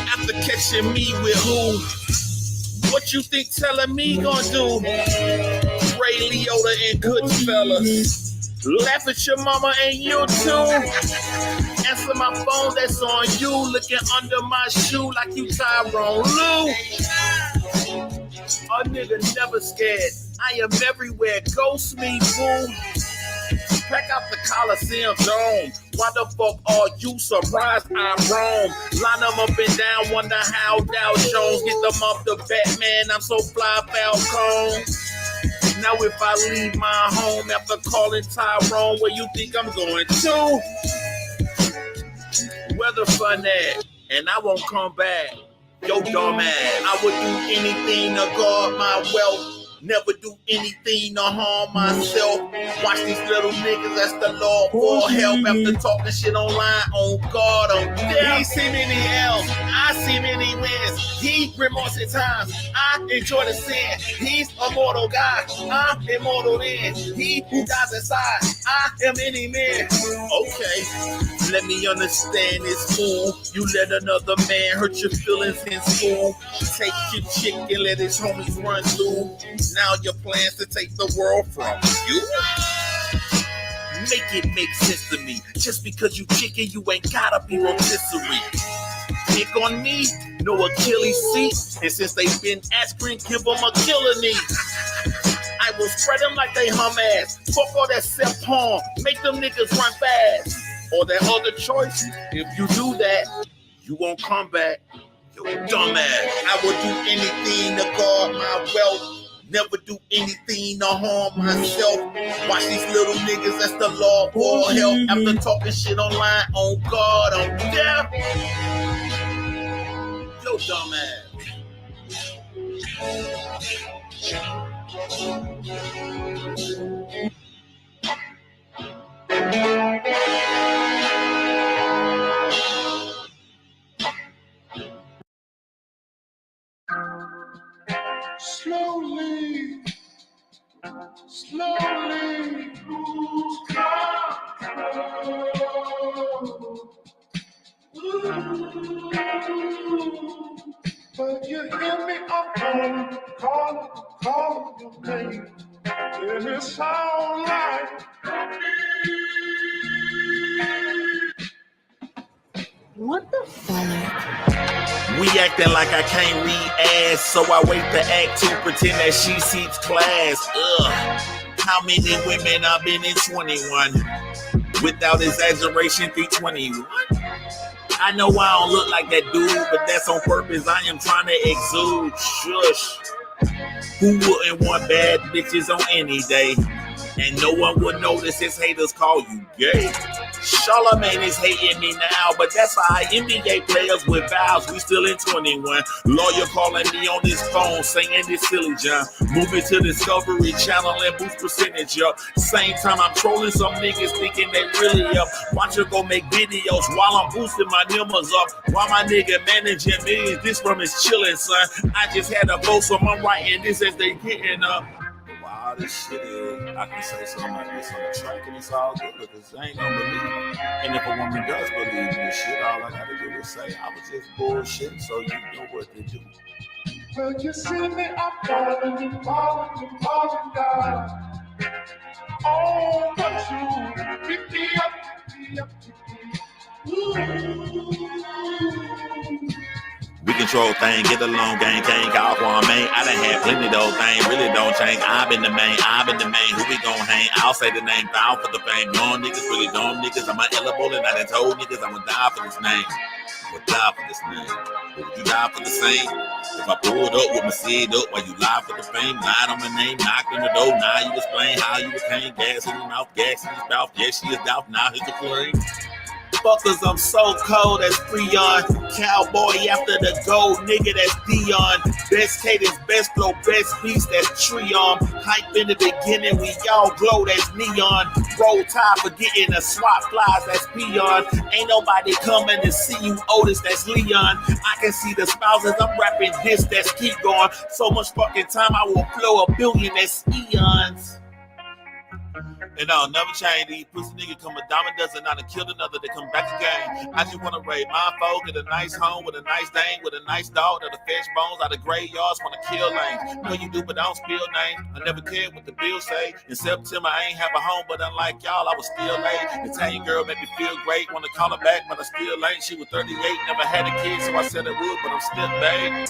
After catching me with who? What you think telling me gonna do? Ray Liotta and Goodfellas. Laugh at your mama and you too. Answer my phone, that's on you. Looking under my shoe like you Tyrone Lue. A nigga never scared. I am everywhere. Ghost me, boo. Pack out the Coliseum Dome. Why the fuck are you surprised I'm wrong? Line them up and down, wonder how Dow Jones get them off the Batman. I'm so fly, Falcon. Now if I leave my home after calling Tyrone, where you think I'm going to? Where the fun at? And I won't come back. Yo, dumb ass. I would do anything to guard my wealth. Never do anything to harm myself. Watch these little niggas, that's the law for help. After talking shit online, on guard, on death. He see many L's, I see many wins. He remorse at times, I enjoy the sin. He's a mortal guy, I'm immortal then. He who dies inside, I am any man. Okay, let me understand this fool. You let another man hurt your feelings in school. Take your chick and let his homies run through. Now your plans to take the world from you? Make it make sense to me. Just because you chicken, you ain't gotta be rotisserie. Pick on me, no Achilles seat. And since they been aspirin, give them a killer knee. I will spread them like they hum ass. Fuck all that self harm. Make them niggas run fast. Or that other choice, if you do that, you won't come back. You dumbass. I will do anything to guard my wealth. Never do anything to harm myself. Watch these little niggas, that's the law for help. After talking shit online, on guard, on death. Yo, dumbass. Slowly, lose control. But you hear me, I'm calling your name. And it sound like what the fuck? We acting like I can't read ass, so I wait to act to pretend that she seats class. Ugh. How many women I've been in 21? Without exaggeration, 321. I know I don't look like that dude, but that's on purpose. I am trying to exude. Shush. Who wouldn't want bad bitches on any day? And no one would notice his haters call you gay. Charlamagne is hating me now, but that's how NBA players with vows. We still in 21. Lawyer calling me on his phone, saying this silly John. Moving to Discovery Channel and boost percentage up. Same time I'm trolling some niggas thinking they really up. Watch her go make videos while I'm boosting my numbers up. While my nigga managing millions, this from his chillin', son. I just had a vote, so I'm writing this as they getting up. Wow, this shit is, I can say something like this on the track and it's all good because they ain't gonna believe it. And if a woman does believe this shit, all I gotta do is say, I was just bullshitting, so you know what to do. well, you see me, I'm calling God. Oh, but you pick me up. Ooh. We control things, get along, gang, can't call for a man. I done had plenty of those things, really don't change. I've been the main, who we gon' hang? I'll say the name, foul for the fame. Young niggas, really dumb niggas, I'm an elbow and I done told niggas I'ma die for this name. I'ma die for this name. Would you die for the same? If I pulled up with my seed up while you lie for the fame, lied on my name, knocked on the door, now you explain how you became gas in your mouth, gas in his mouth, yes, she is doubt, now here's the flame. Fuckers, I'm so cold, that's Freon. Cowboy after the gold, nigga, that's Dion. Best cadence, best flow, best beats, that's Treon. Hype in the beginning, we all glow, that's Neon. Roll Tide, forgetting the swap flies, that's Peon. Ain't nobody coming to see you, Otis, that's Leon. I can see the spouses, I'm rapping this, that's keep going. So much fucking time, I will flow a billion, that's eons. And I'll never change. These pussy niggas come a dime a dozen, not to kill another, they come back again. I just wanna raise my folk, get a nice home with a nice dang, with a nice dog, that the fish bones out of graveyards, wanna kill lanes. Know you do, but I don't spill names. I never cared what the bills say. In September, I ain't have a home, but unlike y'all, I was still late. Italian girl made me feel great, wanna call her back, but I still ain't. She was 38, never had a kid, so I said I would, but I'm still babe.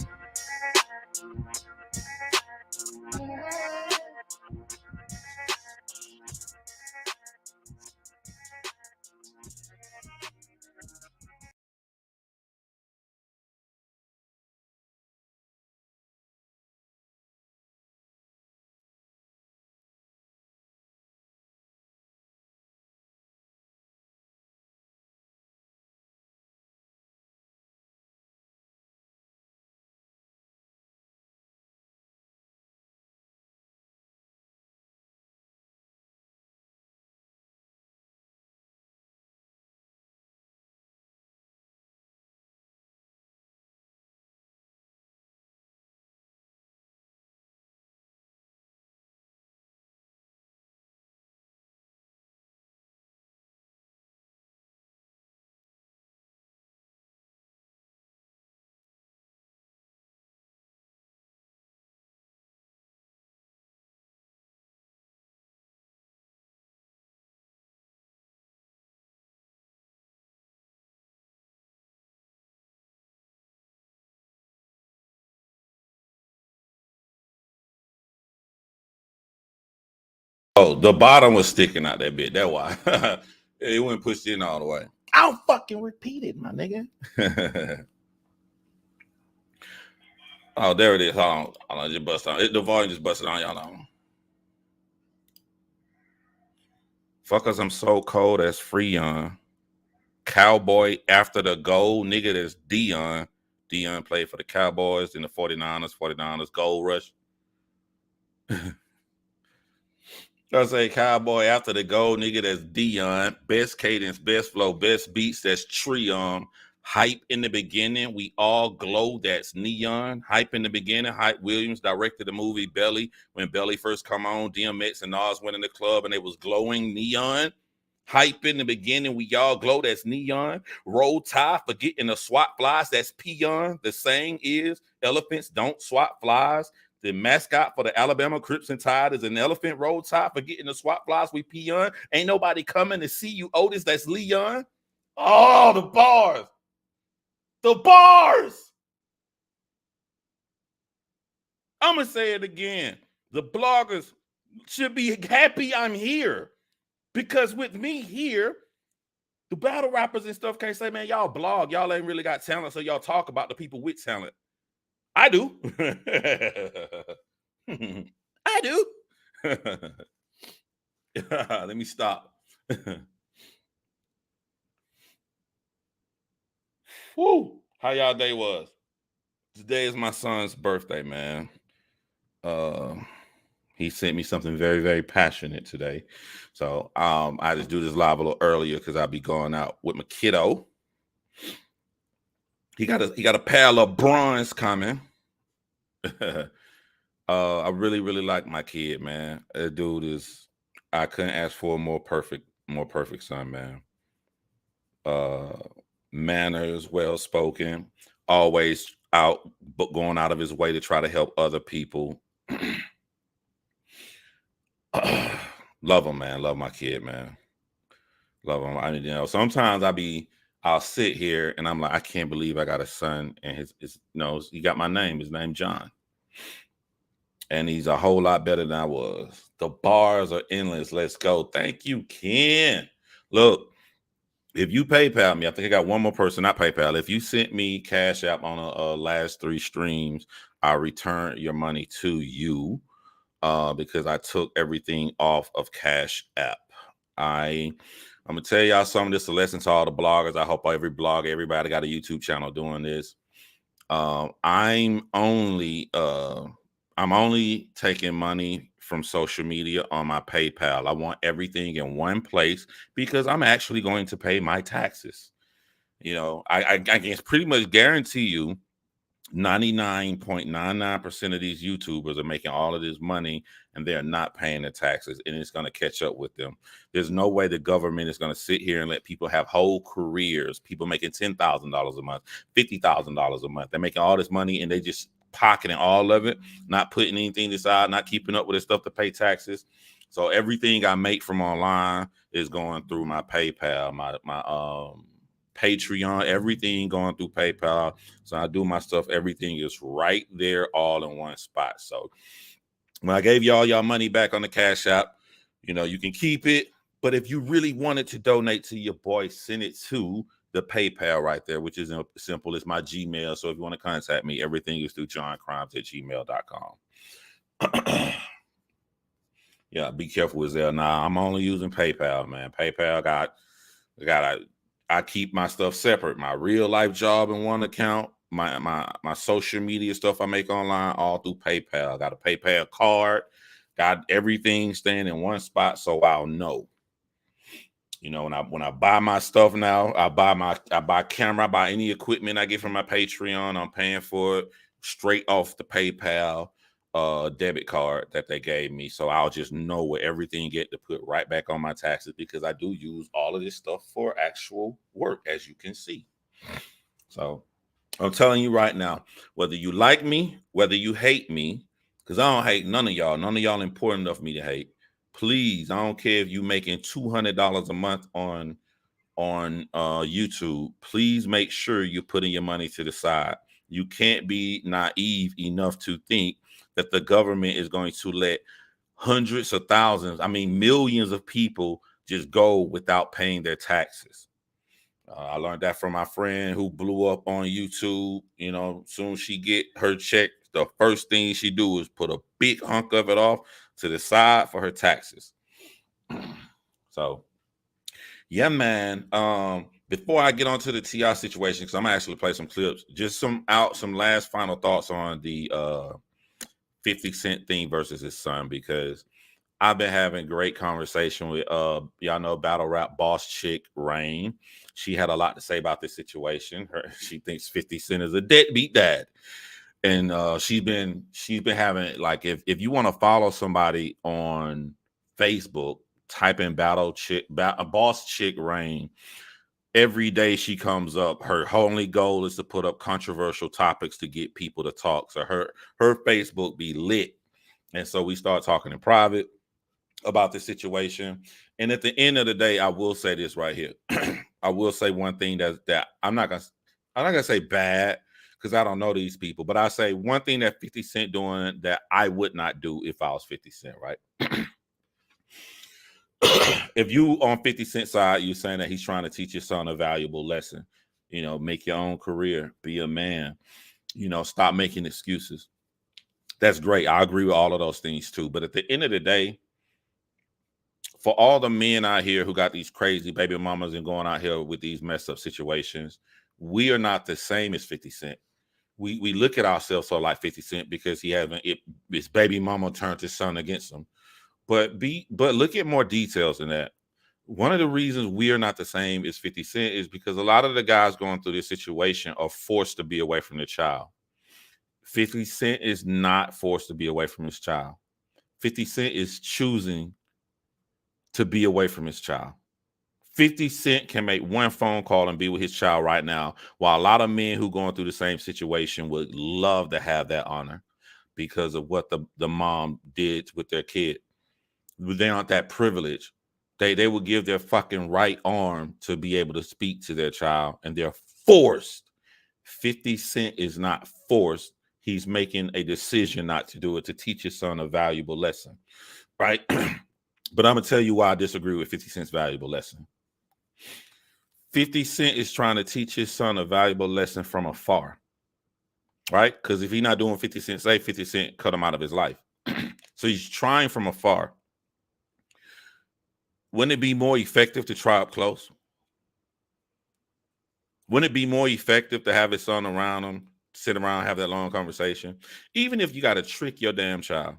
Oh, the bottom was sticking out that bit. That's why. It wouldn't push in all the way. I'll fucking repeat it, my nigga. Oh, there it is. Hold on. Just bust on. The volume just busted on, y'all know. Fuckers, I'm so cold. That's Freon. Cowboy after the goal. Nigga, that's Dion. Dion played for the Cowboys in the 49ers. 49ers gold rush. I say Cowboy after the goal, nigga, that's Dion. Best cadence, best flow, best beats, that's Treon. Hype in the beginning, we all glow, that's Neon. Hype in the beginning, Hype Williams directed the movie Belly. When Belly first come on, DMX and Nas went in the club and it was glowing Neon. Hype in the beginning, we all glow, that's Neon. Roll Tide, forgetting the swat flies, that's Peon. The saying is, elephants don't swat flies. The mascot for the Alabama Crimson Tide is an elephant. Roll Tide, forgetting the swat flies, we Peon. Ain't nobody coming to see you, Otis, that's Leon. Oh, the bars. The bars. I'm going to say it again. The bloggers should be happy I'm here. Because with me here, the battle rappers and stuff can't say, man, y'all blog. Y'all ain't really got talent, so y'all talk about the people with talent. I do. I do. Let me stop. Woo. How y'all day was? Today is my son's birthday, man. He sent me something very, very passionate today. So I just do this live a little earlier because I'll be going out with my kiddo. He got a pair of bronze coming. I really, really like my kid, man. That dude is, I couldn't ask for a more perfect son, man. Manners, well spoken, always going out of his way to try to help other people. Love him, man. Love my kid, man. Love him. I mean, you know, sometimes I'll sit here and I'm like, I can't believe I got a son, and his he got my name. His name John. And he's a whole lot better than I was. The bars are endless. Let's go. Thank you, Ken. Look, if you PayPal me, I think I got one more person, not PayPal. If you sent me Cash App on a last 3 streams, I'll return your money to you because I took everything off of Cash App. I'm going to tell y'all something. This is a lesson to all the bloggers. I hope every blogger, everybody got a YouTube channel doing this. I'm only taking money from social media on my PayPal. I want everything in one place because I'm actually going to pay my taxes. I can pretty much guarantee you 99.99% of these YouTubers are making all of this money and they're not paying the taxes, and it's going to catch up with them. There's no way the government is going to sit here and let people have whole careers, people making $10,000 a month, $50,000 a month. They're making all this money and they just pocketing all of it, not putting anything aside, not keeping up with their stuff to pay taxes. So everything I make from online is going through my PayPal, my Patreon, everything going through PayPal. So I do my stuff, everything is right there, all in one spot. So when I gave y'all money back on the Cash App, you can keep it. But if you really wanted to donate to your boy, send it to the PayPal right there, which is simple. It's my Gmail. So if you want to contact me, everything is through johncrimes@gmail.com. Yeah, be careful with there. Nah, I'm only using PayPal, man. PayPal I keep my stuff separate. My real life job in one account, my social media stuff I make online all through PayPal. I got a PayPal card, got everything staying in one spot so I'll know. When I buy my stuff now, I buy camera, I buy any equipment I get from my Patreon, I'm paying for it straight off the PayPal debit card that they gave me. So I'll just know where everything get to put right back on my taxes, because I do use all of this stuff for actual work, as you can see. So I'm telling you right now, whether you like me, whether you hate me, because I don't hate none of y'all. None of y'all important enough for me to hate. Please, I don't care if you making $200 a month on YouTube. Please make sure you're putting your money to the side. You can't be naive enough to think that the government is going to let hundreds of thousands, I mean millions of people just go without paying their taxes. I learned that from my friend who blew up on YouTube. Soon as she get her check, the first thing she do is put a big hunk of it off to the side for her taxes. So, yeah, man. Before I get on to the TI situation, because I'm gonna actually play some clips, just some last final thoughts on the 50 Cent thing versus his son, because I've been having great conversation with y'all know battle rap boss chick Rain. She had a lot to say about this situation. She thinks 50 Cent is a deadbeat dad. And she's been having, like, if you want to follow somebody on Facebook, type in boss chick Rain. Every day she comes up, her only goal is to put up controversial topics to get people to talk. So her Facebook be lit. And so we start talking in private about the situation. And at the end of the day, I will say this right here. I will say one thing that I'm not gonna say bad, because I don't know these people, but I say one thing that 50 Cent doing that I would not do if I was 50 Cent, right? If you on 50 Cent side, you're saying that he's trying to teach your son a valuable lesson. Make your own career, be a man, stop making excuses. That's great. I agree with all of those things too. But at the end of the day, for all the men out here who got these crazy baby mamas and going out here with these messed up situations, we are not the same as 50 Cent. We look at ourselves so like 50 Cent because his baby mama turned his son against him. But look at more details than that. One of the reasons we are not the same as 50 Cent is because a lot of the guys going through this situation are forced to be away from their child. 50 Cent is not forced to be away from his child. 50 Cent is choosing to be away from his child. 50 Cent can make one phone call and be with his child right now, while a lot of men who going through the same situation would love to have that honor because of what the mom did with their kid. They aren't that privileged. They would give their fucking right arm to be able to speak to their child, and they're forced. 50 Cent is not forced. He's making a decision not to do it, to teach his son a valuable lesson, right? But I'm going to tell you why I disagree with 50 Cent's valuable lesson. 50 Cent is trying to teach his son a valuable lesson from afar, right? Because if he's not doing 50 Cent, say 50 Cent cut him out of his life. So he's trying from afar. Wouldn't it be more effective to try up close? Wouldn't it be more effective to have his son around him, sit around, have that long conversation. Even if you got to trick your damn child,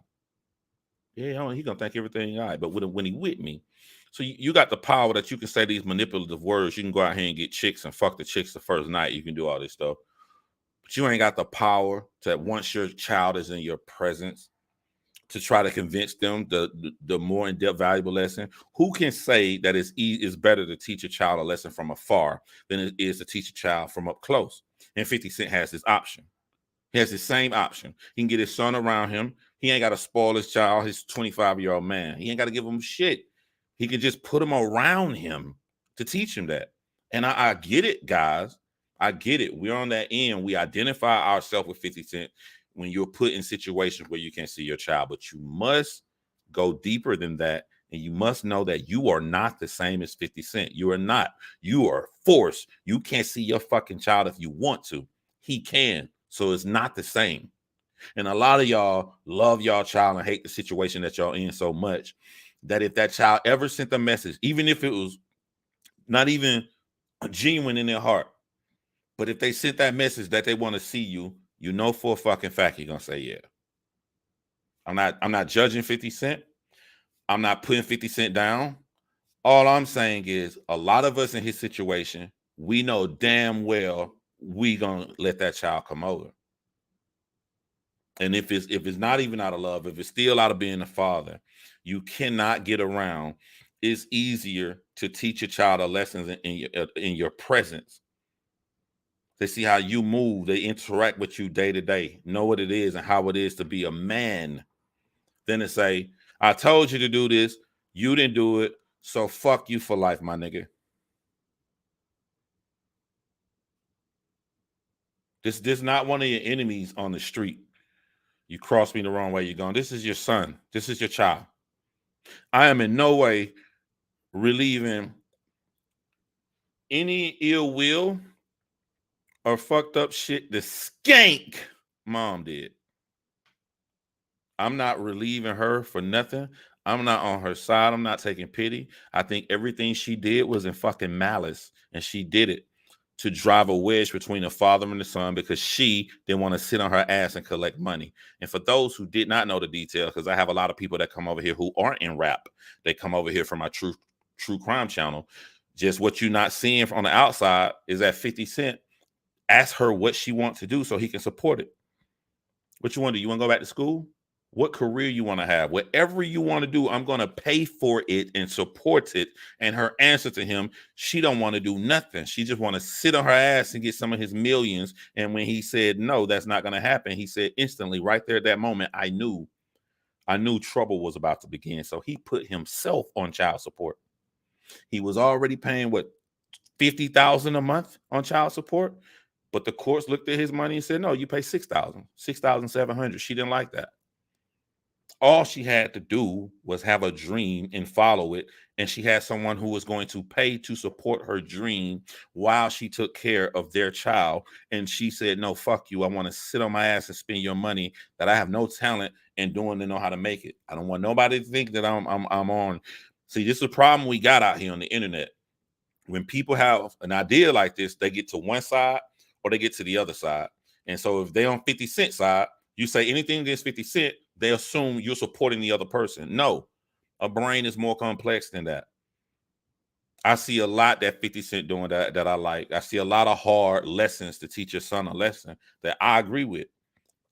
yeah, he gonna think everything all right. But when he with me, so you got the power that you can say these manipulative words. You can go out here and get chicks and fuck the chicks the first night. You can do all this stuff, but you ain't got the power to, once your child is in your presence, to try to convince them the more in-depth valuable lesson. Who can say that it's better to teach a child a lesson from afar than it is to teach a child from up close? And 50 Cent has this option. He has the same option. He can get his son around him. He ain't got to spoil his child, his 25-year-old man. He ain't got to give him shit. He can just put him around him to teach him that. And I get it, guys. I get it. We're on that end. We identify ourselves with 50 Cent when you're put in situations where you can't see your child. But you must go deeper than that. And you must know that you are not the same as 50 Cent. You are not. You are forced. You can't see your fucking child if you want to. He can. So it's not the same. And a lot of y'all love y'all child and hate the situation that y'all in so much that if that child ever sent a message, even if it was not even genuine in their heart, but if they sent that message that they want to see you, you know for a fucking fact you're gonna say yeah. I'm not judging 50 Cent. I'm not putting 50 Cent down. All I'm saying is a lot of us in his situation, we know damn well we gonna let that child come over. And if it's not even out of love, if it's still out of being a father, you cannot get around. It's easier to teach a child a lesson in your presence. They see how you move, they interact with you day to day, know what it is and how it is to be a man. Then to say, I told you to do this, you didn't do it, so fuck you for life, my nigga. This is not one of your enemies on the street. You cross me the wrong way, you're going. This is your son. This is your child. I am in no way relieving any ill will or fucked up shit the skank mom did. I'm not relieving her for nothing. I'm not on her side. I'm not taking pity. I think everything she did was in fucking malice, and she did it to drive a wedge between the father and the son because she didn't want to sit on her ass and collect money. And for those who did not know the details, because I have a lot of people that come over here who aren't in rap, they come over here from my true crime channel. Just what you're not seeing on the outside is that 50 Cent asked her what she wants to do so he can support it. What you want to do? You want to go back to school? What career you want to have? Whatever you want to do, I'm going to pay for it and support it. And her answer to him, she don't want to do nothing. She just want to sit on her ass and get some of his millions. And when he said, no, that's not going to happen, he said instantly right there at that moment, I knew trouble was about to begin. So he put himself on child support. He was already paying what, $50,000 a month on child support. But the courts looked at his money and said, no, you pay $6,000, $6,700. She didn't like that. All she had to do was have a dream and follow it. And she had someone who was going to pay to support her dream while she took care of their child. And she said, no, fuck you. I want to sit on my ass and spend your money that I have no talent in doing to know how to make it. I don't want nobody to think that I'm on. See, this is a problem we got out here on the internet. When people have an idea like this, they get to one side or they get to the other side. And so if they're on 50 Cent side, you say anything against 50 Cent, they assume you're supporting the other person. No, a brain is more complex than that. I see a lot that 50 Cent doing that I like. I see a lot of hard lessons to teach your son a lesson that I agree with.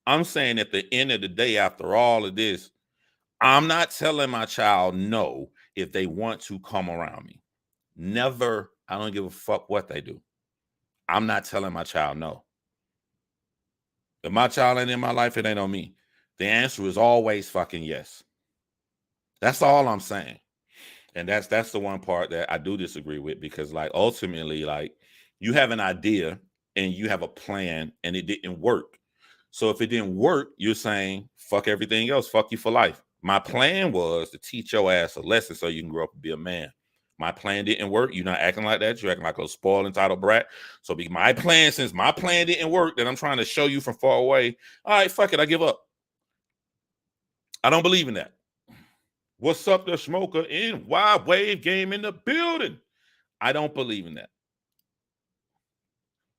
I'm saying at the end of the day, after all of this, I'm not telling my child no if they want to come around me. Never. I don't give a fuck what they do. I'm not telling my child no. If my child ain't in my life, it ain't on me. The answer is always fucking yes. That's all I'm saying. And that's the one part that I do disagree with, because like ultimately, like you have an idea and you have a plan and it didn't work. So if it didn't work, you're saying fuck everything else, fuck you for life. My plan was to teach your ass a lesson so you can grow up and be a man. My plan didn't work. You're not acting like that. You're acting like a spoiled, entitled brat. So since my plan didn't work, that I'm trying to show you from far away, all right, fuck it, I give up. I don't believe in that. What's up, the smoker in Wild Wave Game in the building? I don't believe in that.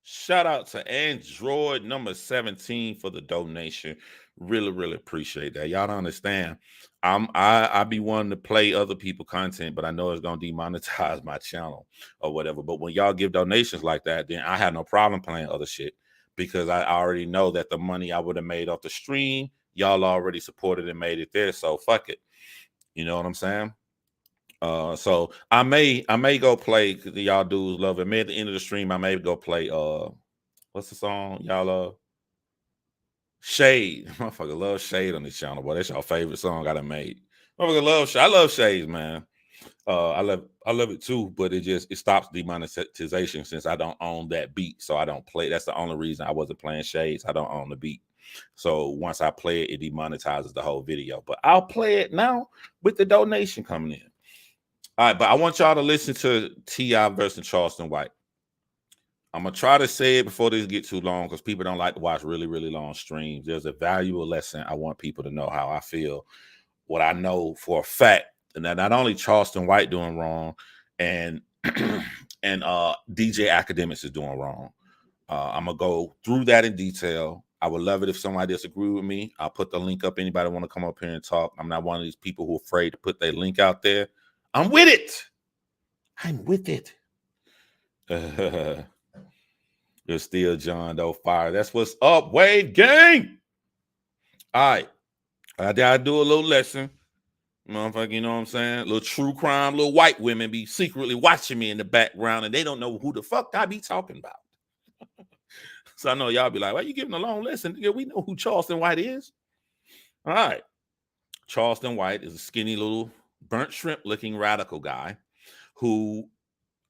Shout out to Android number 17 for the donation. Really, really appreciate that. Y'all don't understand. I be wanting to play other people content, but I know it's gonna demonetize my channel or whatever. But when y'all give donations like that, then I have no problem playing other shit because I already know that the money I would have made off the stream, y'all already supported and made it there. So fuck it. You know what I'm saying? So I may go play because y'all dudes love it. Maybe at the end of the stream, I may go play what's the song? Y'all Shade. Motherfucker love Shade on this channel. Boy, that's your favorite song I done made. Motherfucker love Shade. I love Shades, man. I love it too, but it stops demonetization since I don't own that beat. So I don't play. That's the only reason I wasn't playing Shades. I don't own the beat. So once I play it, it demonetizes the whole video. But I'll play it now with the donation coming in. All right, but I want y'all to listen to T.I. versus Charleston White. I'm going to try to say it before this gets too long because people don't like to watch really, really long streams. There's a valuable lesson. I want people to know how I feel, what I know for a fact. And that not only Charleston White doing wrong and DJ Academics is doing wrong. I'm going to go through that in detail. I would love it if somebody disagree with me. I'll put the link up. Anybody want to come up here and talk? I'm not one of these people who are afraid to put their link out there. I'm with it. I'm with it. You're still John Doe Fire. That's what's up, Wave Gang. All right. I gotta do a little lesson. Motherfucker, you know what I'm saying? A little true crime, little white women be secretly watching me in the background and they don't know who the fuck I be talking about. So I know y'all be like, why you giving a long lesson? Yeah, we know who Charleston White is. All right. Charleston White is a skinny little burnt shrimp looking radical guy who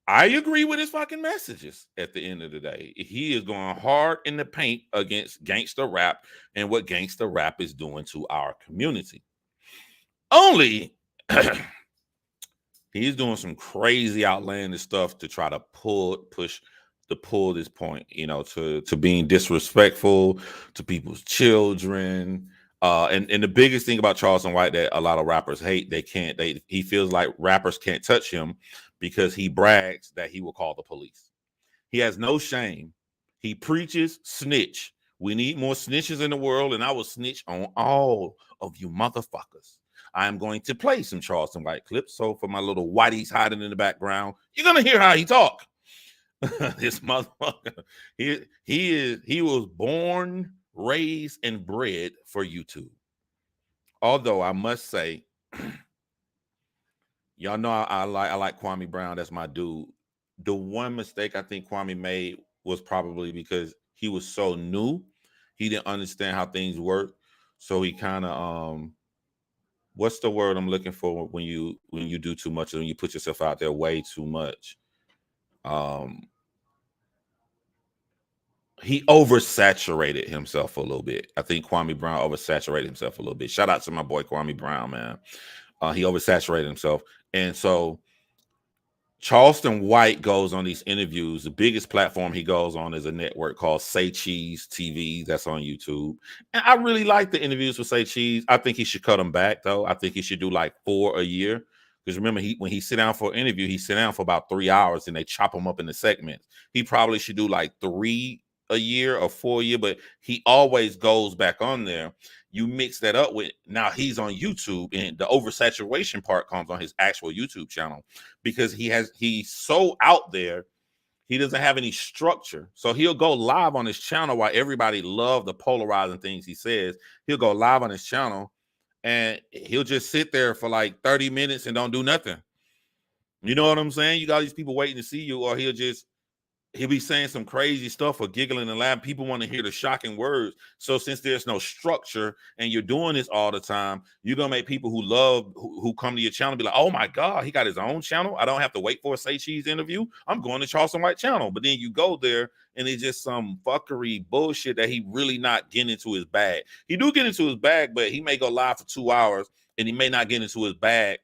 I agree with his fucking messages at the end of the day. He is going hard in the paint against gangster rap and what gangster rap is doing to our community. Only he's doing some crazy outlandish stuff to try to pull this point, you know, to being disrespectful to people's children. And the biggest thing about Charleston White that a lot of rappers hate, he feels like rappers can't touch him because he brags that he will call the police. He has no shame. He preaches snitch. We need more snitches in the world, and I will snitch on all of you motherfuckers. I am going to play some Charleston White clips. So for my little whiteys hiding in the background, you're gonna hear how he talk. This motherfucker, he was born, raised, and bred for YouTube. Although I must say, y'all know I like Kwame Brown. That's my dude. The one mistake I think Kwame made was probably because he was so new. He didn't understand how things work. So he kind of what's the word I'm looking for when you do too much, when you put yourself out there way too much? He oversaturated himself a little bit. I think Kwame Brown oversaturated himself a little bit. Shout out to my boy Kwame Brown, man. He oversaturated himself. And so Charleston White goes on these interviews. The biggest platform he goes on is a network called Say Cheese TV. That's on YouTube. And I really like the interviews with Say Cheese. I think he should cut them back, though. I think he should do like 4 a year. Because remember, when he sit down for an interview, he sit down for about 3 hours and they chop him up into segments. He probably should do like 3 a year or 4 a year, but he always goes back on there. You mix that up with now he's on YouTube, and the oversaturation part comes on his actual YouTube channel because he's so out there. He doesn't have any structure. So he'll go live on his channel while everybody love the polarizing things he says. He'll go live on his channel and he'll just sit there for like 30 minutes and don't do nothing. You know what I'm saying? You got these people waiting to see you, or he'll be saying some crazy stuff or giggling and laughing. People want to hear the shocking words. So since there's no structure and you're doing this all the time, you're going to make people who come to your channel be like, oh my God, he got his own channel. I don't have to wait for a Say Cheese interview. I'm going to Charleston White channel. But then you go there and it's just some fuckery bullshit that he really not getting into his bag. He do get into his bag, but he may go live for 2 hours and he may not get into his bag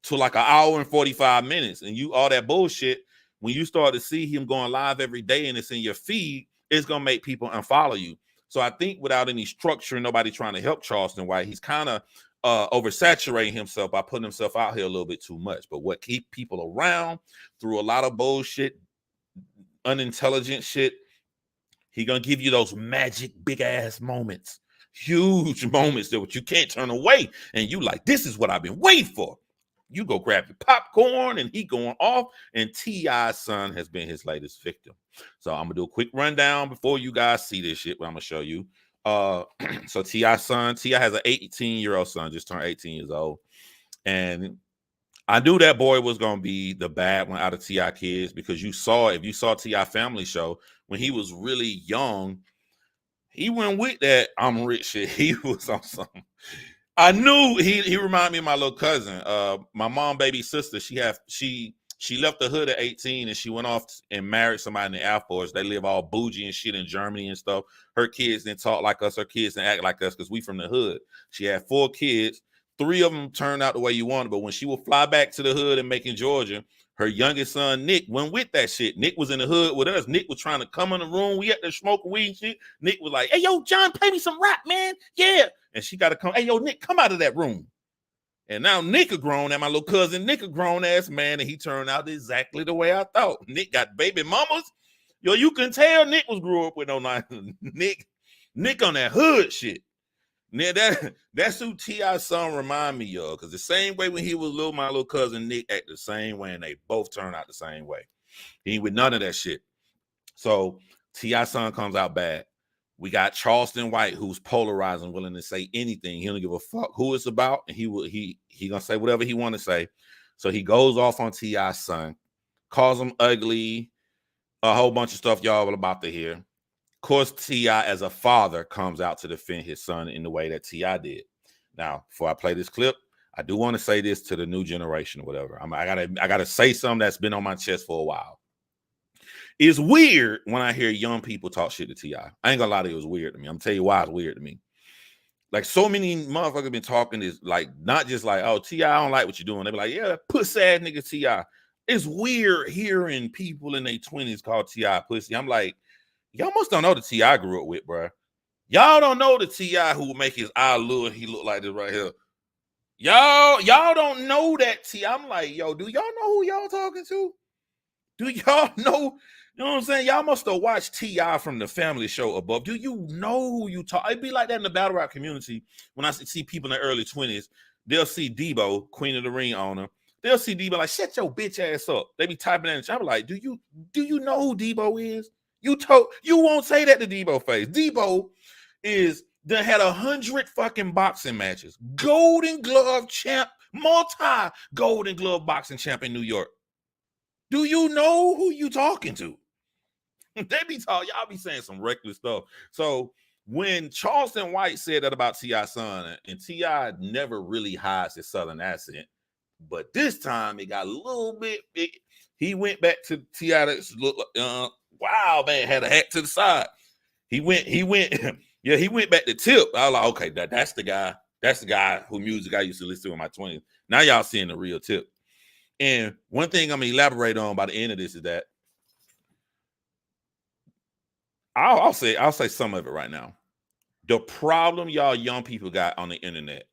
to like an hour and 45 minutes. And all that bullshit, when you start to see him going live every day and it's in your feed, it's going to make people unfollow you. So I think without any structure and nobody trying to help Charleston White, he's kind of oversaturating himself by putting himself out here a little bit too much. But what keep people around through a lot of bullshit, unintelligent shit, He gonna give you those magic big ass moments, huge moments that you can't turn away, and you like, this is what I've been waiting for. You go grab your popcorn, and he going off. And T.I.'s son has been his latest victim. So I'm gonna do a quick rundown before you guys see this shit. What I'm gonna show you. So T.I.'s son, T.I. has an 18-year-old son, just turned 18 years old, and I knew that boy was gonna be the bad one out of T.I. kids, because if you saw T.I. Family Show when he was really young, he went with that I'm rich shit. He was on something. I knew he reminded me of my little cousin. My mom, baby sister. She left the hood at 18 and she went off and married somebody in the Air Force. They live all bougie and shit in Germany and stuff. Her kids didn't talk like us. Her kids didn't act like us because we from the hood. She had 4 kids. 3 of them turned out the way you wanted, but when she would fly back to the hood in Macon, Georgia, her youngest son, Nick, went with that shit. Nick was in the hood with us. Nick was trying to come in the room. We had to smoke weed and shit. Nick was like, hey, yo, John, play me some rap, man. Yeah. And she got to come, hey, yo, Nick, come out of that room. And now Nick a grown, and my little cousin Nick a grown-ass man, and he turned out exactly the way I thought. Nick got baby mamas. Yo, you can tell Nick was grew up with no nice. Nick on that hood shit. Now that's who T.I.'s son remind me of, because the same way when he was little, my little cousin Nick acted the same way, and they both turned out the same way. He ain't with none of that shit. So T.I.'s son comes out bad. We got Charleston White, who's polarizing, willing to say anything. He don't give a fuck who it's about, and he gonna say whatever he want to say. So he goes off on T.I.'s son, calls him ugly, a whole bunch of stuff y'all are about to hear. Of course, T.I. as a father comes out to defend his son in the way that T.I. did. Now, before I play this clip, I do want to say this to the new generation or whatever. I gotta say something that's been on my chest for a while. It's weird when I hear young people talk shit to T.I. I ain't gonna lie to you, it was weird to me. I'm gonna tell you why it's weird to me. Like, so many motherfuckers been talking is like, not just like, oh, T.I., I don't like what you're doing. They be like, yeah, pussy ass nigga T.I. It's weird hearing people in their 20s call T.I. pussy. I'm like, y'all must don't know the T.I. grew up with, bro. Y'all don't know the T.I. who would make his eye look, he look like this right here. Y'all don't know that T.I. I'm like, yo, do y'all know who y'all talking to? Do y'all know? You know what I'm saying? Y'all must have watched T.I. from the Family Show above. Do you know who you talk? It'd be like that in the battle rap community. When I see people in their early 20s, they'll see Debo, Queen of the Ring owner. They'll see Debo like, shut your bitch ass up. They be typing in the chat. I'm like, do you know who Debo is? You won't say that to Debo face. Debo had 100 fucking boxing matches. Golden Glove champ, multi-Golden Glove boxing champ in New York. Do you know who you talking to? Y'all be saying some reckless stuff. So when Charleston White said that about T.I.'s son, and T.I. never really hides his Southern accent, but this time it got a little bit big. He went back to T.I. that's wow, man, had a hat to the side. He went, yeah, he went back to Tip. I was like, okay, that's the guy. That's the guy who music I used to listen to in my 20s. Now y'all seeing the real Tip. And one thing I'm gonna elaborate on by the end of this is that I'll say some of it right now. The problem y'all young people got on the internet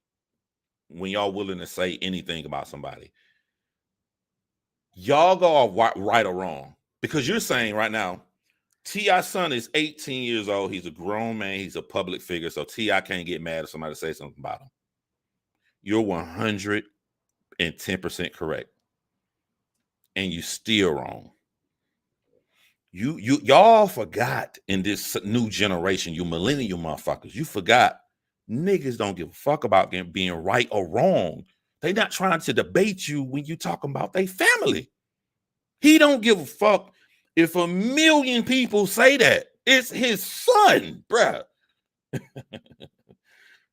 when y'all willing to say anything about somebody, y'all go off right or wrong, because you're saying right now, T.I.'s son is 18 years old. He's a grown man. He's a public figure. So T.I. can't get mad if somebody says something about him. You're 110% correct. And you still wrong. Y'all forgot in this new generation, you millennial motherfuckers, you forgot niggas don't give a fuck about being right or wrong. They not trying to debate you when you talking about their family. He don't give a fuck if 1 million people say that. It's his son, bruh.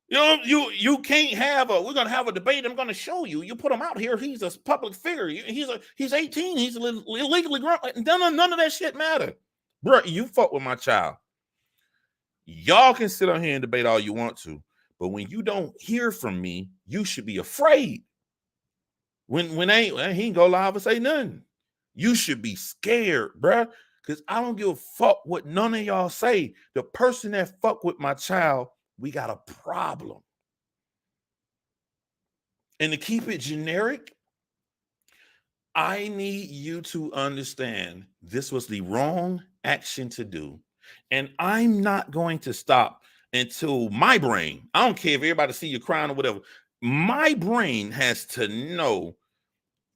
You can't have we're gonna have a debate. I'm gonna show you. You put him out here. He's a public figure. He's 18. He's illegally grown. None of that shit matter, bro. You fuck with my child. Y'all can sit on here and debate all you want to, but when you don't hear from me, you should be afraid. When he ain't go live and say nothing, you should be scared, bro. Because I don't give a fuck what none of y'all say. The person that fuck with my child, we got a problem. And to keep it generic, I need you to understand this was the wrong action to do. And I'm not going to stop until my brain, I don't care if everybody see you crying or whatever, my brain has to know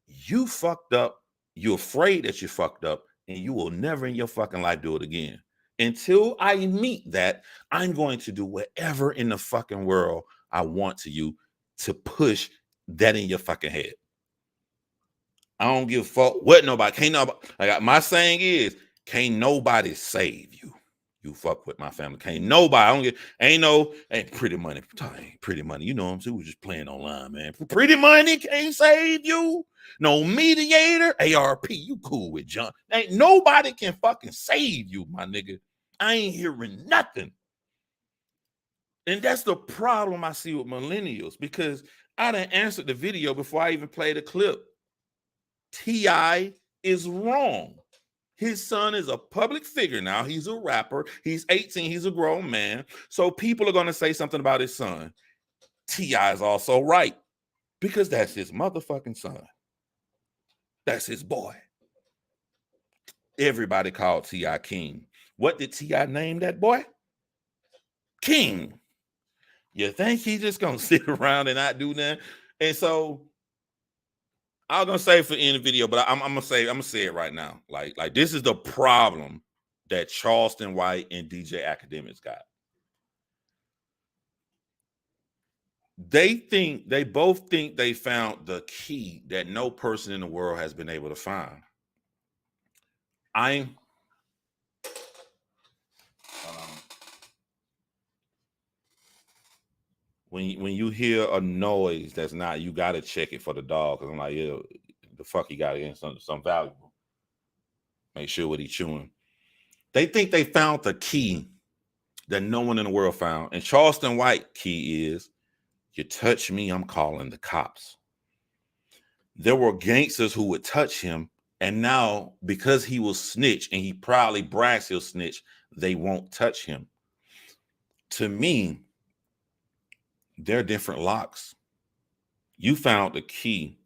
you fucked up, you're afraid that you fucked up, and you will never in your fucking life do it again. Until I meet that, I'm going to do whatever in the fucking world I want to push that in your fucking head. I don't give a fuck what nobody, can't nobody, like my saying is, can't nobody save you. You fuck with my family. Can't nobody, I don't get, ain't pretty money. Pretty money. You know what I'm saying? We just playing online, man. Pretty money can't save you. No mediator, ARP, you cool with John. Ain't nobody can fucking save you, my nigga. I ain't hearing nothing. And that's the problem I see with millennials, because I done answered the video before I even played the clip. T.I. is wrong. His son is a public figure now. He's a rapper. He's 18. He's a grown man. So people are going to say something about his son. T.I. is also right, because that's his motherfucking son. That's his boy. Everybody called T.I. King. What did T.I. name that boy? King. You think he's just going to sit around and not do nothing? And so I was gonna say for in the video, but I'm gonna say it right now. Like this is the problem that Charleston White and DJ Academics got. They both think they found the key that no person in the world has been able to find. When you hear a noise that's not, you gotta check it for the dog. Cause I'm like, yeah, the fuck he got against something valuable. Make sure what he's chewing. They think they found the key that no one in the world found. And Charleston White key is, you touch me, I'm calling the cops. There were gangsters who would touch him, and now because he will snitch and he proudly brags he'll snitch, they won't touch him. To me, they're different locks. You found the key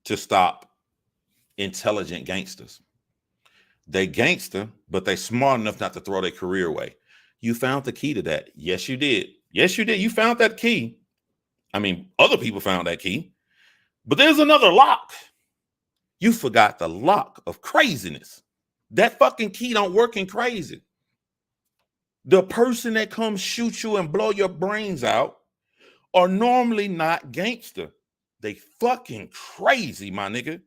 to stop intelligent gangsters. They gangster, but they smart enough not to throw their career away. You found the key to that. Yes, you did. Yes, you did. You found that key. I mean, other people found that key, but there's another lock. You forgot the lock of craziness. That fucking key don't work in crazy. The person that comes shoot you and blow your brains out are normally not gangster. They fucking crazy, my nigga.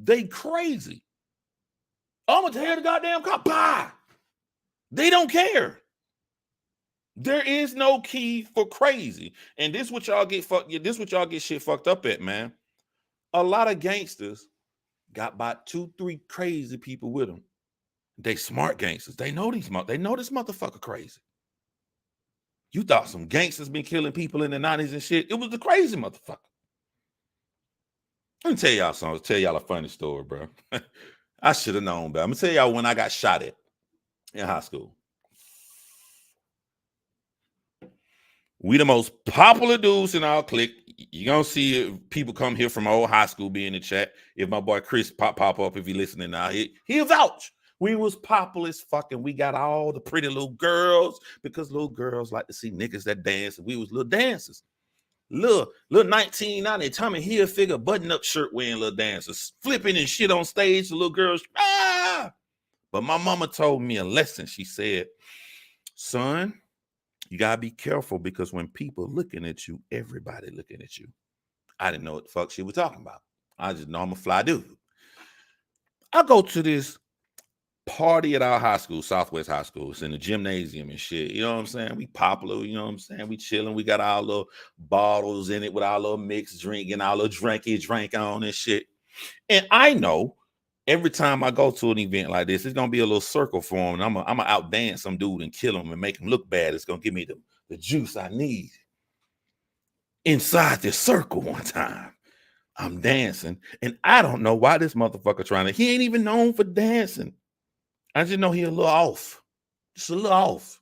They crazy. I'm gonna tear the goddamn cop. Bah! They don't care. There is no key for crazy. And this what y'all get shit fucked up at, man. A lot of gangsters got about 2-3 crazy people with them. They smart gangsters. They know this motherfucker crazy. You thought some gangsters been killing people in the 90s and shit. It was the crazy motherfucker. Let me tell y'all something. Tell y'all a funny story, bro. I should have known, but I'm gonna tell y'all when I got shot at in high school. We the most popular dudes in our clique. You're gonna see people come here from old high school be in the chat. If my boy Chris pop up, if he listening now, he'll vouch. We was popular as fucking. We got all the pretty little girls, because little girls like to see niggas that dance. We was little dancers. Little 1990 Tommy Hilfiger button-up shirt wearing little dancers, flipping and shit on stage. The little girls, ah! But my mama told me a lesson. She said, son, you gotta be careful, because when people looking at you, everybody looking at you. I didn't know what the fuck she was talking about. I just know I'm a fly dude. I go to this party at our high school, Southwest High School. It's in the gymnasium and shit. You know what I'm saying? We popular, you know what I'm saying? We chilling. We got our little bottles in it with our little mixed drink and our little drink on and shit. And I know every time I go to an event like this, it's gonna be a little circle for him, and I'm gonna outdance some dude and kill him and make him look bad. It's gonna give me the juice I need. Inside this circle one time, I'm dancing, and I don't know why this motherfucker he ain't even known for dancing. I just know he a little off. Just a little off.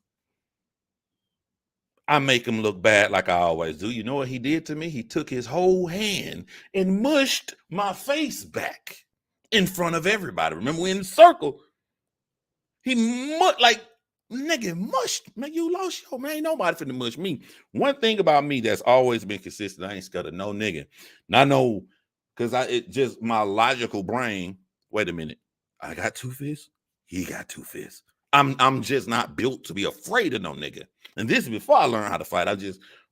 I make him look bad like I always do. You know what he did to me? He took his whole hand and mushed my face back in front of everybody. Remember, we in the circle. Like, nigga, mushed. Man, you lost your man. Ain't nobody finna mush me. One thing about me that's always been consistent, I ain't scared of no nigga. Not no, because it just my logical brain. Wait a minute. I got 2 fists. He got 2 fists. I'm just not built to be afraid of no nigga. And this is before I learned how to fight.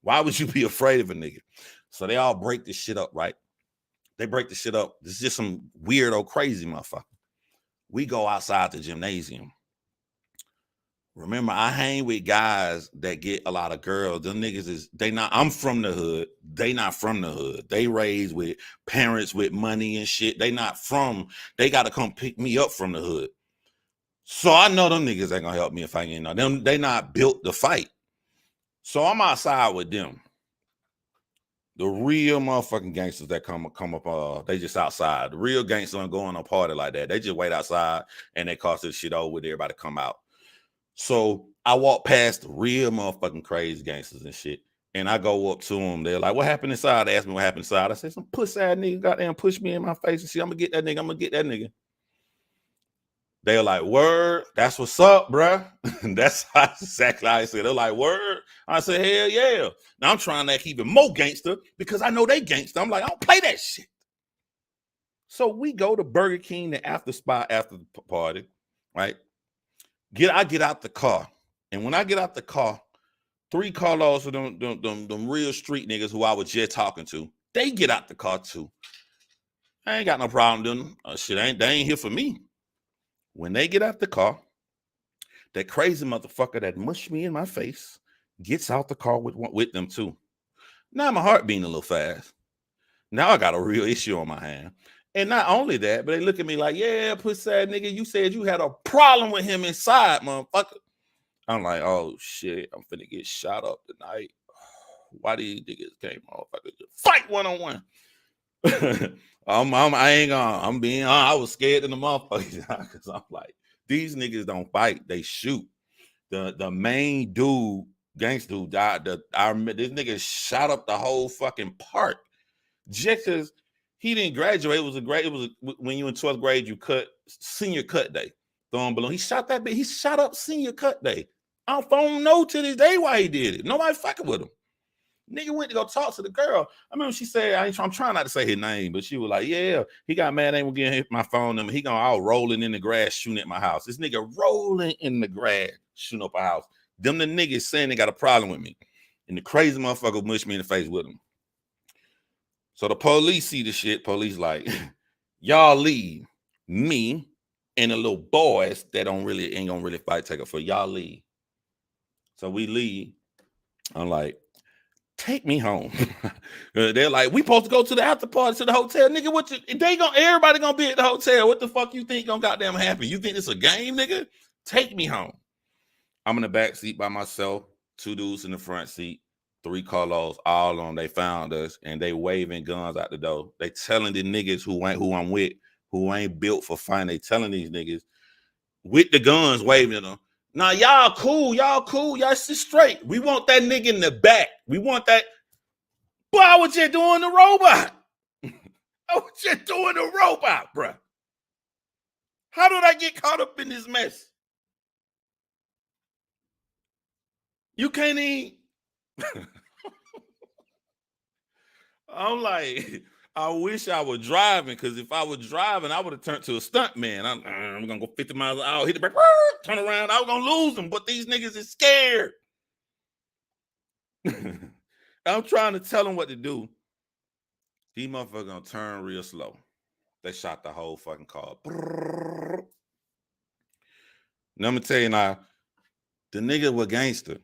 Why would you be afraid of a nigga? So they all break this shit up, right? They break the shit up. This is just some weirdo, crazy motherfucker. We go outside the gymnasium. Remember, I hang with guys that get a lot of girls. Them niggas I'm from the hood. They not from the hood. They raised with parents with money and shit. They got to come pick me up from the hood. So I know them niggas ain't gonna help me if I ain't know them. They not built to fight. So I'm outside with them. The real motherfucking gangsters that come up, they just outside. The real gangsters don't go on a party like that. They just wait outside and they cause this shit over with everybody come out. So I walk past the real motherfucking crazy gangsters and shit. And I go up to them. They're like, what happened inside? They ask me what happened inside. I said, some pussy ass nigga goddamn push me in my face and shit. I'm gonna get that nigga. They're like, word, that's what's up, bruh. That's exactly how I said. They're like, word. I said, hell yeah. Now I'm trying to keep it more gangster because I know they gangster. I'm like, I don't play that shit. So we go to Burger King, the after spot after the party, right? I get out the car. And when I get out the car, 3 Carlos of them real street niggas who I was just talking to, they get out the car too. I ain't got no problem doing them. They ain't here for me. When they get out the car, that crazy motherfucker that mushed me in my face gets out the car with them too. Now my heart beating a little fast. Now I got a real issue on my hand. And not only that, but they look at me like, yeah, pussy ass nigga, you said you had a problem with him inside, motherfucker. I'm like, oh shit, I'm finna get shot up tonight. Why these niggas came motherfucker just fight one-on-one? I was scared of the motherfuckers because I'm like, these niggas don't fight, they shoot. The main dude, gangster who died, this nigga shot up the whole fucking park. Just because he didn't graduate, when you in 12th grade, you cut senior cut day. Throwing balloon. He shot that bitch. He shot up senior cut day. I don't know to this day why he did it. Nobody fucking with him. Nigga went to go talk to the girl. I remember she said, I'm trying not to say his name, but she was like, yeah, he got mad. I ain't gonna get my phone number. He gonna all rolling in the grass, shooting at my house. This nigga rolling in the grass, shooting up a house. Them the niggas saying they got a problem with me. And the crazy motherfucker mushed me in the face with him. So the police see the shit. Police like, y'all leave. Me and the little boys that ain't gonna really fight take it for y'all leave. So we leave. I'm like, take me home. They're like, we supposed to go to the after party to the hotel, nigga. Everybody gonna be at the hotel. What the fuck you think gonna goddamn happen? You think it's a game, nigga? Take me home. I'm in the back seat by myself. 2 dudes in the front seat. 3 Carlos, all on. They found us and they waving guns out the door. They telling the niggas who I'm with, who ain't built for fighting. They telling these niggas with the guns waving them. Nah, y'all cool, y'all sit straight. We want that nigga in the back. We want that. Boy, I was just doing the robot. Bruh. How did I get caught up in this mess? You can't even. I'm like, I wish I was driving, because if I was driving, I would have turned to a stunt man. I'm gonna go 50 miles an hour, hit the brake, turn around. I was gonna lose them, but these niggas is scared. I'm trying to tell them what to do. These motherfuckers gonna turn real slow. They shot the whole fucking car. Now I'm gonna tell you now, the nigga was gangster,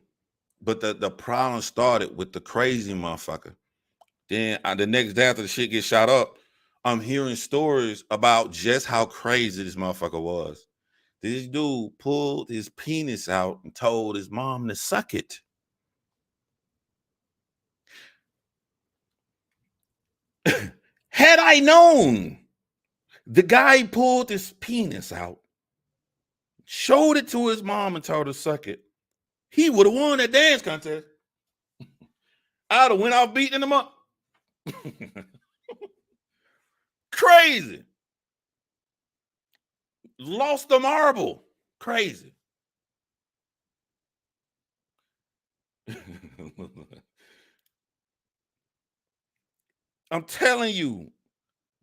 but the problem started with the crazy motherfucker. Then the next day after the shit gets shot up, I'm hearing stories about just how crazy this motherfucker was. This dude pulled his penis out and told his mom to suck it. Had I known the guy pulled his penis out, showed it to his mom and told her to suck it, he would have won that dance contest. I'd have went off beating him up. Crazy. Lost the marble. Crazy. I'm telling you,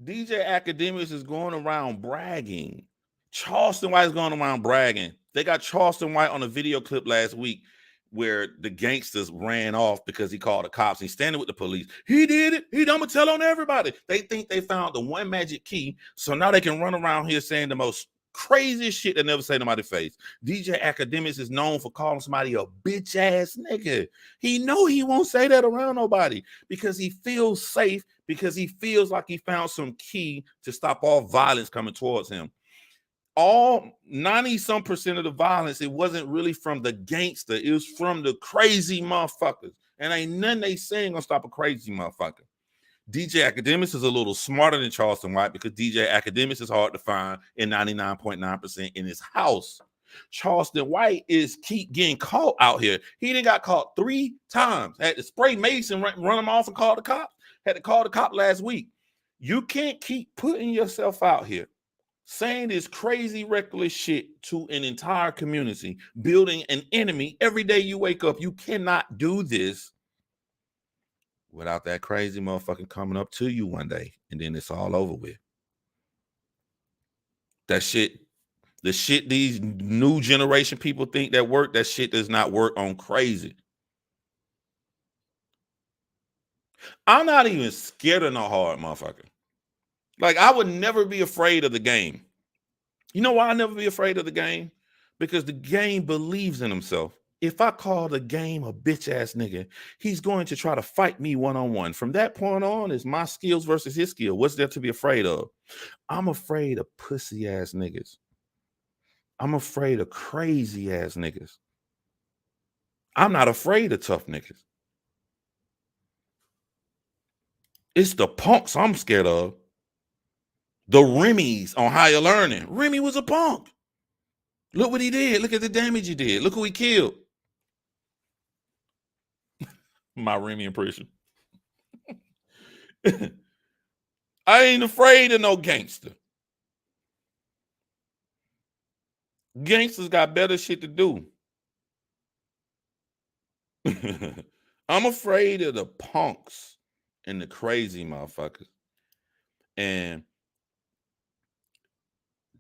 DJ Academics is going around bragging. Charleston White is going around bragging. They got Charleston White on a video clip last week where the gangsters ran off because he called the cops. He's standing with the police. He did it. I'm gonna tell on everybody. They think they found the one magic key, so now they can run around here saying the most craziest shit that never say to nobody's face. DJ Academics is known for calling somebody a bitch ass nigga. He know he won't say that around nobody because he feels safe, because he feels like he found some key to stop all violence coming towards him. All 90% of the violence, it wasn't really from the gangster, it was from the crazy motherfuckers. And ain't nothing they saying gonna stop a crazy motherfucker. DJ Academics is a little smarter than Charleston White because DJ Academics is hard to find in 99.9% in his house. Charleston White is keep getting caught out here. He done got caught 3 times. Had to spray Mason, run him off and call the cops. Had to call the cop last week. You can't keep putting yourself out here saying this crazy, reckless shit to an entire community, building an enemy every day you wake up. You cannot do this without that crazy motherfucker coming up to you one day, and then it's all over with. That shit, the shit these new generation people think that work, that shit does not work on crazy. I'm not even scared of no hard motherfucker. Like, I would never be afraid of the game. You know why I never be afraid of the game? Because the game believes in himself. If I call the game a bitch ass nigga, he's going to try to fight me one-on-one. From that point on, it's my skills versus his skill. What's there to be afraid of? I'm afraid of pussy ass niggas. I'm afraid of crazy ass niggas. I'm not afraid of tough niggas. It's the punks I'm scared of. The Remy's on Higher Learning. Remy was a punk. Look what he did. Look at the damage he did. Look who he killed. My Remy impression. I ain't afraid of no gangster. Gangsters got better shit to do. I'm afraid of the punks and the crazy motherfuckers. And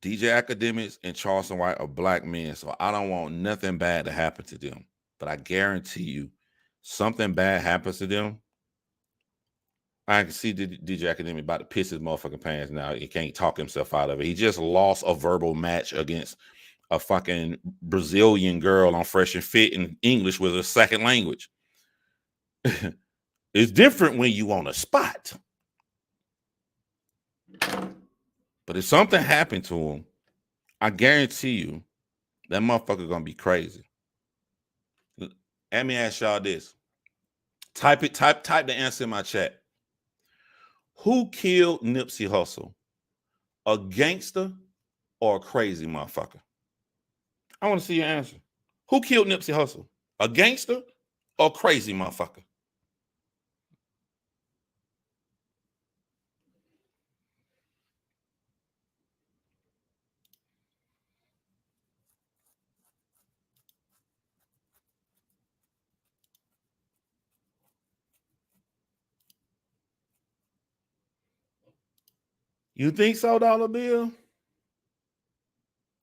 DJ Academics and Charleston White are black men, so I don't want nothing bad to happen to them. But I guarantee you, something bad happens to them, I can see DJ Academic about to piss his motherfucking pants now. He can't talk himself out of it. He just lost a verbal match against a fucking Brazilian girl on Fresh and Fit in English with a second language. It's different when you on a spot. But if something happened to him, I guarantee you that motherfucker gonna be crazy. Let me ask y'all this. Type the answer in my chat. Who killed Nipsey Hussle? A gangster or a crazy motherfucker? I want to see your answer. Who killed Nipsey Hussle? A gangster or a crazy motherfucker? You think so, Dollar Bill?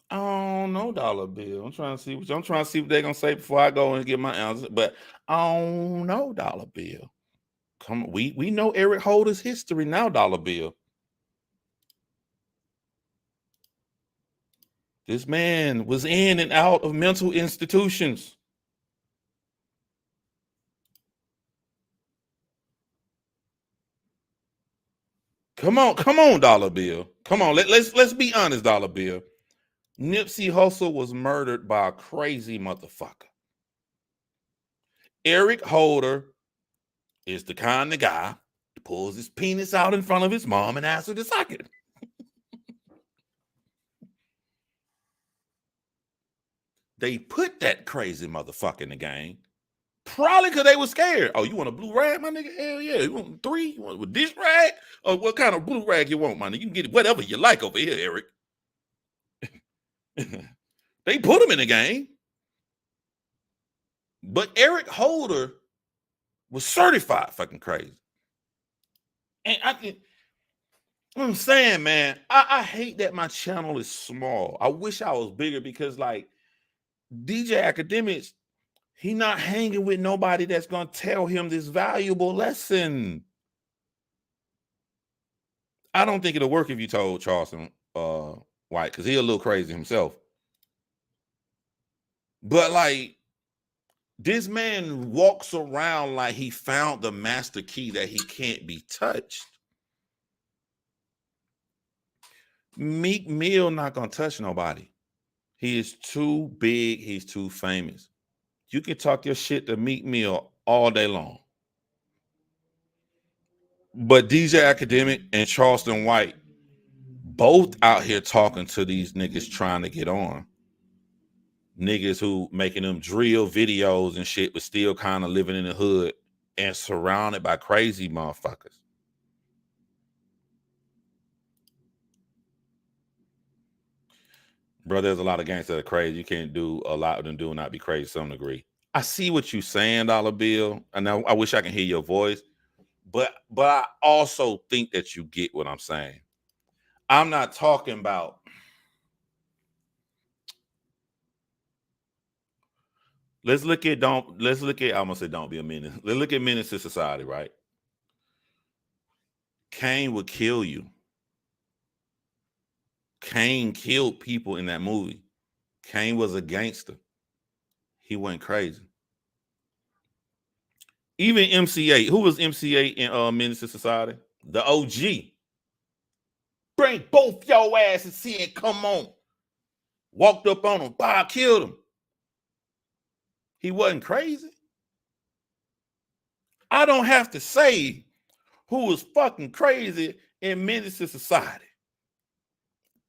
I don't know, Dollar Bill. I'm trying to see what they're gonna say before I go and get my answer. But I don't know, Dollar Bill. Come on, we know Eric Holder's history now, Dollar Bill. This man was in and out of mental institutions. Come on, Dollar Bill. Come on, let's be honest, Dollar Bill. Nipsey Hussle was murdered by a crazy motherfucker. Eric Holder is the kind of guy that pulls his penis out in front of his mom and asks her to suck it. They put that crazy motherfucker in the game. Probably because they were scared. Oh, you want a blue rag, my nigga? Hell yeah. You want 3? You want a dish rag? Or what kind of blue rag you want, my nigga? You can get whatever you like over here, Eric. They put him in the game. But Eric Holder was certified fucking crazy. And I'm saying, man, I hate that my channel is small. I wish I was bigger because, like, DJ Academics, he not hanging with nobody that's going to tell him this valuable lesson. I don't think it'll work if you told Charleston White, because he's a little crazy himself. But, like, this man walks around like he found the master key that he can't be touched. Meek Mill not going to touch nobody. He is too big. He's too famous. You can talk your shit to Meek Mill all day long. But DJ Academic and Charleston White both out here talking to these niggas trying to get on. Niggas who making them drill videos and shit, but still kind of living in the hood and surrounded by crazy motherfuckers. Bro, there's a lot of gangsters that are crazy. You can't do a lot of them do not be crazy to some degree. I see what you're saying, Dollar Bill, and I wish I can hear your voice, but I also think that you get what I'm saying. I'm not talking about let's look at I'm gonna say don't be a menace. Let's look at menace to society, right? Kane would kill you. Kane killed people in that movie. Kane was a gangster. He went crazy. Even MC8. Who was MC8 in Menace to Society? The OG. Bring both your asses in. Come on. Walked up on him. Bob killed him. He wasn't crazy. I don't have to say who was fucking crazy in Menace to Society.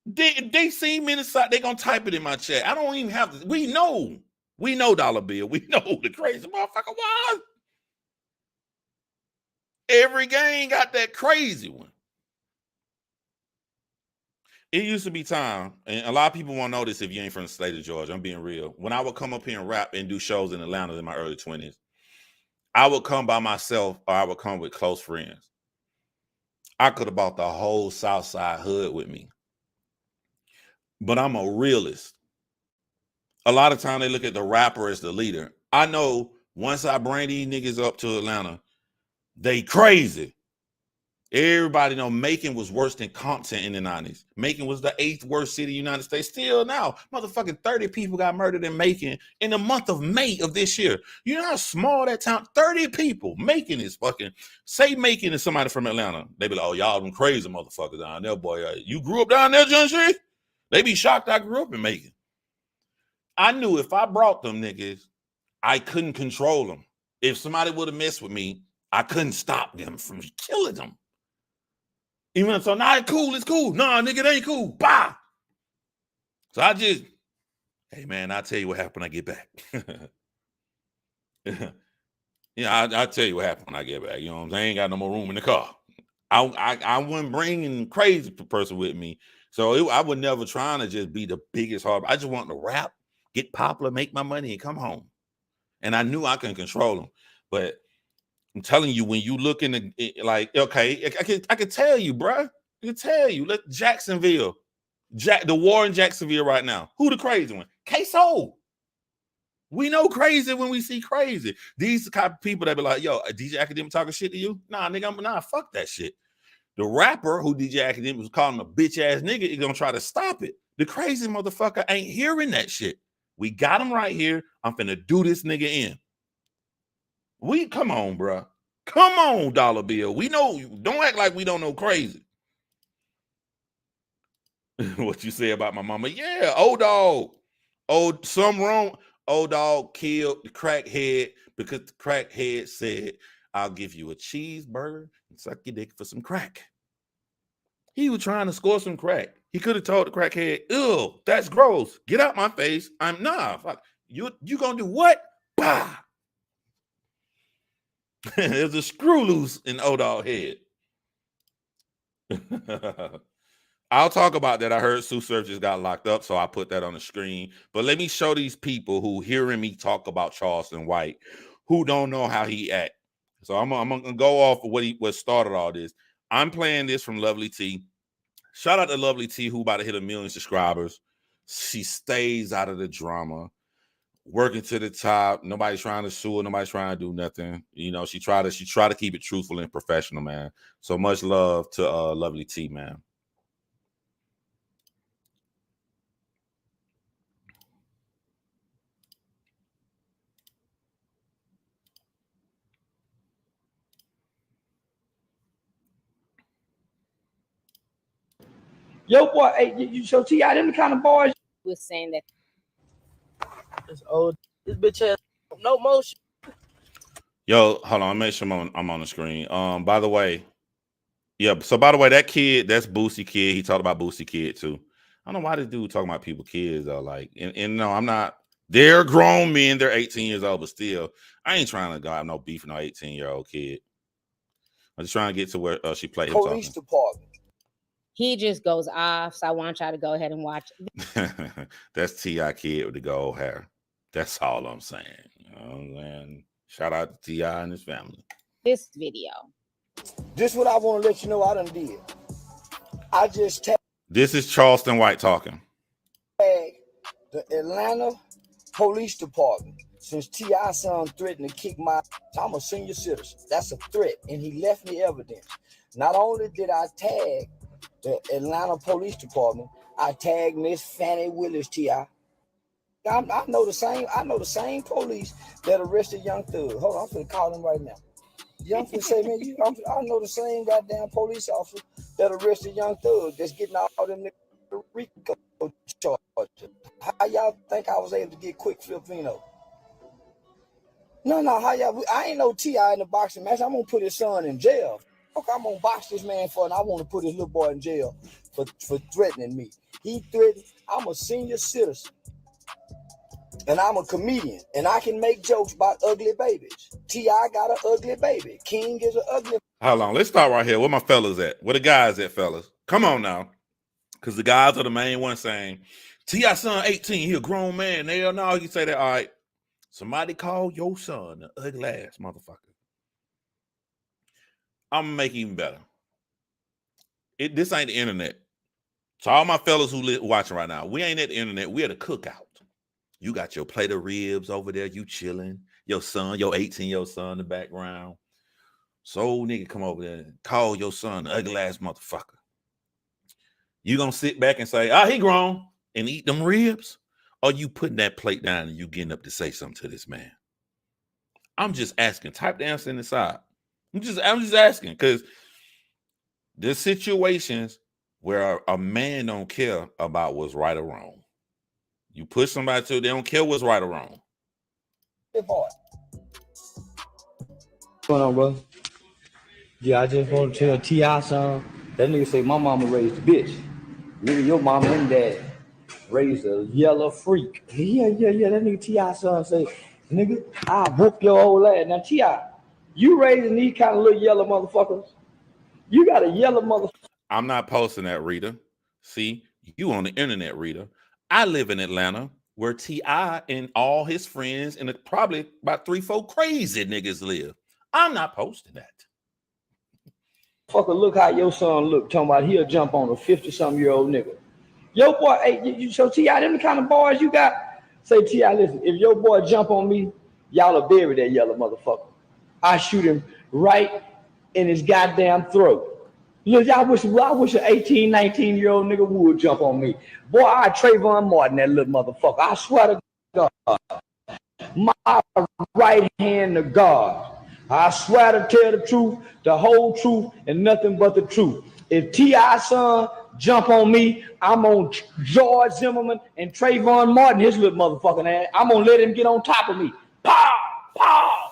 They see Menace, they gonna type it in my chat. I don't even have to. We know Dollar Bill. We know who the crazy motherfucker was. Every gang got that crazy one. It used to be time, and a lot of people won't know this if you ain't from the state of Georgia. I'm being real. When I would come up here and rap and do shows in Atlanta in my early 20s, I would come by myself or I would come with close friends. I could have bought the whole South Side hood with me. But I'm a realist. A lot of time they look at the rapper as the leader. I know once I bring these niggas up to Atlanta, they crazy. Everybody know Macon was worse than Compton in the 90s. Macon was the 8th worst city in the United States. Still now, motherfucking 30 people got murdered in Macon in the month of May of this year. You know how small that town? 30 people. Macon is fucking, say Macon is somebody from Atlanta. They be like, oh, y'all them crazy motherfuckers down there, boy. You grew up down there, John Street? They be shocked I grew up in Macon. I knew if I brought them niggas, I couldn't control them. If somebody would have messed with me, I couldn't stop them from killing them. Even so, nah, it's cool. Nah, nigga, it ain't cool. Bah. So I just, hey man, I'll tell you what happened when I get back. Yeah, I'll tell you what happened when I get back. You know what I'm saying? I ain't got no more room in the car. I wasn't bringing crazy person with me. So I would never trying to just be the biggest hard. I just want to rap, get popular, make my money, and come home. And I knew I couldn't control them. But I'm telling you, when you look in the, like, okay, I can tell you, bro. I can tell you. Let Jacksonville, the war in Jacksonville right now. Who the crazy one? K-So. We know crazy when we see crazy. These the type of people that be like, yo, DJ Academic talking shit to you? Nah, nigga, fuck that shit. The rapper who DJ Academic was calling a bitch ass nigga is gonna try to stop it. The crazy motherfucker ain't hearing that shit. We got him right here. I'm finna do this nigga in. Come on, bro. Come on, Dollar Bill. We know. Don't act like we don't know crazy. What you say about my mama? Yeah, old dog. Something wrong. Old dog killed the crackhead because the crackhead said, I'll give you a cheeseburger and suck your dick for some crack. He was trying to score some crack. He could have told the crackhead, ew, that's gross. Get out my face. Fuck. You gonna do what? Bah. There's a screw loose in old dog head. I'll talk about that. I heard Sue Surf just got locked up, so I put that on the screen. But let me show these people who hearing me talk about Charleston White, who don't know how he act. So I'm gonna go off of what started all this. I'm playing this from Lovely T. Shout out to Lovely T, who about to hit 1 million subscribers. She stays out of the drama, working to the top. Nobody's trying to sue her. Nobody's trying to do nothing. You know, she try to keep it truthful and professional, man. So much love to Lovely T, man. Yo, boy, hey, you so T.I. them the kind of boys was saying that this old this bitch has no motion. Yo, hold on. Make sure I'm on the screen. By the way, yeah. So by the way, that kid, that's Boosie Kid. He talked about Boosie Kid too. I don't know why this dude talking about people kids though. Like, and no, I'm not. They're grown men. They're 18 years old, but still, I ain't trying to go have no beef with no 18-year-old kid. I'm just trying to get to where she played him police talking. department. he just goes off. So I want y'all to go ahead and watch. That's T.I. Kid with the gold hair. That's all I'm saying. You know what I'm saying? Shout out to T.I. and his family. This video. This what I want to let you know I done did. I just tagged This is Charleston White talking. the Atlanta Police Department since T.I. son threatened to kick my. I'm a senior citizen. That's a threat, and he left me evidence. Not only did I tag the Atlanta Police Department, I tagged Miss Fannie Willis T.I. I know the same. I know the same police that arrested Young Thug. Hold on, I'm finna call him right now. Young finna say, man, I know the same goddamn police officer that arrested Young Thug that's getting all them niggas RICO charges. How y'all think I was able to get quick Filipino? No, how y'all? I ain't no T.I. in the boxing match. I'm gonna put his son in jail. Okay, I'm gonna box this man for, and I want to put his little boy in jail for threatening me. He threatened. I'm a senior citizen. And I'm a comedian, and I can make jokes about ugly babies. T.I. got an ugly baby. King is an ugly. Hold on, let's start right here. Where my fellas at? Where the guys at, fellas? Come on now, because the guys are the main ones saying T.I. son 18, he a grown man. Hell no, he say that. All right, somebody call your son an ugly ass motherfucker. I'm gonna make it even better. This ain't the internet. So all my fellas who watching right now, we ain't at the internet. We at a cookout. You got your plate of ribs over there. You chilling. Your son, your 18-year-old son in the background. So nigga come over there and call your son an ugly ass motherfucker. You gonna sit back and say, he grown and eat them ribs? Or you putting that plate down and you getting up to say something to this man? I'm just asking. Type the answer in the side. I'm just asking, because there's situations where a man don't care about what's right or wrong. You push somebody to, they don't care what's right or wrong. What's going on, bro? Yeah, I just want to tell T.I. son, that nigga say my mama raised a bitch. Nigga, your mama and dad raised a yellow freak. Yeah, that nigga T.I. son say, nigga, I whoop your old ass. Now, T.I., you raising these kind of little yellow motherfuckers? You got a yellow motherfucker. I'm not posting that, Rita. See, you on the internet, Rita. I live in Atlanta, where T.I. and all his friends and probably about 3-4 crazy niggas live. I'm not posting that. Fucker, look how your son look. Talking about he'll jump on a 50-something-year-old nigga. Yo, boy, hey, so T.I., them the kind of boys you got? Say, T.I., listen, if your boy jump on me, y'all will bury that yellow motherfucker. I shoot him right in his goddamn throat. Look, I wish an 18, 19-year-old nigga would jump on me. Boy, I Trayvon Martin, that little motherfucker. I swear to God. My right hand to God. I swear to tell the truth, the whole truth, and nothing but the truth. If T.I. son jump on me, I'm on George Zimmerman and Trayvon Martin, his little motherfucking ass. I'm going to let him get on top of me. Pow! Pow!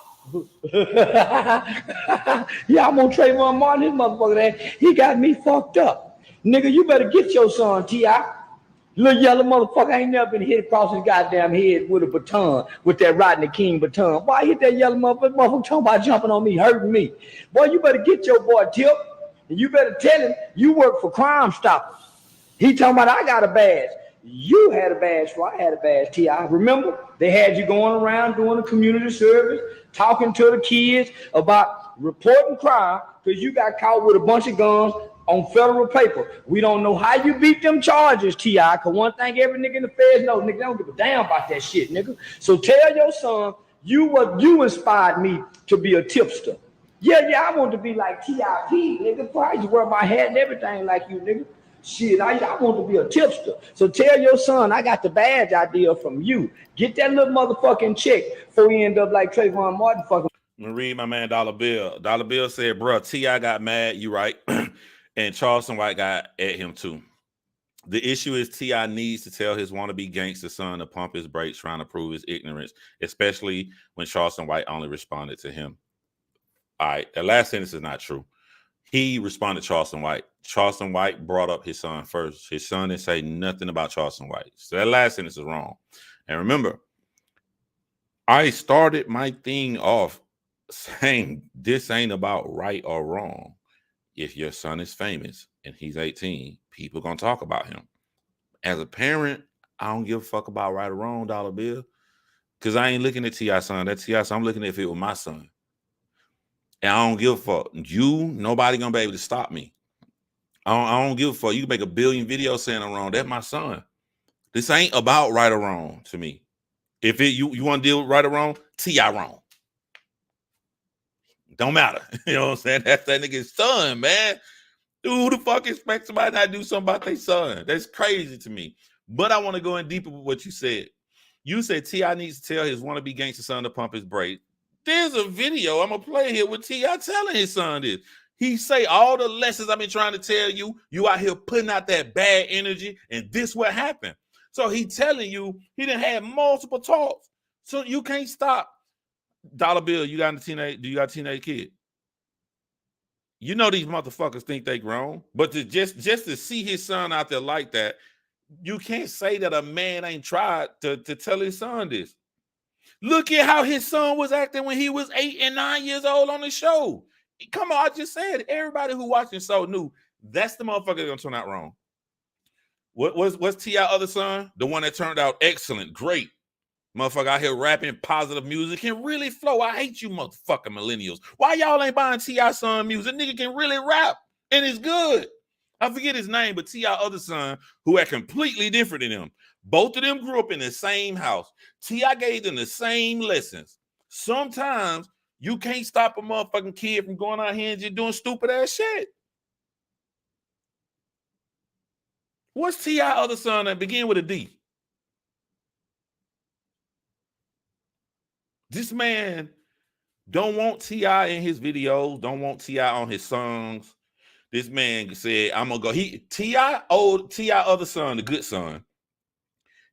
Yeah, I'm on Trayvon Martin, his motherfucking ass. He got me fucked up. Nigga, you better get your son, T.I. Little yellow motherfucker ain't never been hit across his goddamn head with a baton, with that Rodney King baton. Boy, I hit that yellow motherfucker talking about jumping on me, hurting me. Boy, you better get your boy Tip, and you better tell him you work for Crime Stoppers. He talking about I got a badge. You had a badge before I had a badge, T.I. Remember? They had you going around doing a community service, talking to the kids about reporting crime because you got caught with a bunch of guns on federal paper. We don't know how you beat them charges, T.I., because one thing every nigga in the feds know, nigga, they don't give a damn about that shit, nigga. So tell your son, you inspired me to be a tipster. Yeah, I want to be like T.I.P., nigga. Probably wear my hat and everything like you, nigga. Shit, I want to be a tipster. So tell your son I got the badge idea from you. Get that little motherfucking check before we end up like Trayvon Martin fucking. I'm gonna read my man Dollar Bill. Dollar Bill said, bro, T.I. got mad, you right. And Charleston White got at him too. The issue is T.I. needs to tell his wannabe gangster son to pump his brakes trying to prove his ignorance, especially when Charleston White only responded to him. All right, that last sentence is not true. He responded to Charleston White. Charleston White brought up his son first. His son didn't say nothing about Charleston White. So that last sentence is wrong. And remember, I started my thing off saying this ain't about right or wrong. If your son is famous and he's 18, people are going to talk about him. As a parent, I don't give a fuck about right or wrong, Dollar Bill, because I ain't looking at T.I.'s son. That T.I.'s son, I'm looking at if it was my son. And I don't give a fuck. Nobody going to be able to stop me. I don't give a fuck. You can make a billion videos saying I'm wrong. That's my son. This ain't about right or wrong to me. If you want to deal with right or wrong, T.I. wrong. Don't matter. You know what I'm saying? That's that nigga's son, man. Dude, who the fuck expects somebody not to do something about their son? That's crazy to me. But I want to go in deeper with what you said. You said T.I. needs to tell his wannabe gangster son to pump his brakes. There's a video I'm going to play here with T.I. telling his son this. He say all the lessons I've been trying to tell you, you out here putting out that bad energy, and this what happened. So he telling you he done had multiple talks. So you can't stop. Dollar Bill, do you got a teenage kid? You know these motherfuckers think they grown, but just to see his son out there like that, you can't say that a man ain't tried to tell his son this. Look at how his son was acting when he was 8 and 9 years old on the show. Come on, I just said, everybody who watching so knew that's the motherfucker that's gonna turn out wrong. What's T.I. other son? The one that turned out excellent, great. Motherfucker out here rapping positive music can really flow. I hate you motherfucking millennials. Why y'all ain't buying T.I. son music? Nigga can really rap and it's good. I forget his name, but T.I. other son who are completely different than him. Both of them grew up in the same house. T.I. gave them the same lessons. Sometimes you can't stop a motherfucking kid from going out here and just doing stupid ass shit. What's T.I. other son that begin with a D? This man don't want T.I. in his videos, don't want T.I. on his songs. This man said, I'm gonna go. T.I. other son, the good son.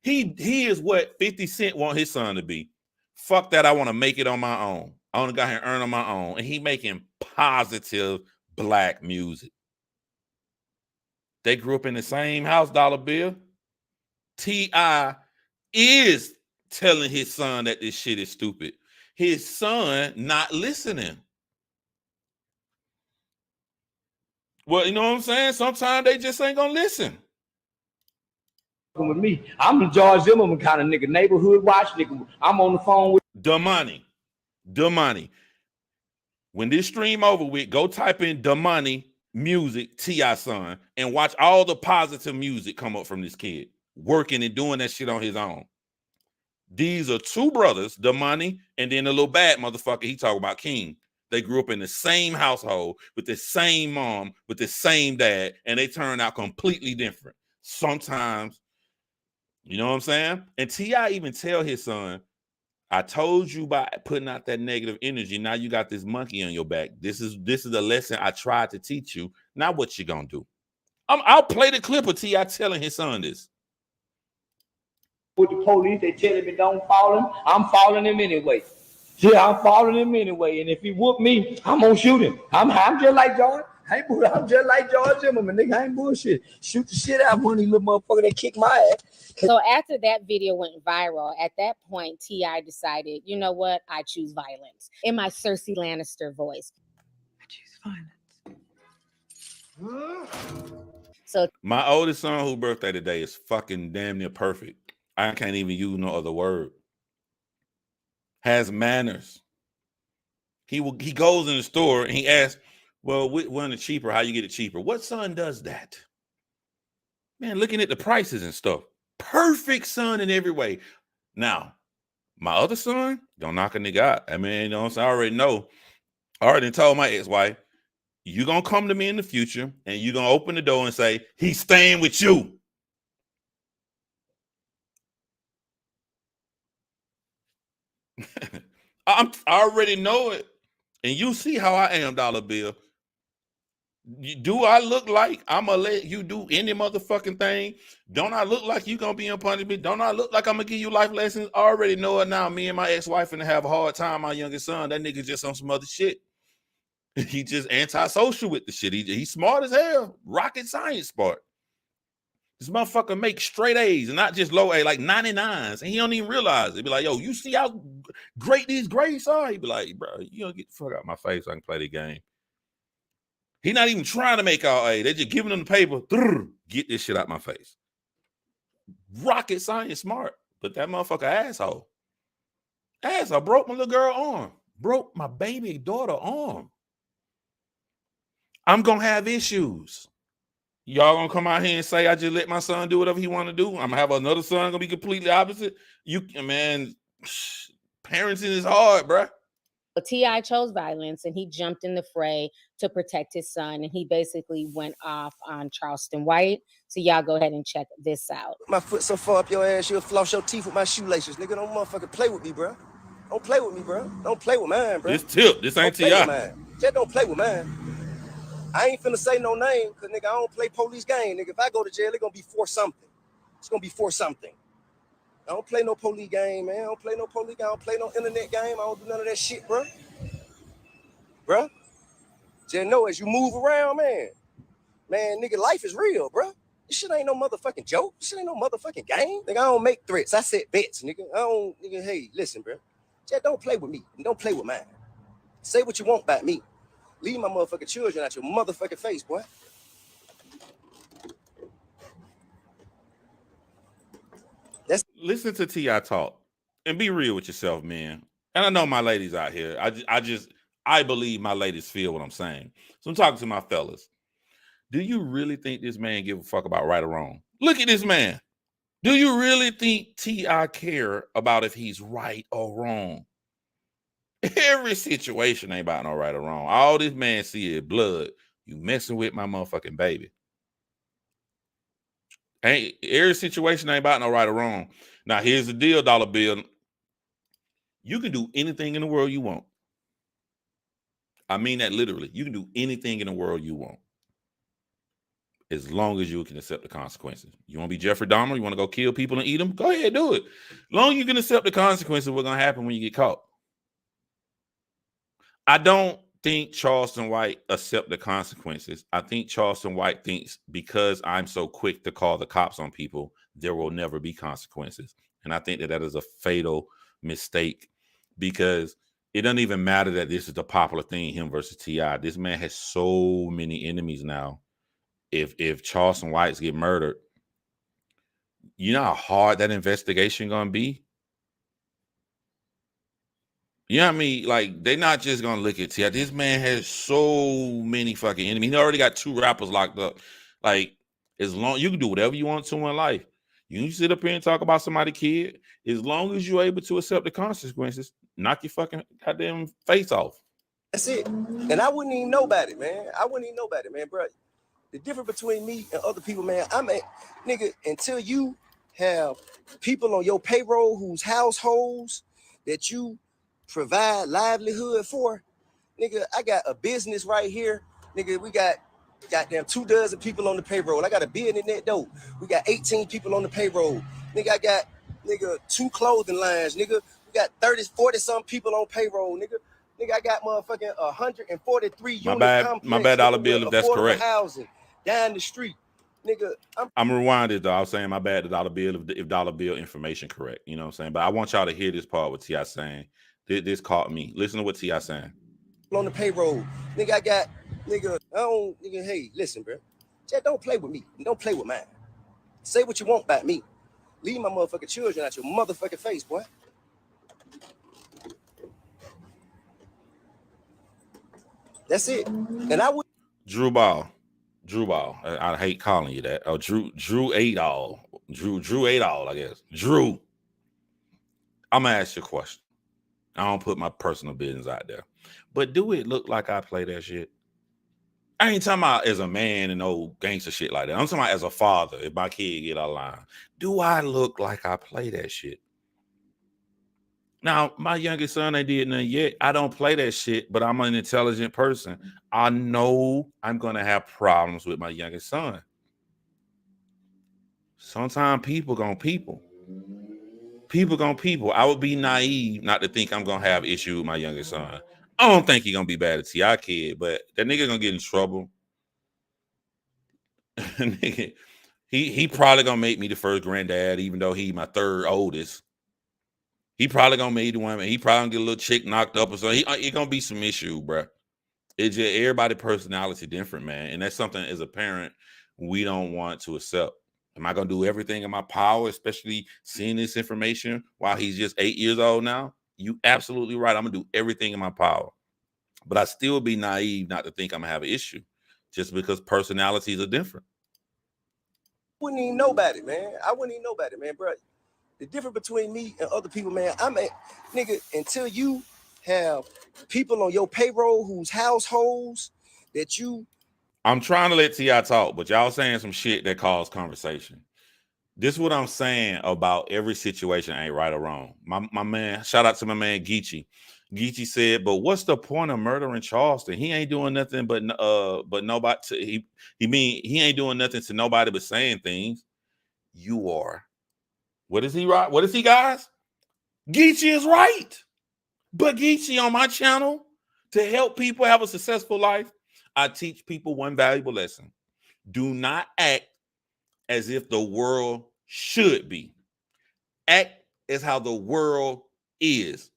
He is what 50 Cent want his son to be. Fuck that, I want to make it on my own. I want to go ahead and earn on my own. And he making positive black music. They grew up in the same house, Dollar Bill. T.I. is telling his son that this shit is stupid. His son not listening. Well, you know what I'm saying? Sometimes they just ain't gonna listen. With me, I'm the George Zimmerman kind of nigga, neighborhood watch nigga. I'm on the phone with the money. When this stream over with, go type in the money music T.I. son and watch all the positive music come up from this kid working and doing that shit on his own. These are two brothers, the money, and then the little bad motherfucker he talk about, King. They grew up in the same household with the same mom, with the same dad, and they turn out completely different. Sometimes, you know what I'm saying? And T.I. even tell his son, I told you by putting out that negative energy, now you got this monkey on your back. This is the lesson I tried to teach you. Now what you gonna do? I'll play the clip of T.I. telling his son this. With the police, they telling me don't follow him. I'm following him anyway. Yeah, I'm following him anyway. And if he whoop me, I'm gonna shoot him. I'm just like George. I'm just like George Zimmerman, nigga. I ain't bullshit. Shoot the shit out of one of these little motherfuckers that kick my ass. So after that video went viral, at that point, T.I. decided, you know what? I choose violence. In my Cersei Lannister voice. I choose violence. So my oldest son, whose birthday today, is fucking damn near perfect. I can't even use no other word. Has manners. He goes in the store and he asks, well, which one is cheaper? How you get it cheaper? What son does that? Man, looking at the prices and stuff. Perfect son in every way. Now, my other son, don't knock a nigga out. I mean, you know what I'm saying? I already know. I already told my ex-wife, you gonna come to me in the future and you gonna open the door and say, he's staying with you. I already know it. And you see how I am, Dollar Bill. Do I look like I'm gonna let you do any motherfucking thing? Don't I look like you gonna be in punishment? Don't I look like I'm gonna give you life lessons? I already know it now. Me and my ex-wife gonna have a hard time. My youngest son, that nigga just on some other shit. He just antisocial with the shit. He's smart as hell. Rocket science smart. This motherfucker makes straight A's and not just low A, like 99s. And he don't even realize it. He be like, yo, you see how great these grades are? He be like, bro, you don't get the fuck out of my face so I can play the game. He's not even trying to make all A. They're just giving him the paper. Get this shit out my face. Rocket science smart. But that motherfucker asshole. Asshole broke my little girl arm. Broke my baby daughter arm. I'm going to have issues. Y'all going to come out here and say, I just let my son do whatever he want to do. I'm going to have another son going to be completely opposite. Man, parenting is hard, bro. T.I. chose violence and he jumped in the fray to protect his son. And he basically went off on Charleston White. So y'all go ahead and check this out. My foot so far up your ass, you'll floss your teeth with my shoelaces. Nigga, don't motherfucking play with me, bro. Don't play with me, bro. Don't play with mine, bro. This tip. This ain't T.I. Just don't play with mine. I ain't finna say no name, because, nigga, I don't play police game. Nigga, if I go to jail, it's gonna be for something. It's gonna be for something. I don't play no police game, man. I don't play no police game. I don't play no internet game. I don't do none of that shit, bro. Bro. Just know as you move around, man, nigga, life is real, bro. This shit ain't no motherfucking joke. This shit ain't no motherfucking game. Nigga, I don't make threats. I set bets, nigga. Nigga, hey, listen, bro. Just don't play with me and don't play with mine. Say what you want about me. Leave my motherfucking children out your motherfucking face, boy. Listen to T.I. talk and be real with yourself, man. And I know my ladies out here. I believe my ladies feel what I'm saying. So I'm talking to my fellas. Do you really think this man give a fuck about right or wrong? Look at this man. Do you really think T.I. care about if he's right or wrong? Every situation ain't about no right or wrong. All this man see is blood. You messing with my motherfucking baby. Every situation ain't about no right or wrong. Now, here's the deal, Dollar Bill. You can do anything in the world you want. I mean that literally. You can do anything in the world you want. As long as you can accept the consequences. You want to be Jeffrey Dahmer? You want to go kill people and eat them? Go ahead, do it. As long as you can accept the consequences of what's going to happen when you get caught. I don't think Charleston White accept the consequences. I think Charleston White thinks because I'm so quick to call the cops on people, there will never be consequences. And I think that is a fatal mistake because it doesn't even matter that this is the popular thing, him versus T.I. This man has so many enemies now. If Charleston Whites get murdered, you know how hard that investigation gonna be? You know what I mean? Like, they're not just gonna look at T.I. This man has so many fucking enemies. He already got 2 rappers locked up. Like, as long you can do whatever you want to in life. You can sit up here and talk about somebody's kid. As long as you're able to accept the consequences, knock your fucking goddamn face off. That's it. And I wouldn't even know about it, man. Bro. The difference between me and other people, man, nigga, until you have people on your payroll whose households that you provide livelihood for, nigga, I got a business right here. Nigga, we got goddamn 24 people on the payroll. I got a business in that dope. We got 18 people on the payroll. Nigga, I got, 2 clothing lines. Nigga, we got 30, 40 some people on payroll, nigga. Nigga, I got motherfucking 143 unit complex. My bad, Dollar Bill, if that's correct. Housing down the street. Nigga, I'm rewinded though. I was saying my bad to Dollar Bill if Dollar Bill information correct. You know what I'm saying? But I want y'all to hear this part with T.I. saying. This caught me. Listen to what T.I. saying. On the payroll. Nigga, I got, hey, listen, bro. Just don't play with me. And don't play with mine. Say what you want about me. Leave my motherfucking children out your motherfucking face, boy. That's it. And I would. Drew Ball. I hate calling you that. Oh, Drew Adall. Drew Adall, I guess. Drew. I'm gonna ask you a question. I don't put my personal business out there. But do it look like I play that shit? I ain't talking about as a man and old gangster shit like that. I'm talking about as a father, if my kid get out of line. Do I look like I play that shit? Now, my youngest son ain't did nothing yet. I don't play that shit, but I'm an intelligent person. I know I'm going to have problems with my youngest son. Sometimes people gonna people. People gonna people. I would be naive not to think I'm going to have issue with my youngest son. I don't think he's going to be bad at T.I. kid, but that nigga going to get in trouble. Nigga, he probably going to make me the first granddad, even though he my third oldest. He probably gonna make the one. He probably gonna get a little chick knocked up or something. He gonna be some issue, bro. It's just everybody personality different, man, and that's something as a parent we don't want to accept. Am I gonna do everything in my power, especially seeing this information while he's just 8 years old now? You absolutely right. I'm gonna do everything in my power, but I still be naive not to think I'm gonna have an issue just because personalities are different. Wouldn't even know about it, man. I wouldn't even know about it, man, bro. The difference between me and other people, man, nigga, until you have people on your payroll whose households that you. I'm trying to let T.I. talk, but y'all saying some shit that caused conversation. This is what I'm saying about every situation ain't right or wrong. My man, shout out to my man Geechee. Geechee said, but what's the point of murdering Charleston? He ain't doing nothing but nobody he ain't doing nothing to nobody but saying things. You are. What is he right? What is he, guys? Geechee is right. But Geechee on my channel, to help people have a successful life, I teach people one valuable lesson. Do not act as if the world should be. Act as how the world is.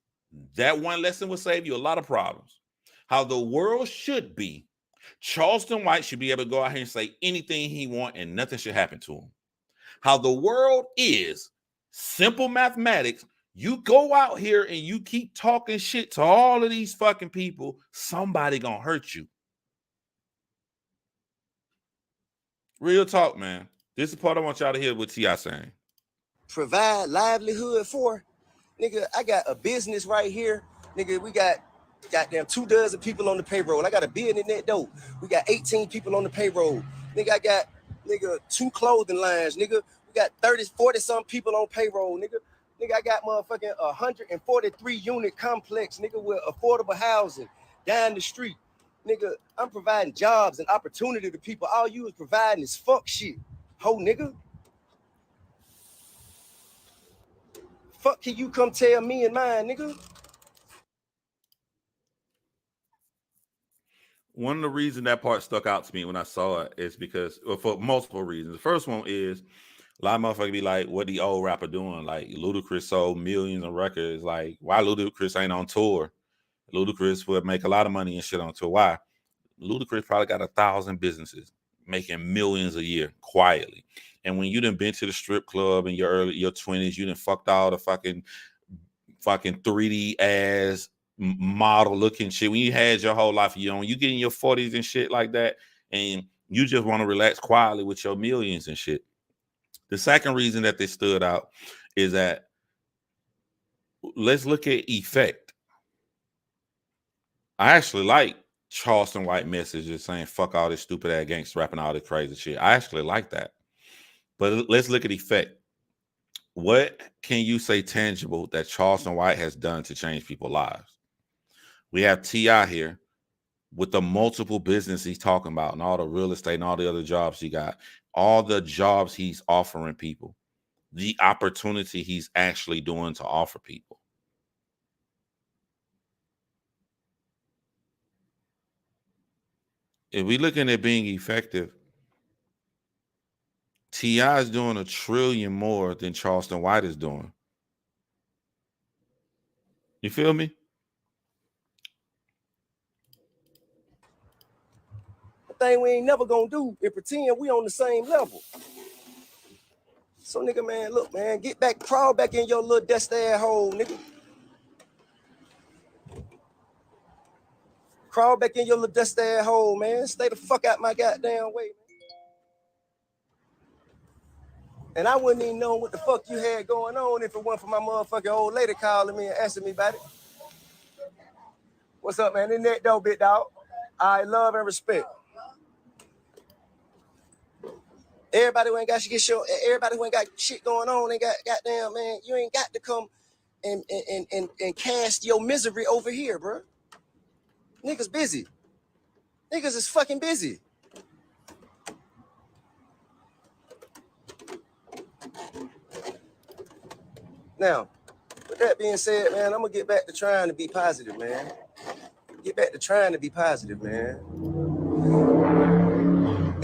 That one lesson will save you a lot of problems. How the world should be. Charleston White should be able to go out here and say anything he wants and nothing should happen to him. How the world is, simple mathematics. You go out here and you keep talking shit to all of these fucking people, somebody gonna hurt you. Real talk, man. This is the part I want y'all to hear what T.I. saying. Provide livelihood for, nigga. I got a business right here, nigga. We got goddamn 24 people on the payroll. I got a building in that dope. We got 18 people on the payroll, nigga. I got 2 clothing lines, nigga. We got 40 some people on payroll, nigga. Nigga, I got motherfucking 143 unit complex, nigga, with affordable housing down the street. Nigga, I'm providing jobs and opportunity to people. All you is providing is fuck shit. Ho, nigga. Fuck can you come tell me and mine, nigga? One of the reasons that part stuck out to me when I saw it is because, well, for multiple reasons. The first one is a lot of motherfuckers be like, what the old rapper doing? Like, Ludacris sold millions of records. Like, why Ludacris ain't on tour? Ludacris would make a lot of money and shit on tour. Why? Ludacris probably got 1,000 businesses making millions a year quietly. And when you done been to the strip club in your 20s, you done fucked all the fucking 3D ass model looking shit. When you had your whole life, you get in your 40s and shit like that, and you just want to relax quietly with your millions and shit. The second reason that they stood out is that let's look at effect. I actually like Charleston White messages saying fuck all this stupid ass gangster rapping, all this crazy shit. I actually like that. But let's look at effect. What can you say tangible that Charleston White has done to change people's lives? We have T.I. here with the multiple business he's talking about and all the real estate and all the other jobs he got, all the jobs he's offering people, the opportunity he's actually doing to offer people. If we're looking at being effective, T.I. is doing $1 trillion more than Charleston White is doing. You feel me? thing we ain't never gonna do is pretend we on the same level. So nigga, man, look, man, get back, crawl back in your little dusty ass hole, nigga. Crawl back in your little dusty ass hole, man. Stay the fuck out my goddamn way, man. And I wouldn't even know what the fuck you had going on if it wasn't for my motherfucking old lady calling me and asking me about it. What's up, man? In that though, big dog. I love and respect. Everybody who ain't got shit, everybody who ain't got shit going on ain't got goddamn, man. You ain't got to come and cast your misery over here, bro. Niggas busy. Niggas is fucking busy. Now, with that being said, man, I'm gonna get back to trying to be positive, man. Get back to trying to be positive, man.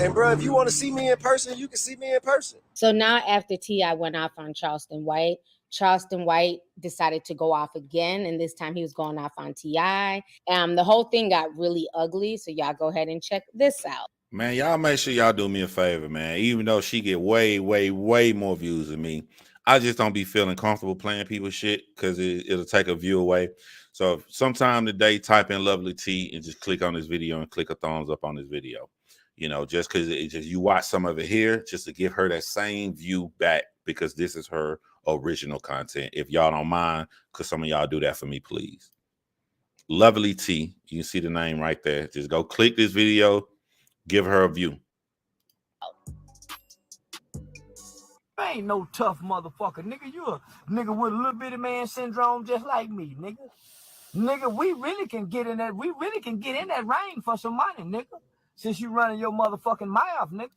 And bro, if you want to see me in person, you can see me in person. So now after T.I. went off on Charleston White decided to go off again, and this time he was going off on T.I. The whole thing got really ugly, so y'all go ahead and check this out. Man, y'all make sure y'all do me a favor, man. Even though she get way, way, way more views than me, I just don't be feeling comfortable playing people's shit because it'll take a view away. So sometime today, type in Lovely T and just click on this video and click a thumbs up on this video. You know, just because you watch some of it here, just to give her that same view back because this is her original content. If y'all don't mind, because some of y'all do that for me, please. Lovely T, you can see the name right there. Just go click this video, give her a view. I ain't no tough motherfucker, nigga. You a nigga with a little bitty man syndrome just like me, nigga. Nigga, we really can get in that ring for some money, nigga. Since you running your motherfucking mouth, nigga.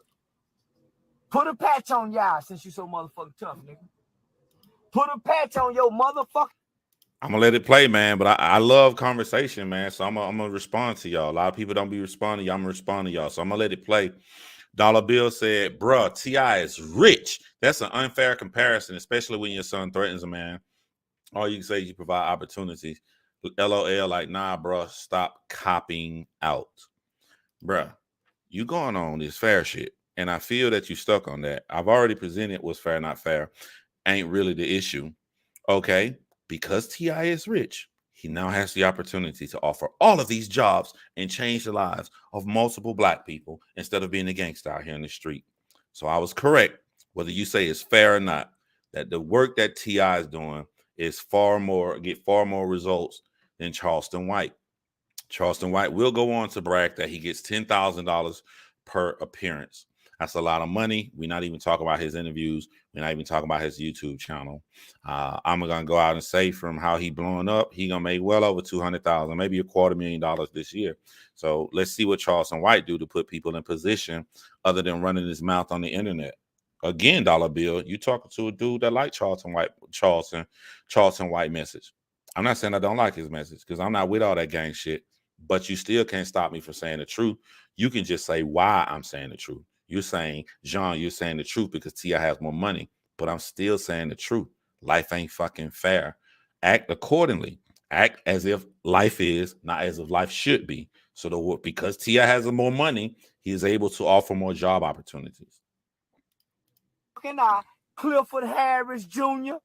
Put a patch on y'all since you so motherfucking tough, nigga. Put a patch on your motherfucking. I'm gonna let it play, man. But I love conversation, man. So I'm gonna respond to y'all. A lot of people don't be responding. I'm gonna respond to y'all. So I'm gonna let it play. Dollar Bill said, bruh, T.I. is rich. That's an unfair comparison, especially when your son threatens a man. All you can say is you provide opportunities. LOL, like, nah, bruh, stop copping out. Bruh, you going on this fair shit. And I feel that you stuck on that. I've already presented what's fair, not fair. Ain't really the issue. Okay, because T.I. is rich, he now has the opportunity to offer all of these jobs and change the lives of multiple black people instead of being a gangster out here in the street. So I was correct, whether you say it's fair or not, that the work that T.I. is doing is get far more results than Charleston White. Charleston White will go on to brag that he gets $10,000 per appearance. That's a lot of money. We're not even talking about his interviews. We're not even talking about his YouTube channel. I'm going to go out and say from how he blowing up, he going to make well over $200,000, maybe $250,000 this year. So let's see what Charleston White do to put people in position other than running his mouth on the internet. Again, Dollar Bill, you talking to a dude that like Charleston White message. I'm not saying I don't like his message because I'm not with all that gang shit, but you still can't stop me from saying the truth. You can just say why I'm saying the truth. You're saying, John, you're saying the truth because T.I. has more money, but I'm still saying the truth. Life ain't fucking fair. Act accordingly. Act as if life is, not as if life should be. So because T.I. has more money, he is able to offer more job opportunities. Clifford Harris Jr.,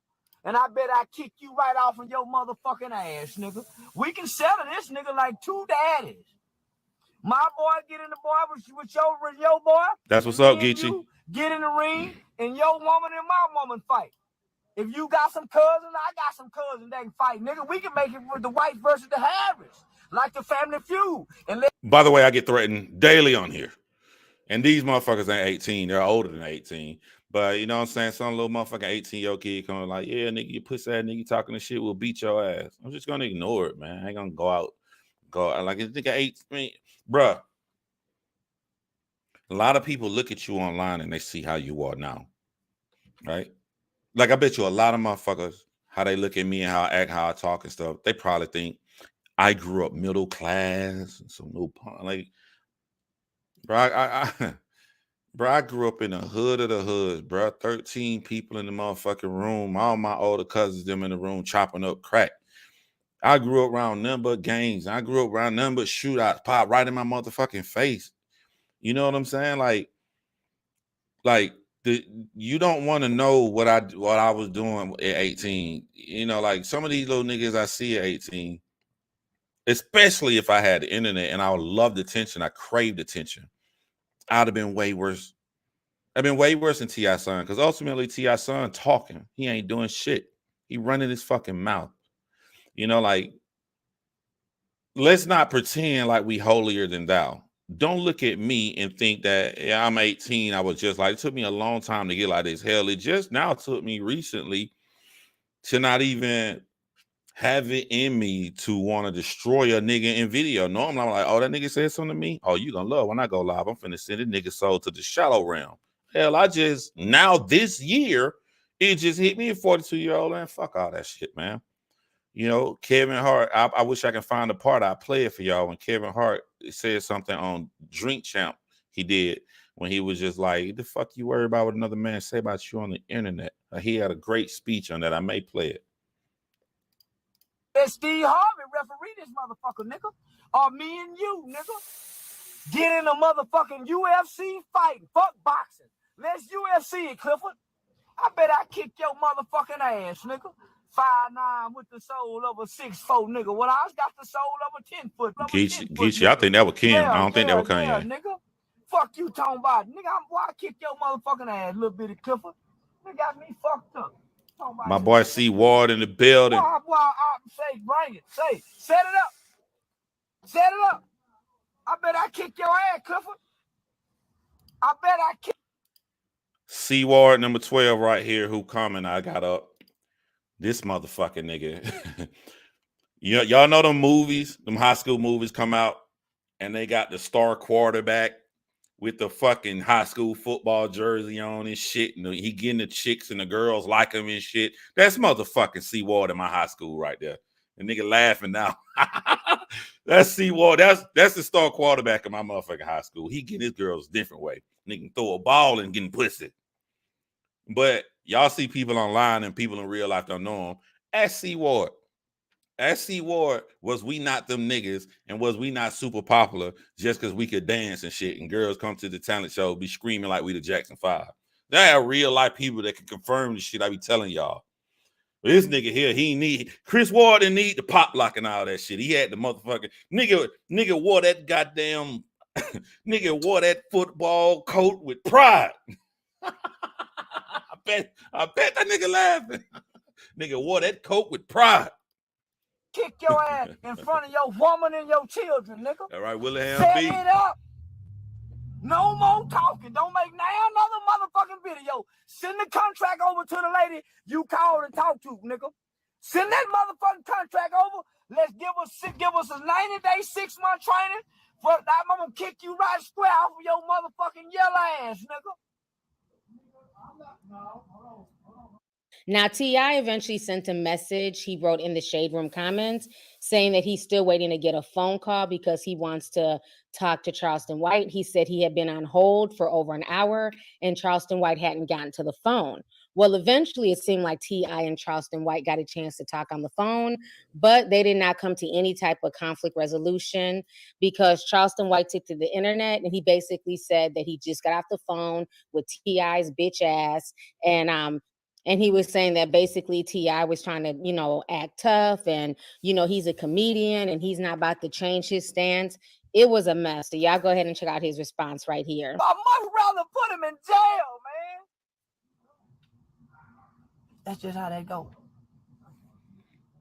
and I bet I kick you right off of your motherfucking ass, nigga. We can settle this nigga like two daddies. My boy get in the boy with your boy. That's what's up, Geechee. Get in the ring and your woman and my woman fight. If you got some cousins, I got some cousins that can fight, nigga. We can make it with the White versus the Harris, like the Family Feud. By the way, I get threatened daily on here. And these motherfuckers ain't 18. They're older than 18. But you know what I'm saying? Some little motherfucking 18-year-old kid coming like, yeah, nigga, you pussy ass nigga talking this shit, we'll beat your ass. I'm just going to ignore it, man. I ain't going to go out. Like, this nigga 18. Bruh. A lot of people look at you online and they see how you are now. Right? Like, I bet you a lot of motherfuckers, how they look at me and how I act, how I talk and stuff, they probably think I grew up middle class and some no punk. Like, bro, I grew up in the hood of the hoods, bro. 13 people in the motherfucking room. All my older cousins, them in the room chopping up crack. I grew up around nothing but gangs. I grew up around nothing but shootouts pop right in my motherfucking face. You know what I'm saying? Like you don't want to know what I was doing at 18. You know, like some of these little niggas I see at 18, especially if I had the internet and I would love the attention, I craved attention, I'd have been way worse. I've been way worse than T.I. son, because ultimately T.I. son talking. He ain't doing shit. He running his fucking mouth. You know, like, let's not pretend like we holier than thou. Don't look at me and think that I'm 18. I was just like, it took me a long time to get like this. Hell, it just now took me recently to not even have it in me to want to destroy a nigga in video. Normally, I'm like, oh, that nigga said something to me. Oh, you gonna love when I go live. I'm finna send a nigga soul to the shallow realm. Hell, I just now this year, it just hit me, a 42-year-old, and fuck all that shit, man. You know, Kevin Hart, I wish I can find the part. I play it for y'all when Kevin Hart said something on Drink Champ. He did when he was just like, the fuck you worry about what another man say about you on the internet. He had a great speech on that. I may play it. Let Steve Harvey referee this motherfucker, nigga. Or me and you, nigga. Get in a motherfucking UFC fight. Fuck boxing. Let's UFC it, Clifford. I bet I kick your motherfucking ass, nigga. 5'9" with the soul of a 6'4", nigga. Well, I got the soul of a 10 foot. Geechee, I think that was Kim. Yeah, I don't think that was Kanye. Yeah, nigga. Fuck you talking about, nigga. Why I kick your motherfucking ass, little bitty Clifford? Nigga got me fucked up. My boy C. Ward in the building. Why, say, bring it. Say, set it up. Set it up. I bet I kick your ass, Clifford. I bet I kick. C. Ward, number 12 right here, who coming? I got up. This motherfucking nigga. Y'all know them movies, them high school movies come out, and they got the star quarterback with the fucking high school football jersey on and shit. And he getting the chicks and the girls like him and shit. That's motherfucking C. Ward in my high school right there. The nigga laughing now. That's C. Ward. That's the star quarterback in my motherfucking high school. He getting his girls a different way. Nigga can throw a ball and getting pussy. But y'all see people online and people in real life don't know him. Ask C. Ward. Ask C. Ward, was we not them niggas and was we not super popular just because we could dance and shit and girls come to the talent show be screaming like we the Jackson 5. There are real life people that can confirm the shit I be telling y'all. But this nigga here, he need Chris Ward didn't need the pop lock and all that shit. He had the motherfucking nigga wore that goddamn nigga wore that football coat with pride. I bet that nigga laughing. Nigga wore that coat with pride. Kick your ass in front of your woman and your children, nigga. All right, Willingham Set B. it up. No more talking. Don't make now another motherfucking video. Send the contract over to the lady you called and talked to, nigga. Send that motherfucking contract over. Let's give us a 90-day, 6-month training. I'm gonna kick you right square off of your motherfucking yellow ass, nigga. Now, T.I. eventually sent a message. He wrote in the Shade Room comments saying that he's still waiting to get a phone call because he wants to talk to Charleston White. He said he had been on hold for over an hour and Charleston White hadn't gotten to the phone. Well, eventually it seemed like T.I. and Charleston White got a chance to talk on the phone, but they did not come to any type of conflict resolution because Charleston White took to the internet and he basically said that he just got off the phone with T.I.'s bitch ass and he was saying that basically T.I. was trying to, act tough and, he's a comedian and he's not about to change his stance. It was a mess. So y'all go ahead and check out his response right here. I'd much rather put him in jail, man. That's just how that goes.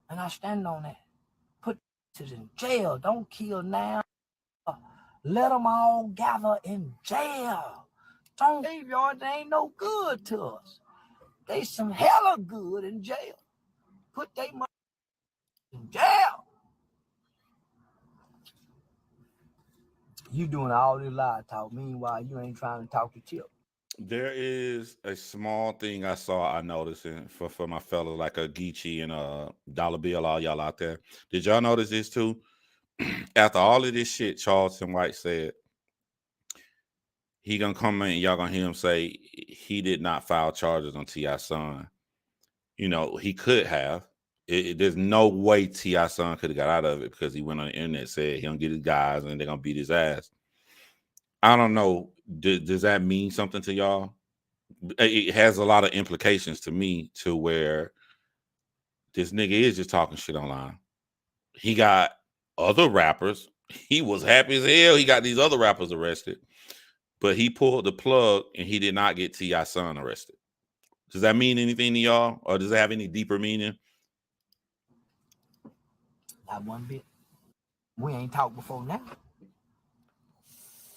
And I stand on that. Put this in jail. Don't kill now. Let them all gather in jail. Don't leave yours. They ain't no good to us. They some hella good in jail. Put they money in jail. You doing all this lie talk. Meanwhile, you ain't trying to talk to Chip. There is a small thing I noticed for my fellow like a Geechee and a Dollar Bill, all y'all out there. Did y'all notice this too? After all of this shit, Charleston White said he gonna come in and y'all gonna hear him say he did not file charges on T.I.'s son. He could have. There's no way T.I.'s son could have got out of it because he went on the internet and said he gonna get his guys and they're gonna beat his ass. I don't know. Does that mean something to y'all? It has a lot of implications to me, to where this nigga is just talking shit online. He got other rappers. He was happy as hell. He got these other rappers arrested, but he pulled the plug and he did not get T.I.'s son arrested. Does that mean anything to y'all, or does it have any deeper meaning? Not one bit. We ain't talked before now.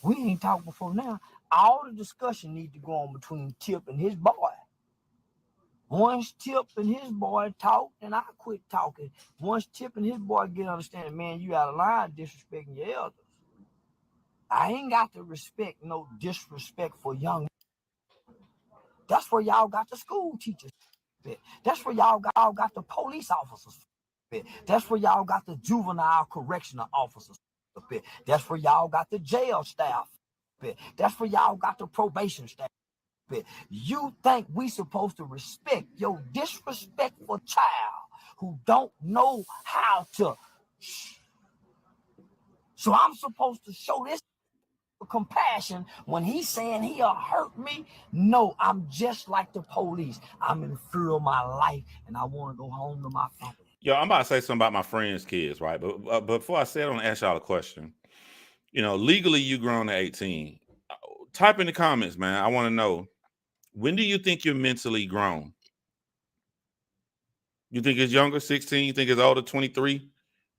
We ain't talked before now. All the discussion need to go on between Tip and his boy. Once Tip and his boy talk, then I quit talking. Once Tip and his boy get understanding, man, you out of line disrespecting your elders. I ain't got to respect no disrespectful young. That's where y'all got the school teachers. That's where y'all got the police officers. That's where y'all got the juvenile correctional officers. That's where y'all got the jail staff. That's where y'all got the probation staff. You think we supposed to respect your disrespectful child who don't know how to? So I'm supposed to show this compassion when he's saying he'll hurt me? No, I'm just like the police. I'm in fear of my life and I want to go home to my family. Yo, I'm about to say something about my friends' kids, right? But before I say it, I want to ask y'all a question. You know, legally you grown at 18. Type in the comments, man. I want to know, when do you think you're mentally grown? You think it's younger, 16? You think it's older, 23?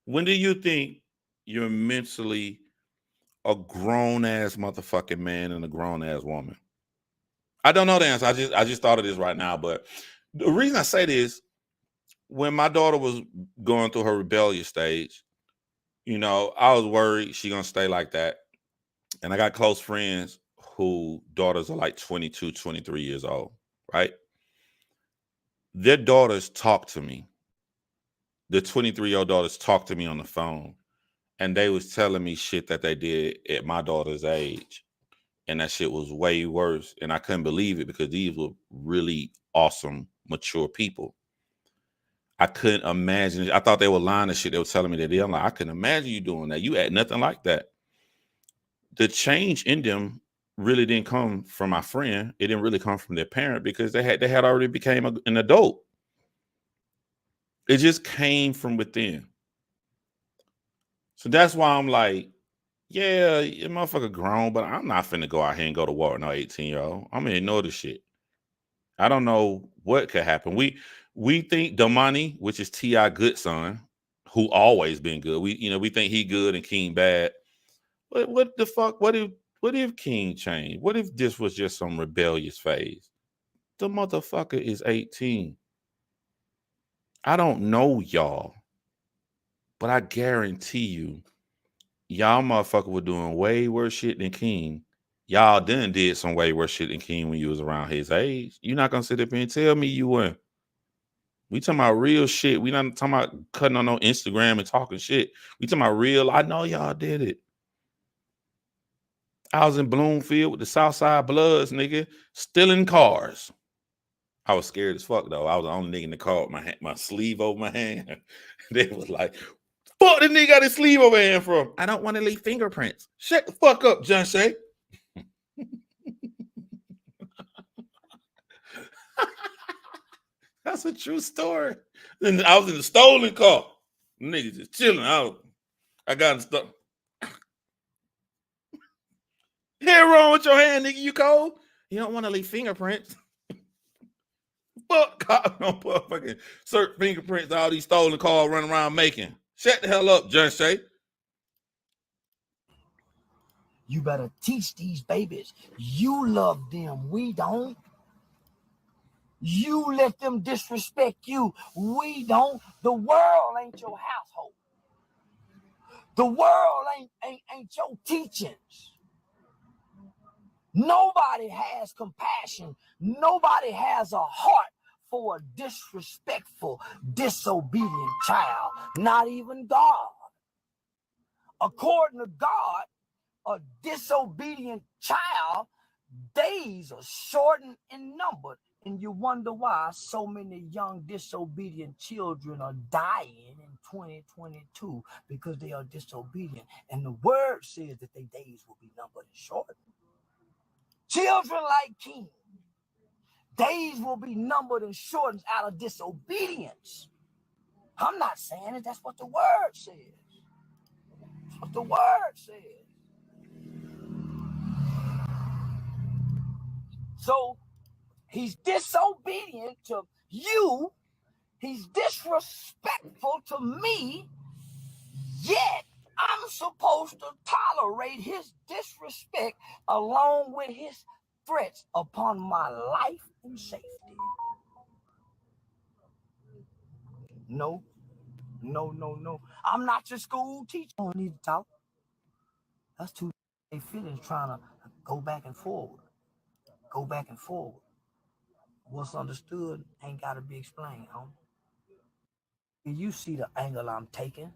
When do you think you're mentally a grown-ass motherfucking man and a grown-ass woman? I don't know the answer. I just thought of this right now. But the reason I say this, when my daughter was going through her rebellious stage, you know, I was worried she gonna stay like that. And I got close friends who daughters are like 22, 23 years old, right? Their daughters talk to me. The 23-year-old daughters talk to me on the phone, and they was telling me shit that they did at my daughter's age. And that shit was way worse. And I couldn't believe it because these were really awesome, mature people. I couldn't imagine it. I thought they were lying to shit. They were telling me that. I'm like, I couldn't imagine you doing that. You had nothing like that. The change in them really didn't come from my friend. It didn't really come from their parent because they had already became an adult. It just came from within. So that's why I'm like, yeah, your motherfucker grown, but I'm not finna go out here and go to war with no 18-year-old. I'm gonna ignore the shit. I don't know what could happen. We think Domani, which is T.I. good son, who always been good. We think he good and King bad. But what the fuck? What if King changed? What if this was just some rebellious phase? The motherfucker is 18. I don't know y'all, but I guarantee you, y'all motherfucker were doing way worse shit than King. Y'all did some way worse shit than King when you was around his age. You're not gonna sit up here and tell me you weren't. We talking about real shit. We not talking about cutting on no Instagram and talking shit. We talking about real. I know y'all did it. I was in Bloomfield with the Southside Bloods, nigga, stealing cars. I was scared as fuck though. I was the only nigga in the car with my sleeve over my hand. They was like, "Fuck, the nigga got his sleeve over hand from. I don't want to leave fingerprints. Shut the fuck up, John Shay." That's a true story. Then I was in a stolen car. Niggas just chilling out. I got in stuff. Hair wrong with your hand, nigga? You cold? You don't want to leave fingerprints. Fuck, cop no fucking search fingerprints. All these stolen cars running around making. Shut the hell up, John Shay. You better teach these babies. You love them. We don't. You let them disrespect you. We don't. The world ain't your household. The world ain't your teachings. Nobody has compassion. Nobody has a heart for a disrespectful, disobedient child. Not even God. According to God, a disobedient child, days are shortened and numbered. And you wonder why so many young disobedient children are dying in 2022 because they are disobedient. And the word says that their days will be numbered and shortened. Children like King, days will be numbered and shortened out of disobedience. I'm not saying it. That's what the word says. That's what the word says. So he's disobedient to you. He's disrespectful to me. Yet I'm supposed to tolerate his disrespect along with his threats upon my life and safety. No. I'm not your school teacher. I don't need to talk. That's too they feelings trying to go back and forward. Go back and forward. What's understood ain't got to be explained, homie. You see the angle I'm taking?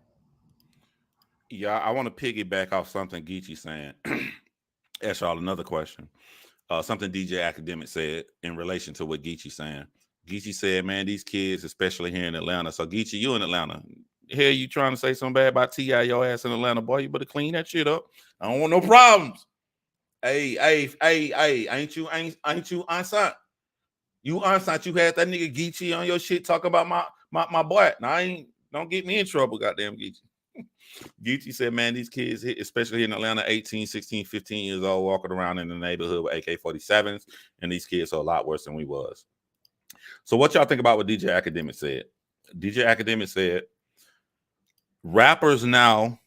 Yeah, I want to piggyback off something Geechee saying. Ask y'all another question. Something DJ Academic said in relation to what Geechee saying. Geechee said, man, these kids, especially here in Atlanta. So Geechee, you in Atlanta. Here you trying to say something bad about T.I., your ass in Atlanta, boy. You better clean that shit up. I don't want no problems. Hey, ain't you Ansat? You Ansat, you had that nigga Geechee on your shit talking about my boy. Now don't get me in trouble, goddamn Geechee. Geechee said, man, these kids, especially here in Atlanta, 18, 16, 15 years old, walking around in the neighborhood with AK-47s, and these kids are a lot worse than we was. So what y'all think about what DJ Academic said? DJ Academic said, rappers now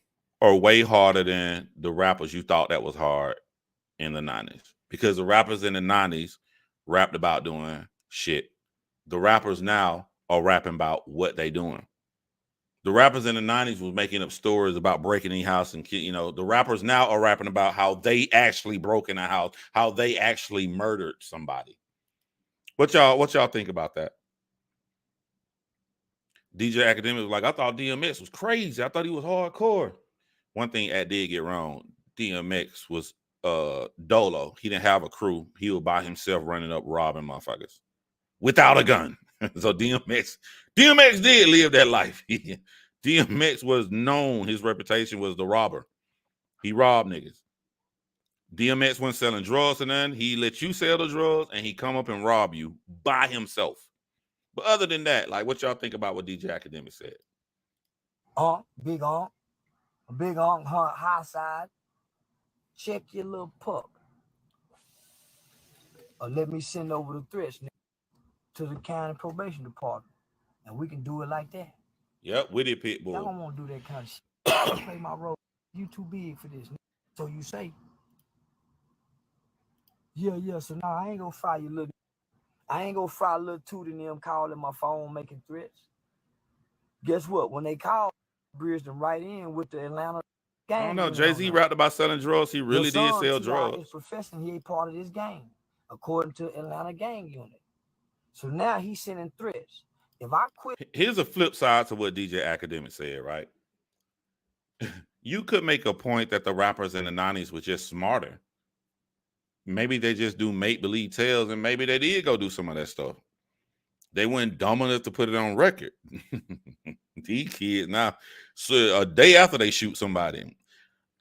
are way harder than the rappers you thought that was hard in the 90s. Because the rappers in the 90s rapped about doing shit. The rappers now are rapping about what they doing. The rappers in the 90s was making up stories about breaking in house and, you know, the rappers now are rapping about how they actually broke in a house, how they actually murdered somebody. What y'all think about that? DJ Academic was like, I thought DMX was crazy. I thought he was hardcore. One thing I did get wrong, DMX was dolo. He didn't have a crew. He was by himself running up robbing motherfuckers without a gun. So DMX did live that life. DMX was known. His reputation was the robber. He robbed niggas. DMX wasn't selling drugs and nothing. He let you sell the drugs and he come up and rob you by himself. But other than that, like, what y'all think about what DJ Academic said? Big high side. Check your little pup. Or let me send over the threats to the county probation department. And we can do it like that. Yep, with it, Pitbull. Y'all don't want to do that kind of shit. I play my role. You too big for this. So you say, yeah. So now I ain't gonna fire you little. I ain't gonna fire little Toot and them calling my phone making threats. Guess what? When they call, bridged them right in with the Atlanta gang. I don't know. Jay-Z rapped about selling drugs. He really did sell drugs. He's professing he ain't part of this gang, according to Atlanta gang unit. So now he's sending threats. If I quit. Here's a flip side to what DJ Academic said, right? You could make a point that the rappers in the 90s were just smarter. Maybe they just do make-believe tales, and maybe they did go do some of that stuff. They weren't dumb enough to put it on record. These kids now, so a day after they shoot somebody,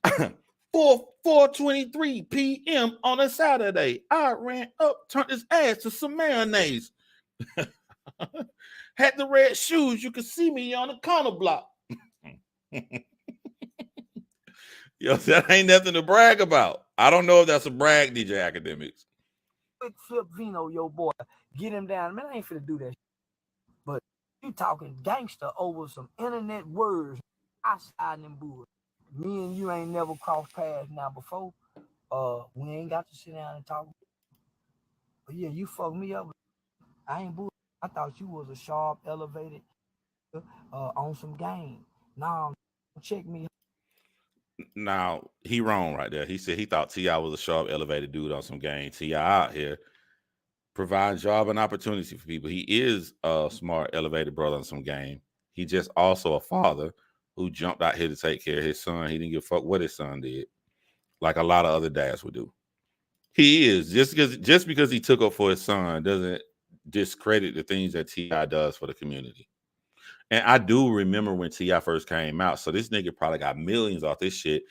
4:23 p.m. on a Saturday, I ran up, turned his ass to some mayonnaise. Had the red shoes, you could see me on the corner block. Yo, that ain't nothing to brag about. I don't know if that's a brag, DJ Academics. Quick flip Vino, yo boy. Get him down. Man, I ain't finna do that. But you talking gangster over some internet words. Outside them boys. Me and you ain't never crossed paths now before. We ain't got to sit down and talk. But yeah, you fucked me up. I ain't bull. I thought you was a sharp, elevated on some game. Now, check me. Now, he wrong right there. He said he thought T.I. was a sharp, elevated dude on some game. T.I. out here providing job and opportunity for people. He is a smart, elevated brother on some game. He just also a father who jumped out here to take care of his son. He didn't give a fuck what his son did, like a lot of other dads would do. He is. Just because he took up for his son doesn't discredit the things that T.I. does for the community. And I do remember when T.I. first came out. So this nigga probably got millions off this shit.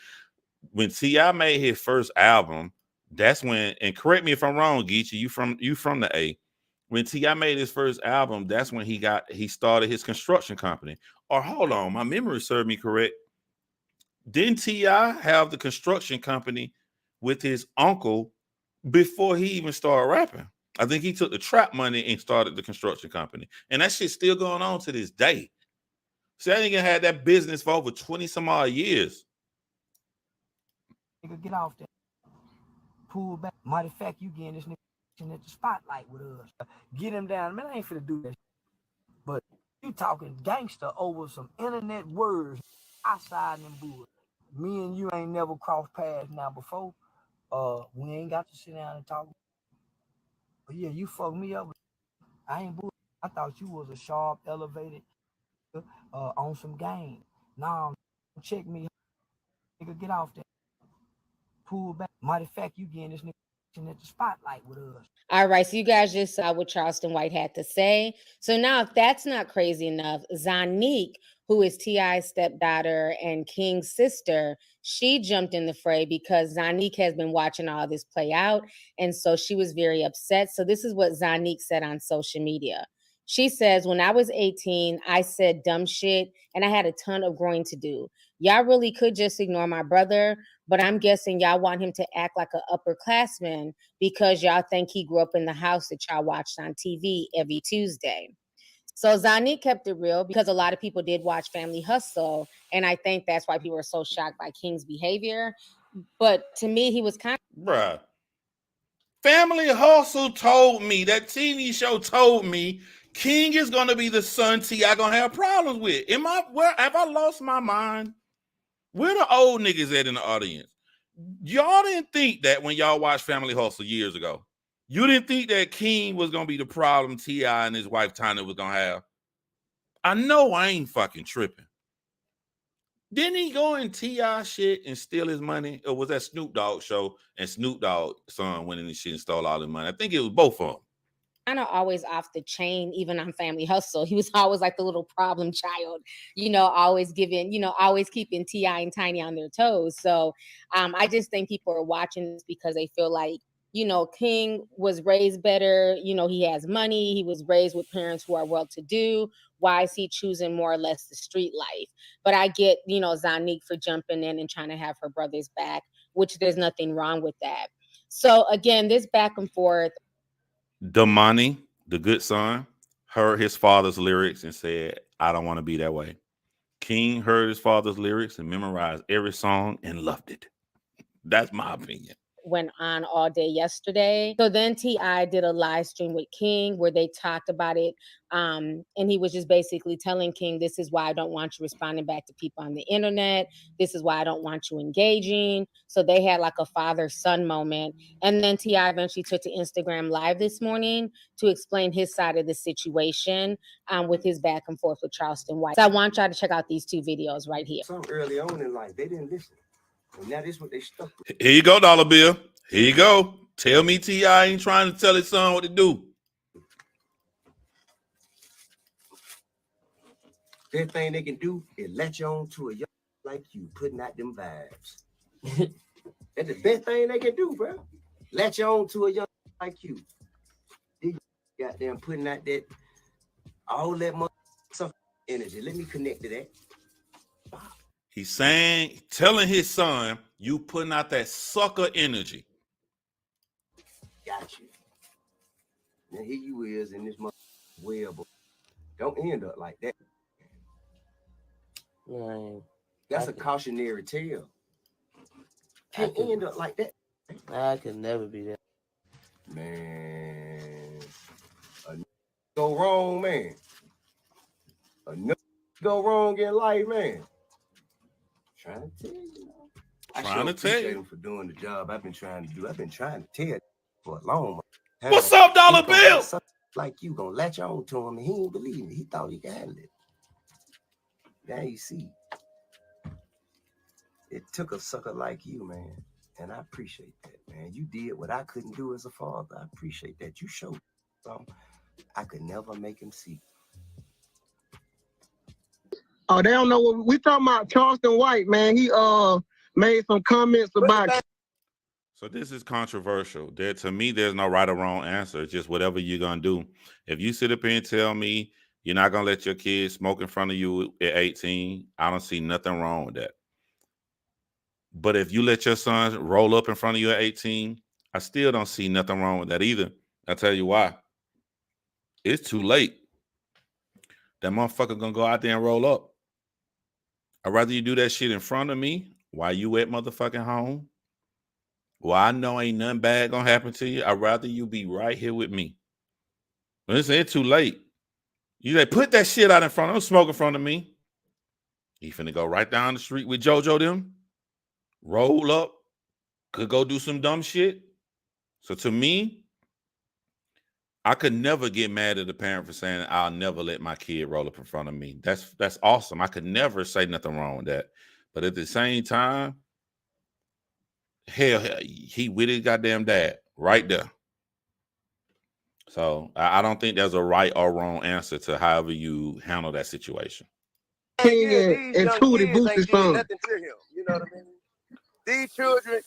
When T.I. made his first album, that's when, and correct me if I'm wrong, Geechee, you from the A. When T.I. made his first album, that's when he started his construction company. Or hold on, my memory served me correct. Didn't T.I. have the construction company with his uncle before he even started rapping? I think he took the trap money and started the construction company. And that shit's still going on to this day. So that nigga had that business for over 20 some odd years. Nigga, get off that. Pull back. Matter of fact, you getting this nigga at the spotlight with us. Get him down. Man, I ain't finna do that. But you talking gangster over some internet words outside them bullshit. Me and you ain't never crossed paths now before. We ain't got to sit down and talk. But yeah, you fucked me up. I ain't bullshit. I thought you was a sharp, elevated on some game. Nah, check me. Nigga, get off that. Pull back. Matter of fact, you getting this nigga at the spotlight with us. All right, so you guys just saw what Charleston White had to say. So now, if that's not crazy enough, Zanique, who is T.I.'s stepdaughter and King's sister, she jumped in the fray because Zanique has been watching all this play out, and so she was very upset. So this is what Zanique said on social media. She says, when I was 18, I said dumb shit, and I had a ton of growing to do. Y'all really could just ignore my brother, but I'm guessing y'all want him to act like an upperclassman because y'all think he grew up in the house that y'all watched on TV every Tuesday. So Zanique kept it real because a lot of people did watch Family Hustle, and I think that's why people were so shocked by King's behavior. But to me, he was kind of... Bruh. Family Hustle told me, that TV show told me, King is going to be the son T.I. going to have problems with. Have I lost my mind? Where the old niggas at in the audience? Y'all didn't think that when y'all watched Family Hustle years ago. You didn't think that King was going to be the problem T.I. and his wife Tanya was going to have. I know I ain't fucking tripping. Didn't he go in T.I. shit and steal his money? Or was that Snoop Dogg show and Snoop Dogg's son went in and shit and stole all his money? I think it was both of them. Kind of always off the chain, even on Family Hustle. He was always like the little problem child, always giving, always keeping T.I. and Tiny on their toes. So I just think people are watching this because they feel like, King was raised better. He has money. He was raised with parents who are well-to-do. Why is he choosing more or less the street life? But I get, Zanique for jumping in and trying to have her brothers back, which there's nothing wrong with that. So again, this back and forth. Damani, the good son, heard his father's lyrics and said, I don't want to be that way. King heard his father's lyrics and memorized every song and loved it. That's my opinion. Went on all day yesterday. So then T.I. did a live stream with King where they talked about it. And he was just basically telling King, this is why I don't want you responding back to people on the internet. This is why I don't want you engaging. So they had like a father-son moment. And then T.I. eventually took to Instagram Live this morning to explain his side of the situation with his back and forth with Charleston White. So I want y'all to check out these two videos right here. Some early on in life, they didn't listen. And that is what they stuck with. Here you go, Dollar Bill. Here you go. Tell me T.I. ain't trying to tell his son what to do. Best thing they can do is let you on to a young like you, putting out them vibes. That's the best thing they can do, bro. Let you on to a young like you. They got them putting out that all that energy. Let me connect to that. He's saying, telling his son, you putting out that sucker energy. Got you. Now here you is in this web. Don't end up like that. Man, that's a cautionary tale. Can't end up like that. I could never be that. Man, go wrong, man. Go wrong in life, man. Trying to tell you. Trying to tell you for doing the job I've been trying to do. I've been trying to tell you for a long time. What's up, Dollar Bill? Like you gonna latch on to him, and he didn't believe me. He thought he could handle it. Now you see, it took a sucker like you, man, and I appreciate that, man. You did what I couldn't do as a father. I appreciate that. You showed something I could never make him see. Oh, they don't know what we talking about. Charleston White, man. He made some comments about. So this is controversial. To me, there's no right or wrong answer. It's just whatever you're gonna do. If you sit up here and tell me you're not gonna let your kids smoke in front of you at 18, I don't see nothing wrong with that. But if you let your son roll up in front of you at 18, I still don't see nothing wrong with that either. I'll tell you why. It's too late. That motherfucker gonna go out there and roll up. I'd rather you do that shit in front of me while you at motherfucking home. Well, I know ain't nothing bad gonna happen to you. I'd rather you be right here with me. But it's too late. You like put that shit out in front of him, smoke in front of me. He finna go right down the street with JoJo them, roll up, could go do some dumb shit. So to me, I could never get mad at the parent for saying I'll never let my kid roll up in front of me. That's awesome. I could never say nothing wrong with that. But at the same time, hell, he with his goddamn dad right there. So I don't think there's a right or wrong answer to however you handle that situation. These young kids ain't did nothing to him. You know what I mean? These children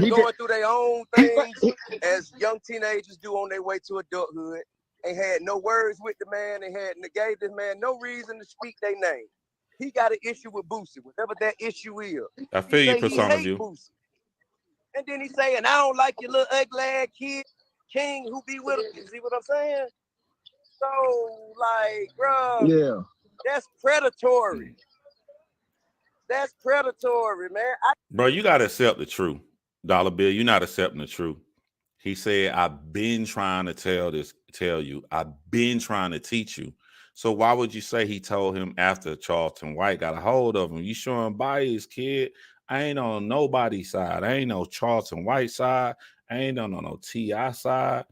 going through their own things as young teenagers do on their way to adulthood. They had no words with the man. They gave this man no reason to speak their name. He got an issue with Boosie, whatever that issue is. I feel your persona view. Boosie. And then he's saying, I don't like your little ugly ass kid, King, who be with him. You see what I'm saying? So, like, bro, yeah, that's predatory. That's predatory, man. Bro, you got to accept the truth. Dollar Bill, you're not accepting the truth. He said, I've been trying to tell you. I've been trying to teach you. So why would you say he told him after Charleston White got a hold of him? You showing bias, kid. I ain't on nobody's side. I ain't no Charleston White side. I ain't on no T.I. side.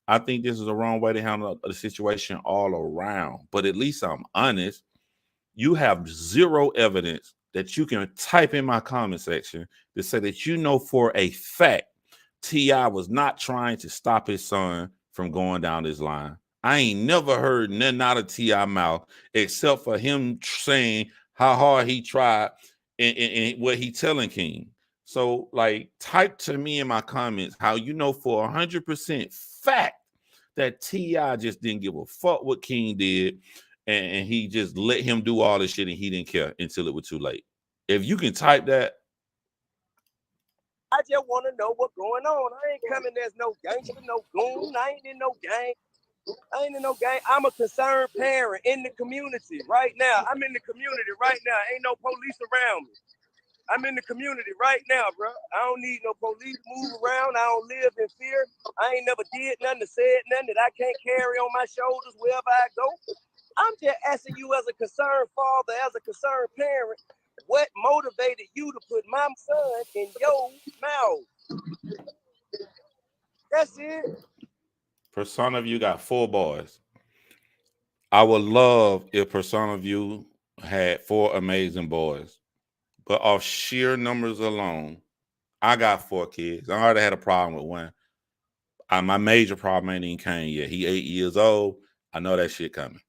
I think this is the wrong way to handle the situation all around. But at least I'm honest. You have zero evidence that you can type in my comment section to say that you know for a fact T.I. was not trying to stop his son from going down this line. I ain't never heard nothing out of T.I. mouth except for him saying how hard he tried and what he telling King. So, like, type to me in my comments how you know for 100% fact that T.I. just didn't give a fuck what King did, and he just let him do all this shit and he didn't care until it was too late. If you can type that. I just want to know what's going on. I ain't coming as no gangster, no goon. I ain't in no gang. I'm a concerned parent in the community right now. I'm in the community right now. Ain't no police around me. I'm in the community right now, bro. I don't need no police to move around. I don't live in fear. I ain't never did nothing or said nothing that I can't carry on my shoulders wherever I go. I'm just asking you as a concerned father, as a concerned parent, what motivated you to put my son in your mouth? That's it. Persona View got 4 boys. I would love if Persona View had 4 amazing boys. But off sheer numbers alone, I got 4 kids. I already had a problem with one. My major problem ain't even came yet. He 8 years old. I know that shit coming.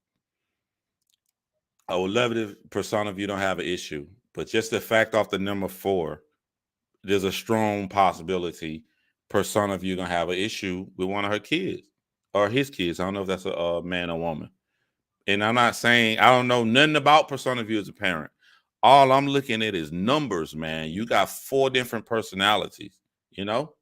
I would love it if Persona View don't have an issue. But just the fact off the number 4, there's a strong possibility Persona View gonna have an issue with one of her kids or his kids. I don't know if that's a man or woman. And I'm not saying I don't know nothing about Persona View as a parent. All I'm looking at is numbers, man. You got 4 different personalities, you know?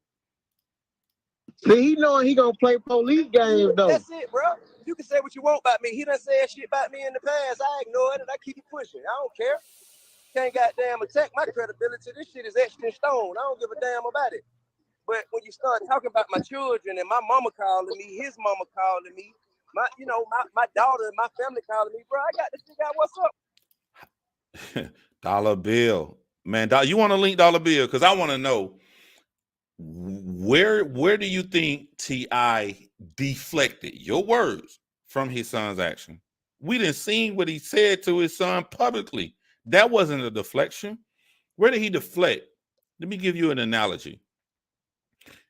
See, he knowing he gonna play police games though. That's it, bro. You can say what you want about me. He done said shit about me in the past. I ignore it and I keep pushing. I don't care. Can't goddamn attack my credibility. This shit is etched in stone. I don't give a damn about it. But when you start talking about my children and my mama calling me, his mama calling me, my daughter and my family calling me, bro, I got to figure out what's up. Dollar Bill, man, you want to link Dollar Bill? Because I want to know where do you think T.I. deflected your words from his son's action? We didn't see what he said to his son publicly. That wasn't a deflection. Where did he deflect? Let me give you an analogy.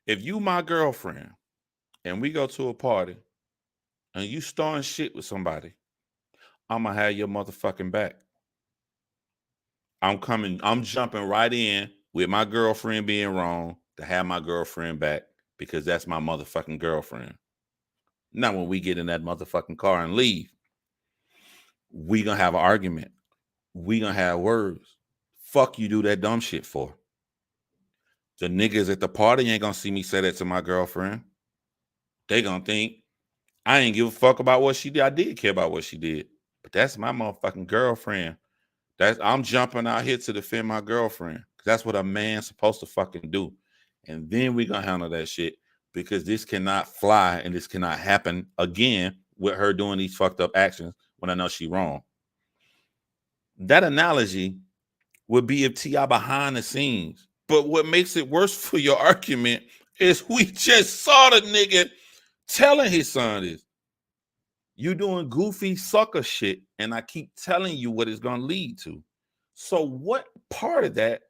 If you my girlfriend and we go to a party and you starting shit with somebody, I'm gonna have your motherfucking back. I'm jumping right in with my girlfriend being wrong to have my girlfriend back because that's my motherfucking girlfriend. Now, when we get in that motherfucking car and leave, we gonna have an argument. We gonna have words. Fuck you do that dumb shit for. The niggas at the party ain't gonna see me say that to my girlfriend. They gonna think I ain't give a fuck about what she did. I did care about what she did. But that's my motherfucking girlfriend. I'm jumping out here to defend my girlfriend. Because that's what a man's supposed to fucking do. And then we gonna handle that shit. Because this cannot fly and this cannot happen again with her doing these fucked up actions when I know she wrong. That analogy would be if T.I. behind the scenes. But what makes it worse for your argument is we just saw the nigga telling his son this. You doing goofy sucker shit, and I keep telling you what it's going to lead to. So what part of that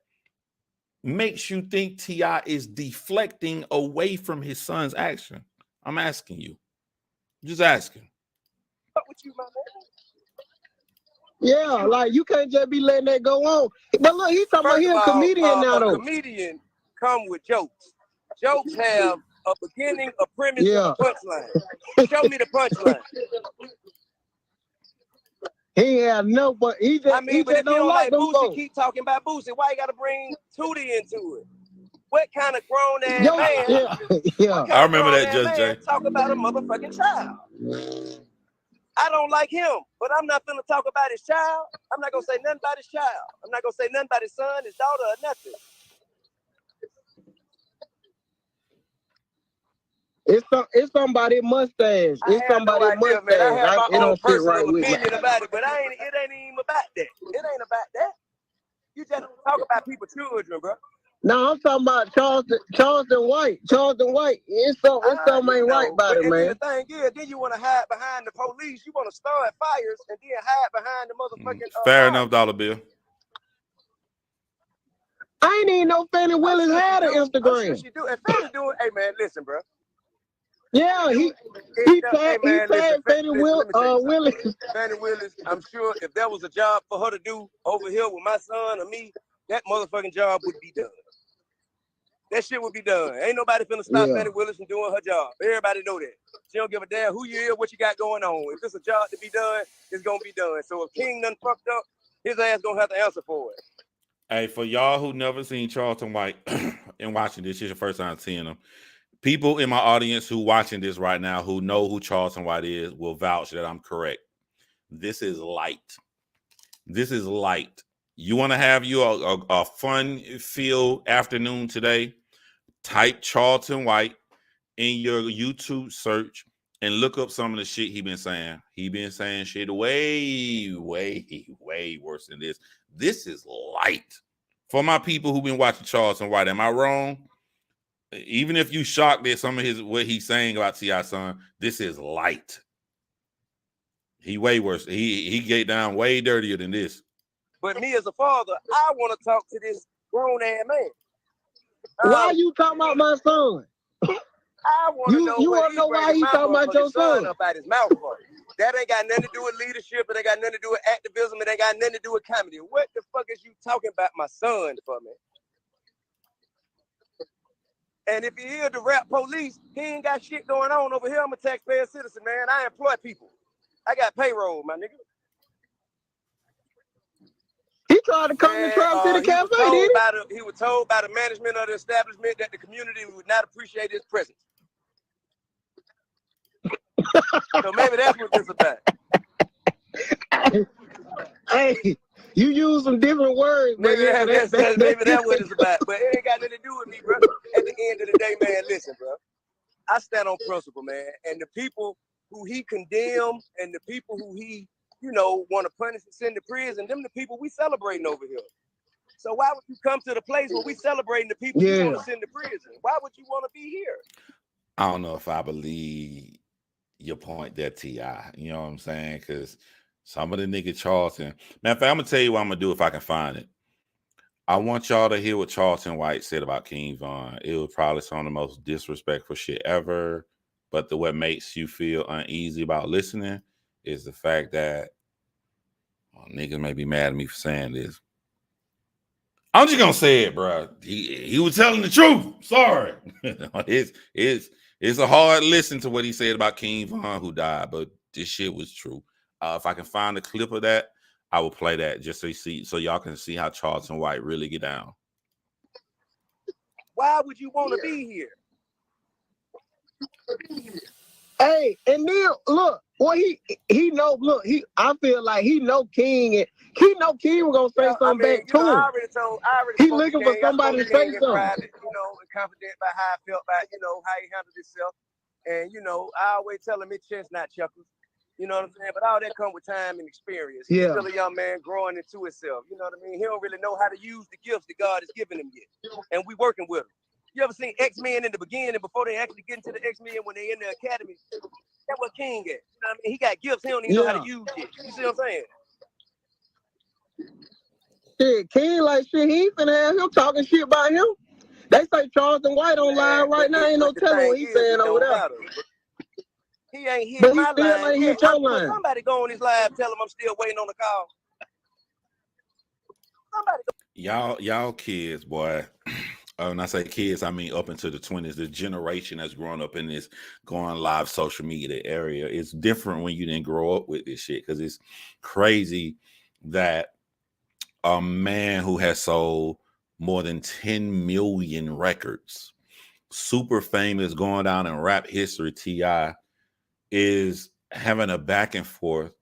makes you think T.I. is deflecting away from his son's action? I'm asking you. Just asking. What with you, my man? Yeah, like you can't just be letting that go on. But look, he's talking about he's a comedian now, though. A comedian come with jokes. Jokes have a beginning, a premise, and a punchline. Show me the punchline. He ain't have no, but he just, but if you don't like Boosie, keep talking about Boosie. Why you got to bring Tootie into it? What kind of grown ass man? Yeah. I remember that, Just Jay. Talk about a motherfucking child. I don't like him, but I'm not finna talk about his child. I'm not gonna say nothing about his child. I'm not gonna say nothing about his son, his daughter, or nothing. It's somebody's mustache. It's somebody's mustache. Man. I have my own personal right opinion about it, but it ain't even about that. It ain't about that. You just talk about people's children, bro. No, I'm talking about Charleston White. Charleston White. It's something ain't right about it, man. The thing is, then you want to hide behind the police. You want to start fires and then hide behind the motherfucking. Fair enough, $1 bill. I ain't even know Fannie Willis had an Instagram. I'm sure she do. And Fannie doing. Hey man, listen, bro. Yeah, he tagged Fannie Willis. Fannie Willis. I'm sure if there was a job for her to do over here with my son or me, that motherfucking job would be done. That shit would be done. Ain't nobody finna stop Fannie Willis from doing her job. Everybody know that. She don't give a damn who you is, what you got going on. If it's a job to be done, it's gonna be done. So if King done fucked up, his ass gonna have to answer for it. Hey, for y'all who never seen Charleston White and watching this, is your first time seeing him. People in my audience who watching this right now who know who Charleston White is will vouch that I'm correct. This is light. This is light. You want to have you a fun-filled afternoon today? Type Charleston White in your YouTube search and look up some of the shit he been saying. He been saying shit way, way, way worse than this. This is light. For my people who've been watching Charleston White, am I wrong? Even if you shocked at some of what he's saying about T.I.'s son, this is light. He way worse. He get down way dirtier than this. But me as a father, I want to talk to this grown ass man. Why are you talking about my son? I want to know. You want to know why he talking about your son? About his mouth for. That ain't got nothing to do with leadership. It ain't got nothing to do with activism. It ain't got nothing to do with comedy. What the fuck is you talking about my son for, man? And if you're here to rap police, he ain't got shit going on over here. I'm a taxpayer citizen, man. I employ people. I got payroll, my nigga. He tried to come to Traverse City Cafe, did he? He was told by the management of the establishment that the community would not appreciate his presence. So maybe that's what this is about. Hey, you use some different words. Maybe that's what it's about. But it ain't got nothing to do with me, bro. At the end of the day, man, listen, bro. I stand on principle, man. And the people who he condemned and the people who he, want to punish and send to prison, them the people we celebrating over here. So why would you come to the place where we celebrating the people you want to send to prison? Why would you want to be here? I don't know if I believe your point there, T.I. You know what I'm saying? Because some of the nigga Charleston. Matter of fact, I'm going to tell you what I'm going to do if I can find it. I want y'all to hear what Charleston White said about King Von. It was probably some of the most disrespectful shit ever. But what makes you feel uneasy about listening is the fact that niggas may be mad at me for saying this. I'm just gonna say it, bro. He was telling the truth. Sorry. It's a hard listen to what he said about King Von who died, but this shit was true. If I can find a clip of that, I will play that just so y'all can see how Charleston White really get down. Why would you want to be here? Hey, and then look, well, he know. Look, I feel like he know King, and he know King was gonna say something back to him. I already he looking for somebody to say something. Private, and confident about how I felt about, how he handled himself. And, I always tell him it's chest, not chuckles. You know what I'm saying? But all that come with time and experience. He's still a young man growing into himself. You know what I mean? He don't really know how to use the gifts that God has given him yet. And we working with him. You ever seen X-Men in the beginning before they actually get into the X-Men when they in the academy? That's what King is. You know what I mean? He got gifts. He don't even know how to use it. You see what I'm saying? Shit, King like shit. He ain't finna have him talking shit about him. They say Charleston White on live right now. Ain't no telling what he's saying over there. He ain't hit my line. Hit your line. Somebody go on his live, tell him I'm still waiting on the call. Somebody. Y'all kids, boy. When I say kids, I mean up into the 20s. The generation that's growing up in this going live social media area. It's different when you didn't grow up with this shit, because it's crazy that a man who has sold more than 10 million records, super famous, going down in rap history, T.I., is having a back and forth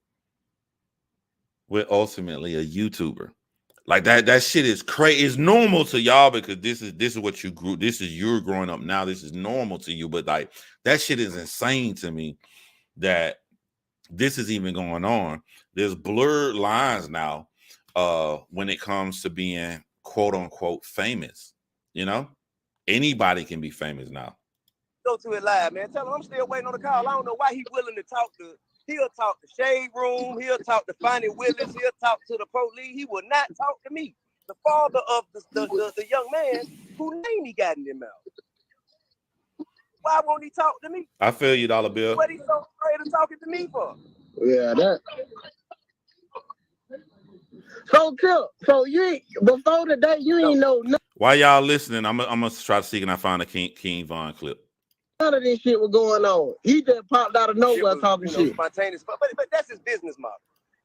with ultimately a YouTuber. Like that shit is crazy. It's normal to y'all because this is what you grew. This is you're growing up now. This is normal to you. But like that shit is insane to me that this is even going on. There's blurred lines now when it comes to being quote unquote famous. Anybody can be famous now. Go to it live, man. Tell him I'm still waiting on the call. I don't know why he's willing to talk to. He'll talk to Shade Room. He'll talk to Fonnie Willis. He'll talk to the police. He will not talk to me, the father of the young man whose name he got in his mouth. Why won't he talk to me? I feel you, Dollar Bill. What he so afraid of talking to me for? Yeah, that. So you before the day you ain't know nothing. While y'all listening, I'm gonna try to see can I find a King Von clip. None of this shit was going on. He just popped out of nowhere talking shit. Spontaneous, but that's his business model,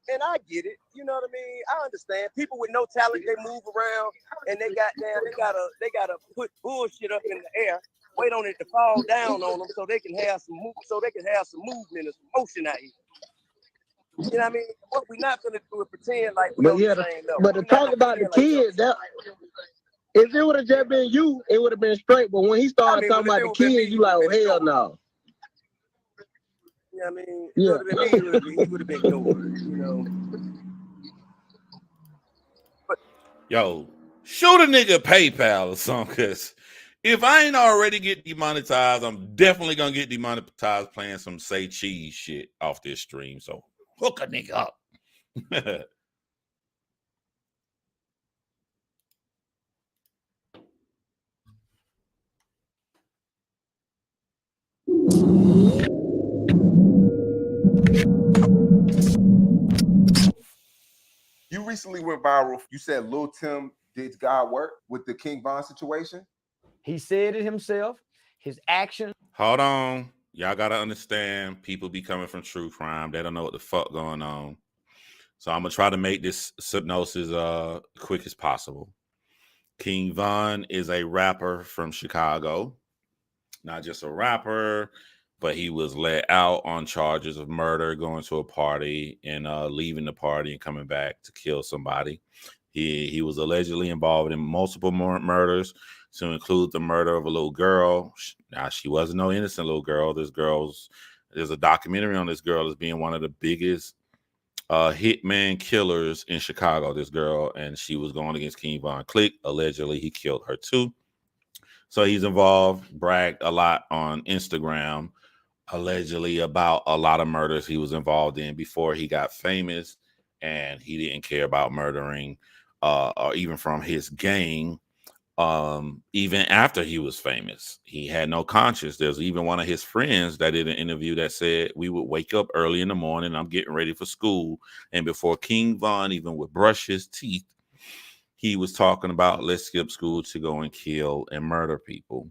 and I get it. You know what I mean? I understand. People with no talent, they move around, and they gotta put bullshit up in the air, wait on it to fall down on them, so they can have some movement and some motion out here. You know what I mean? What we're not gonna do is pretend like we're on the same level. But to talk about the kids, that. If it would have just been you, it would have been straight. But when he started talking about the kids, you like, oh, hell no. Yeah, I mean, he would have been ignored, But, yo, shoot a nigga PayPal or something, because if I ain't already get demonetized, I'm definitely gonna get demonetized playing some Say Cheese shit off this stream. So hook a nigga up. You recently went viral. You said Lil Tim did God work with the King Von situation. He said it himself. His action. Hold on. Y'all got to understand, people be coming from true crime. They don't know what the fuck going on. So I'm going to try to make this synopsis quick as possible. King Von is a rapper from Chicago. Not just a rapper, but he was let out on charges of murder, going to a party and leaving the party and coming back to kill somebody. He was allegedly involved in multiple murders, to include the murder of a little girl. Now, she wasn't no innocent little girl. There's a documentary on this girl as being one of the biggest hitman killers in Chicago, this girl, and she was going against King Von Click. Allegedly, he killed her too. So he's involved, bragged a lot on Instagram, allegedly about a lot of murders he was involved in before he got famous, and he didn't care about murdering or even from his gang. Even after he was famous, he had no conscience. There's even one of his friends that did an interview that said, we would wake up early in the morning, I'm getting ready for school, and before King Von even would brush his teeth, he was talking about let's skip school to go and kill and murder people.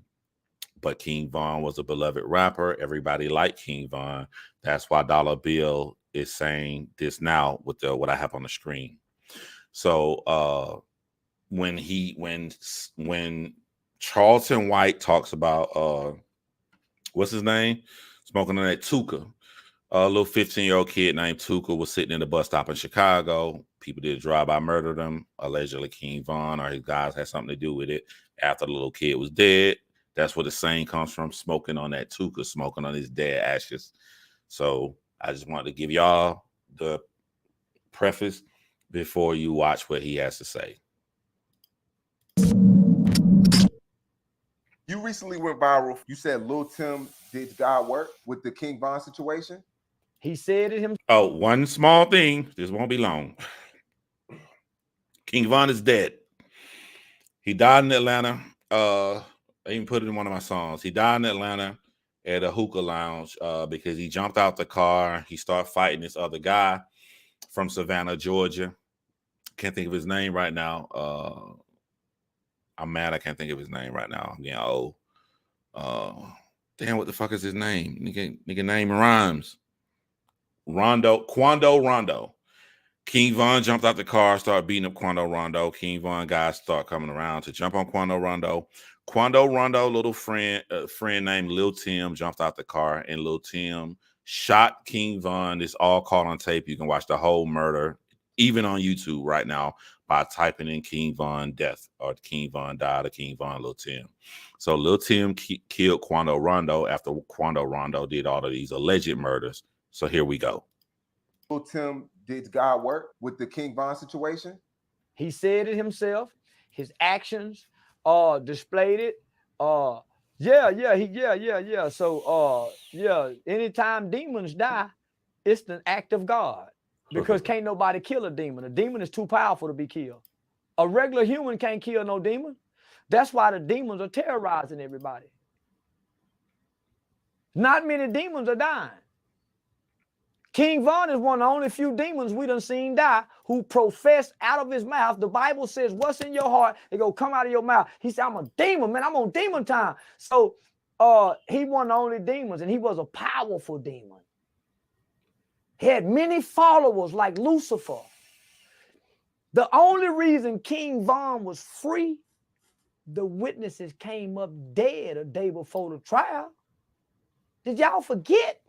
But King Von was a beloved rapper. Everybody liked King Von. That's why Dollar Bill is saying this now with what I have on the screen. So when Charleston White talks about what's his name? Smoking on that Tuka. A little 15-year-old kid named Tuka was sitting in the bus stop in Chicago. People did a drive-by, murdered him. Allegedly, King Von or his guys had something to do with it. After the little kid was dead, that's where the saying comes from, smoking on that Tuka, smoking on his dead ashes. So I just wanted to give y'all the preface before you watch what he has to say. You recently went viral. You said Lil Tim did God work with the King Von situation. He said it himself. Oh, one small thing. This won't be long. King Von is dead. He died in Atlanta. I even put it in one of my songs. He died in Atlanta at a hookah lounge because he jumped out the car. He started fighting this other guy from Savannah, Georgia. Can't think of his name right now. I'm mad I can't think of his name right now. I'm getting old. Damn, what the fuck is his name? Nigga name rhymes. Quando Rondo. King Von jumped out the car, started beating up Quando Rondo. King Von guys start coming around to jump on Quando Rondo. Quando Rondo, little friend named Lil Tim, jumped out the car, and Lil Tim shot King Von. It's all caught on tape. You can watch the whole murder, even on YouTube right now, by typing in King Von death or King Von died or King Von Lil Tim. So Lil Tim killed Quando Rondo after Quando Rondo did all of these alleged murders. So here we go. Lil Tim did God work with the King Von situation. He said it himself. His actions displayed it. So anytime demons die, it's an act of God. Because can't nobody kill a demon. A demon is too powerful to be killed. A regular human can't kill no demon. That's why the demons are terrorizing everybody. Not many demons are dying. King Von is one of the only few demons we done seen die who professed out of his mouth. The Bible says, what's in your heart, it go come out of your mouth. He said, I'm a demon, man. I'm on demon time. So he one of the only demons, and he was a powerful demon. He had many followers like Lucifer. The only reason King Von was free, the witnesses came up dead a day before the trial. Did y'all forget?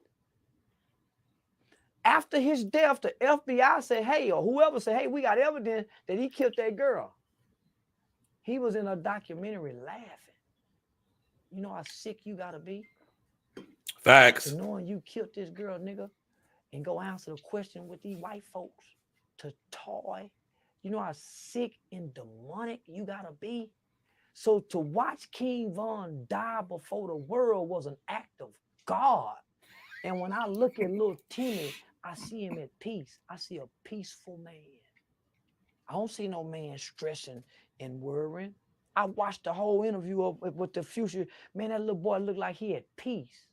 After his death, the FBI said, hey, or whoever said, hey, we got evidence that he killed that girl. He was in a documentary laughing. You know how sick you gotta be? Facts. To knowing you killed this girl, nigga, and go answer the question with these white folks to toy. You know how sick and demonic you gotta be? So to watch King Von die before the world was an act of God. And when I look at little Timmy, I see him at peace. I see a peaceful man. I don't see no man stressing and worrying. I watched the whole interview with the future. Man, that little boy looked like he had peace.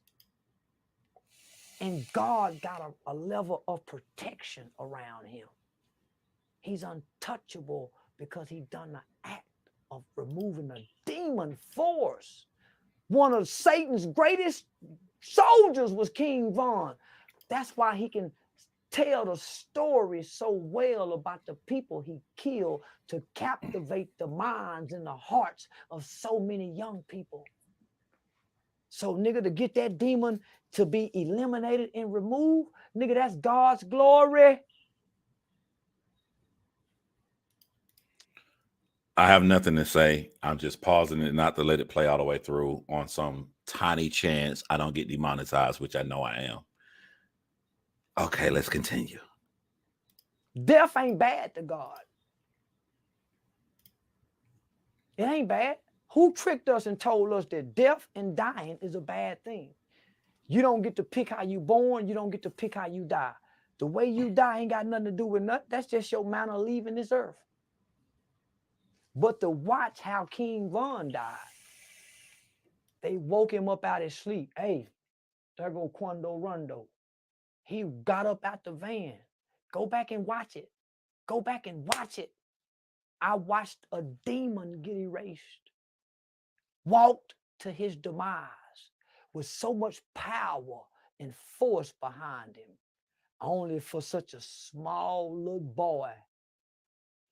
And God got a level of protection around him. He's untouchable because he done the act of removing a demon force. One of Satan's greatest soldiers was King Von. That's why he can tell the story so well about the people he killed to captivate the minds and the hearts of so many young people. So, nigga, to get that demon to be eliminated and removed, nigga, that's God's glory. I have nothing to say. I'm just pausing it not to let it play all the way through on some tiny chance I don't get demonetized, which I know I am. Okay, let's continue. Death ain't bad to God. It ain't bad. Who tricked us and told us that death and dying is a bad thing? You don't get to pick how you born. You don't get to pick how you die. The way you die ain't got nothing to do with nothing. That's just your manner of leaving this earth. But to watch how King Von died, they woke him up out of his sleep. Hey, there go Quando Rondo. He got up out the van. Go back and watch it. Go back and watch it. I watched a demon get erased, walked to his demise with so much power and force behind him, only for such a small little boy,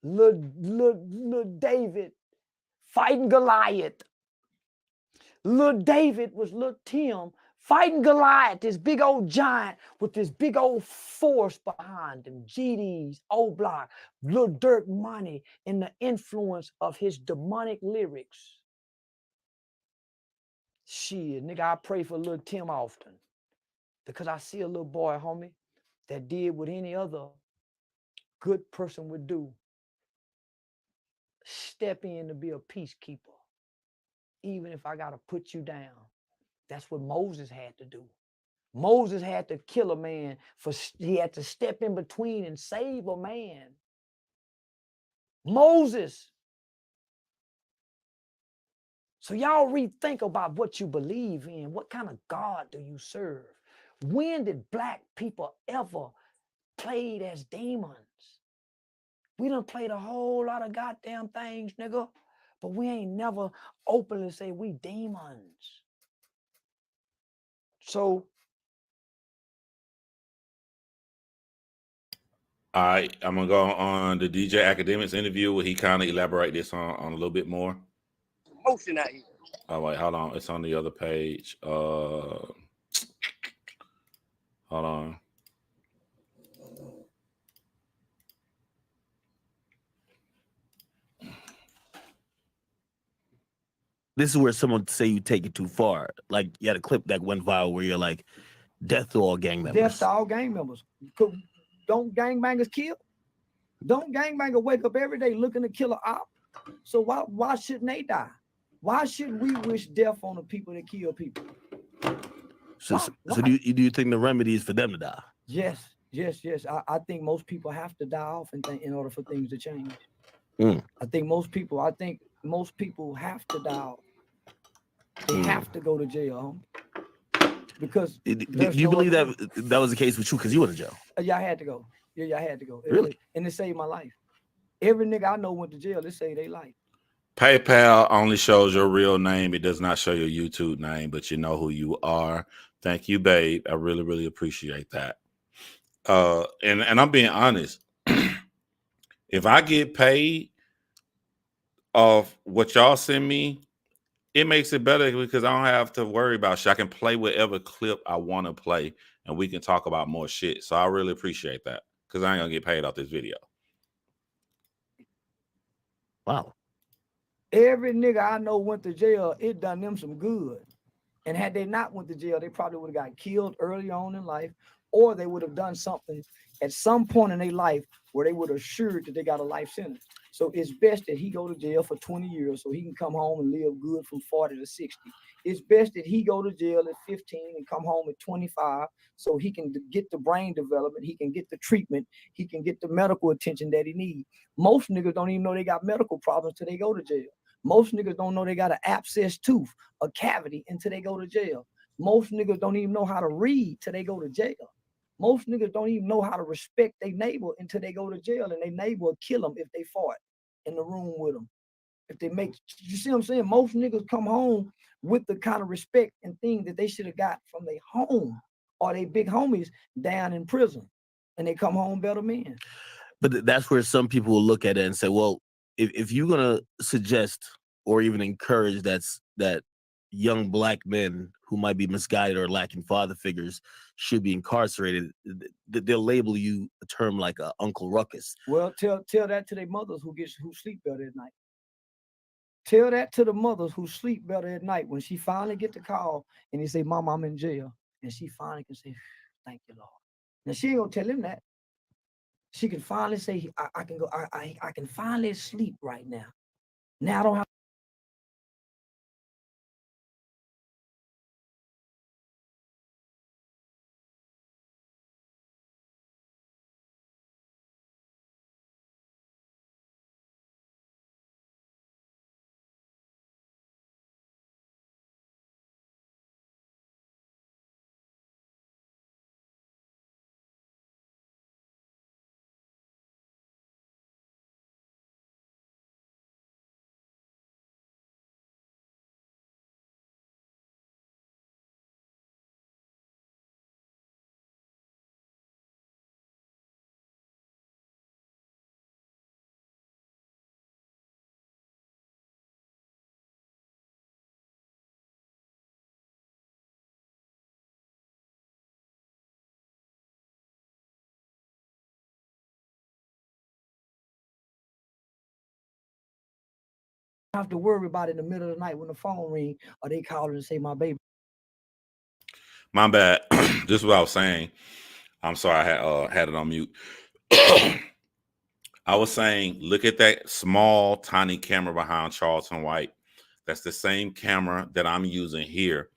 little David fighting Goliath. Little David was little Tim fighting Goliath, this big old giant with this big old force behind him. GDs, old block, Lil Durk money, and the influence of his demonic lyrics. Shit, nigga, I pray for little Tim often because I see a little boy, homie, that did what any other good person would do. Step in to be a peacekeeper, even if I gotta put you down. That's what Moses had to do. Moses had to kill a man, he had to step in between and save a man. Moses. So y'all rethink about what you believe in. What kind of God do you serve? When did black people ever played as demons? We done played a whole lot of goddamn things, nigga, but we ain't never openly say we demons. So all right, I'm gonna go on the DJ Academics interview where he kind of elaborate this on a little bit more. Motion out here. Oh wait, hold on. It's on the other page. Hold on. This is where someone say you take it too far. Like you had a clip that went viral where you're like, death to all gang members. death to all gang members. Don't gangbangers kill? Don't gangbangers wake up every day looking to kill an op? So why shouldn't they die? Why should we wish death on the people that kill people? So do you think the remedy is for them to die? Yes. I think most people have to die off in order for things to change. Mm. I think most people have to die off. They have to go to jail, because Do you believe that was the case with you because you went to jail? Yeah, I had to go. Yeah, I had to go. Really? And it saved my life. Every nigga I know went to jail. It saved their life. PayPal only shows your real name. It does not show your YouTube name, but you know who you are. Thank you, babe. I really, really appreciate that. And I'm being honest. If I get paid off what y'all send me, it makes it better because I don't have to worry about shit. I can play whatever clip I want to play, and we can talk about more shit. So I really appreciate that because I ain't gonna get paid off this video. Wow. Every nigga I know went to jail. It done them some good. And had they not went to jail, they probably would have got killed early on in life, or they would have done something at some point in their life where they would have assured that they got a life sentence. So it's best that he go to jail for 20 years so he can come home and live good from 40 to 60. It's best that he go to jail at 15 and come home at 25 so he can get the brain development, he can get the treatment, he can get the medical attention that he needs. Most niggas don't even know they got medical problems till they go to jail. Most niggas don't know they got an abscessed tooth, a cavity, until they go to jail. Most niggas don't even know how to read till they go to jail. Most niggas don't even know how to respect their neighbor until they go to jail, and their neighbor will kill them if they fought in the room with them. If they make, you see what I'm saying? Most niggas come home with the kind of respect and things that they should have got from their home or their big homies down in prison, and they come home better men. But that's where some people will look at it and say, well, if you're gonna suggest or even encourage that young black men who might be misguided or lacking father figures should be incarcerated, they'll label you a term like Uncle Ruckus. Well, tell that to their mothers who sleep better at night. Tell that to the mothers who sleep better at night when she finally get the call and they say, "Mom, I'm in jail," and she finally can say, "Thank you, Lord." Now she ain't gonna tell him that. She can finally say, "I can go. I can finally sleep right now. Now I don't have." have to worry about it in the middle of the night when the phone ring or they call and say my baby. My bad. This is what I was saying. I'm sorry, I had it on mute. I was saying, look at that small, tiny camera behind Charleston White. That's the same camera that I'm using here.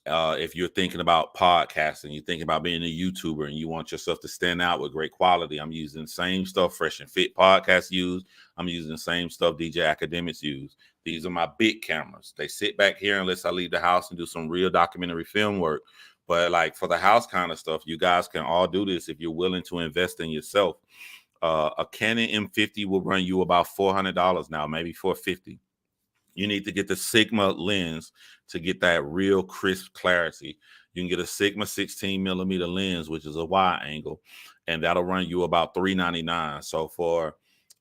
If you're thinking about podcasting, you're thinking about being a YouTuber and you want yourself to stand out with great quality, I'm using the same stuff Fresh and Fit Podcast use. I'm using the same stuff DJ Academics use. These are my big cameras. They sit back here unless I leave the house and do some real documentary film work. But like for the house kind of stuff, you guys can all do this if you're willing to invest in yourself. A Canon M50 will run you about $400 now, maybe $450. You need to get the Sigma lens to get that real crisp clarity. You can get a Sigma 16 millimeter lens, which is a wide angle, and that'll run you about $399. So for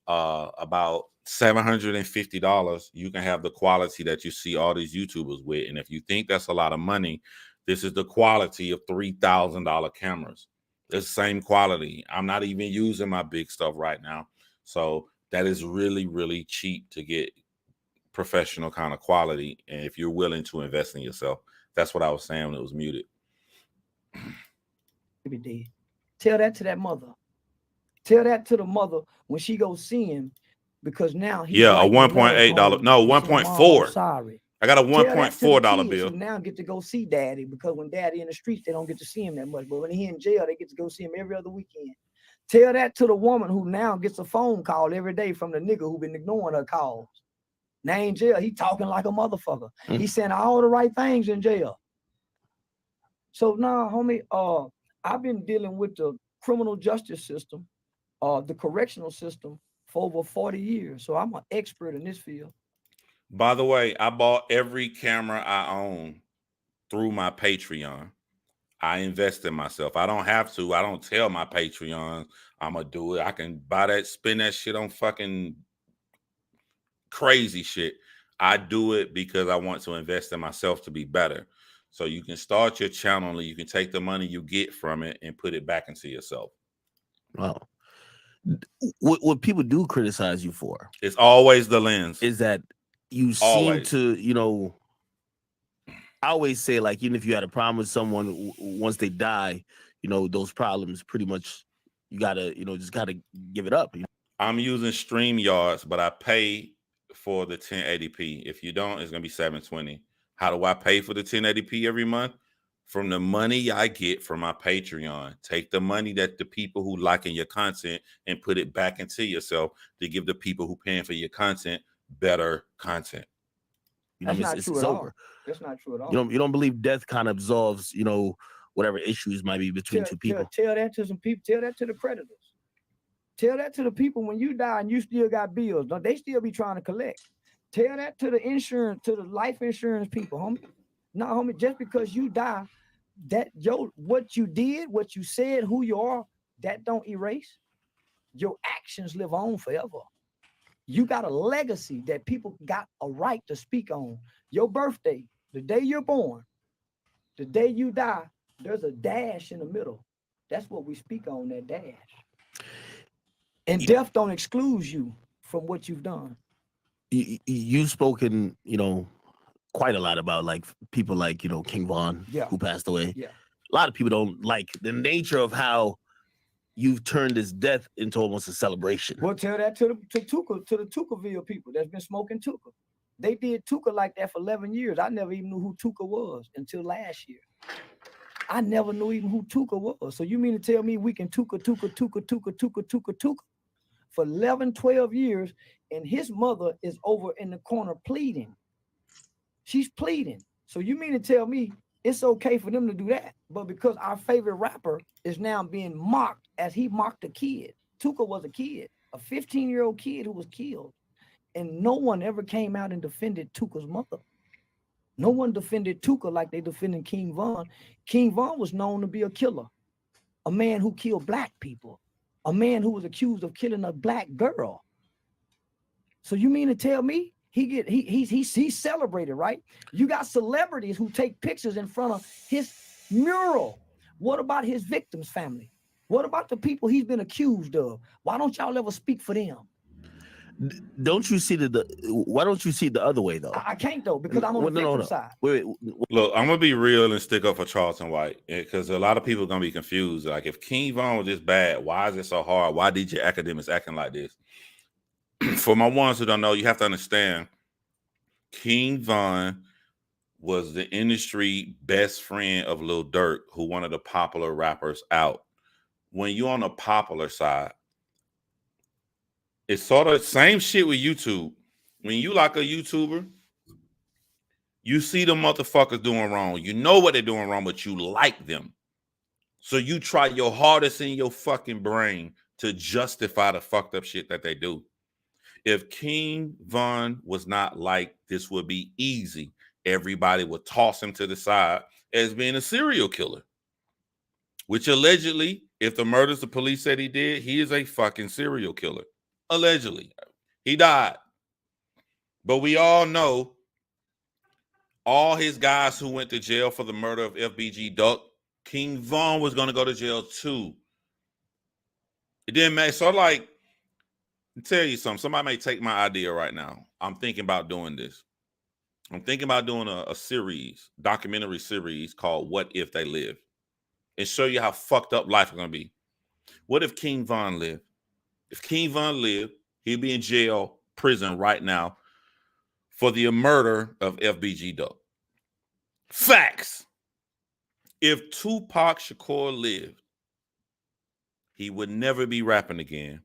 about $750, you can have the quality that you see all these YouTubers with. And if you think that's a lot of money, this is the quality of $3,000 cameras. It's the same quality. I'm not even using my big stuff right now. So that is really, really cheap to get professional kind of quality. And if you're willing to invest in yourself, that's what I was saying when it was muted. Tell that to that mother. Tell that to the mother when she goes see him, because now he's a $1.8. No, 1.4. Sorry. I got a $1.4 bill. Who now get to go see daddy, because when daddy in the streets, they don't get to see him that much. But when he in jail, they get to go see him every other weekend. Tell that to the woman who now gets a phone call every day from the nigga who been ignoring her calls. Now in jail, he talking like a motherfucker. He saying all the right things in jail. So now, homie, I've been dealing with the criminal justice system, the correctional system for over 40 years. So I'm an expert in this field. By the way, I bought every camera I own through my Patreon. I invest in myself. I don't have to. I don't tell my Patreons I'm going to do it. I can buy that, spend that shit on fucking crazy shit. I do it because I want to invest in myself to be better. So you can start your channel and you can take the money you get from it and put it back into yourself. Wow. What people do criticize you for, it's always the lens, is that you seem to, I always say, like, even if you had a problem with someone, once they die, those problems pretty much, you gotta, just gotta give it up. I'm using StreamYards, but I pay for the 1080p. If you don't, it's gonna be $720. How do I pay for the 1080p every month? From the money I get from my Patreon. Take the money that the people who liking your content and put it back into yourself to give the people who paying for your content better content. That's not true at all. That's not true at all. You don't believe death kind of absolves, whatever issues might be between two people. Tell that to some people. Tell that to the creditors. Tell that to the people when you die and you still got bills. Don't they still be trying to collect? Tell that to the insurance, to the life insurance people, homie. No, homie, just because you die, that what you did, what you said, who you are, that don't erase. Your actions live on forever. You got a legacy that people got a right to speak on. Your birthday, the day you're born, the day you die, there's a dash in the middle. That's what we speak on, that dash. And death don't exclude you from what you've done. You've spoken, quite a lot about like people like, King Von, who passed away. Yeah. A lot of people don't like the nature of how you've turned his death into almost a celebration. Well, tell that to the Tukaville people that's been smoking Tuka. They did Tuka like that for 11 years. I never even knew who Tuka was until last year. I never knew even who Tuka was. So you mean to tell me we can Tuka for 11, 12 years, and his mother is over in the corner pleading. She's pleading. So you mean to tell me it's okay for them to do that? But because our favorite rapper is now being mocked as he mocked a kid. Tuka was a kid, a 15-year-old kid who was killed. And no one ever came out and defended Tuka's mother. No one defended Tuka like they defended King Von. King Von was known to be a killer, a man who killed black people, a man who was accused of killing a black girl. So you mean to tell me he's celebrated, right? You got celebrities who take pictures in front of his mural. What about his victims' family? What about the people he's been accused of? Why don't y'all ever speak for them? don't you see why don't you see it the other way though? I can't though, because I'm on the victim side. Wait. Look, I'm gonna be real and stick up for Charleston White because a lot of people are gonna be confused. Like, if King Von was this bad, why is it so hard? Why DJ Academics acting like this? For my ones who don't know, you have to understand King Von was the industry best friend of Lil Durk, who one of the popular rappers out. When you're on the popular side, it's sort of the same shit with YouTube. When you like a YouTuber, you see the motherfuckers doing wrong. You know what they're doing wrong, but you like them. So you try your hardest in your fucking brain to justify the fucked up shit that they do. If King Von was not like this, would be easy. Everybody would toss him to the side as being a serial killer, which allegedly, if the murders the police said he did, he is a fucking serial killer. Allegedly. He died. But we all know all his guys who went to jail for the murder of FBG Duck, King Von was going to go to jail too. It didn't matter. So, like, I'll tell you something. Somebody may take my idea right now. I'm thinking about doing this. I'm thinking about doing a series, documentary series called What If They Live, and show you how fucked up life is going to be. What if King Von lived? If King Von lived, he'd be in jail, prison right now for the murder of FBG Duck. Facts. If Tupac Shakur lived, he would never be rapping again.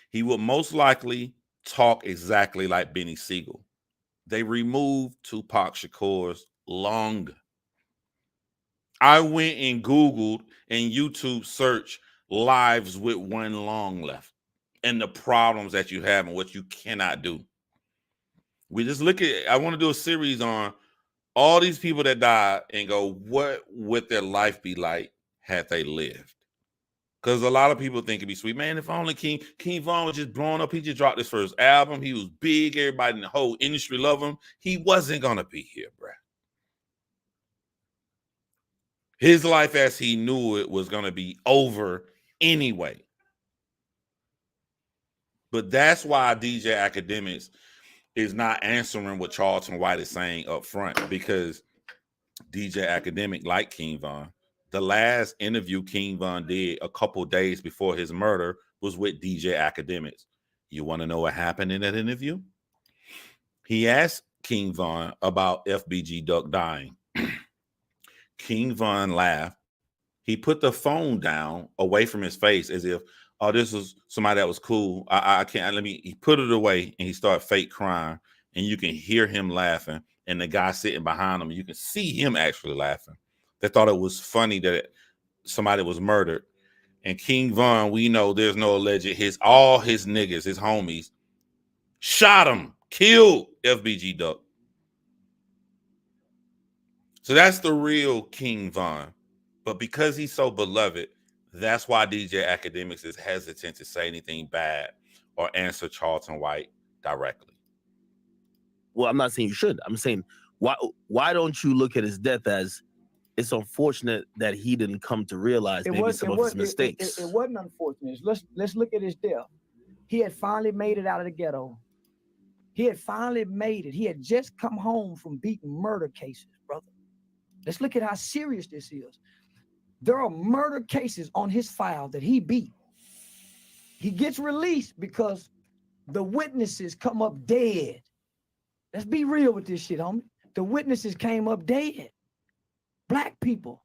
He would most likely talk exactly like Benny Siegel. They removed Tupac Shakur's lung. I went and Googled and YouTube searched lives with one lung left and the problems that you have and what you cannot do. We just look at, I want to do a series on all these people that died and go, what would their life be like had they lived? Because a lot of people think it'd be sweet. Man, if only King Von was just blowing up. He just dropped his first album. He was big. Everybody in the whole industry loved him. He wasn't going to be here, bruh. His life as he knew it was going to be over anyway. But that's why DJ Academics is not answering what Charleston White is saying up front, because DJ Academic, like King Von, the last interview King Von did a couple days before his murder was with DJ Academics. You want to know what happened in that interview? He asked King Von about FBG Duck dying. King Von laughed. He put the phone down away from his face as if, oh, this was somebody that was cool. I can't, he put it away and he started fake crying. And you can hear him laughing. And the guy sitting behind him, you can see him actually laughing. They thought it was funny that somebody was murdered. And King Von, we know there's no alleged, all his niggas, his homies, shot him, killed FBG Duck. So that's the real King Von. But because he's so beloved, that's why DJ Academics is hesitant to say anything bad or answer Charleston White directly. Well, I'm not saying you should. I'm saying, why don't you look at his death as, it's unfortunate that he didn't come to realize maybe some of his mistakes. It wasn't unfortunate. Let's look at his death. He had finally made it out of the ghetto. He had finally made it. He had just come home from beating murder cases, brother. Let's look at how serious this is. There are murder cases on his file that he beat. He gets released because the witnesses come up dead. Let's be real with this shit, homie. The witnesses came up dead. Black people.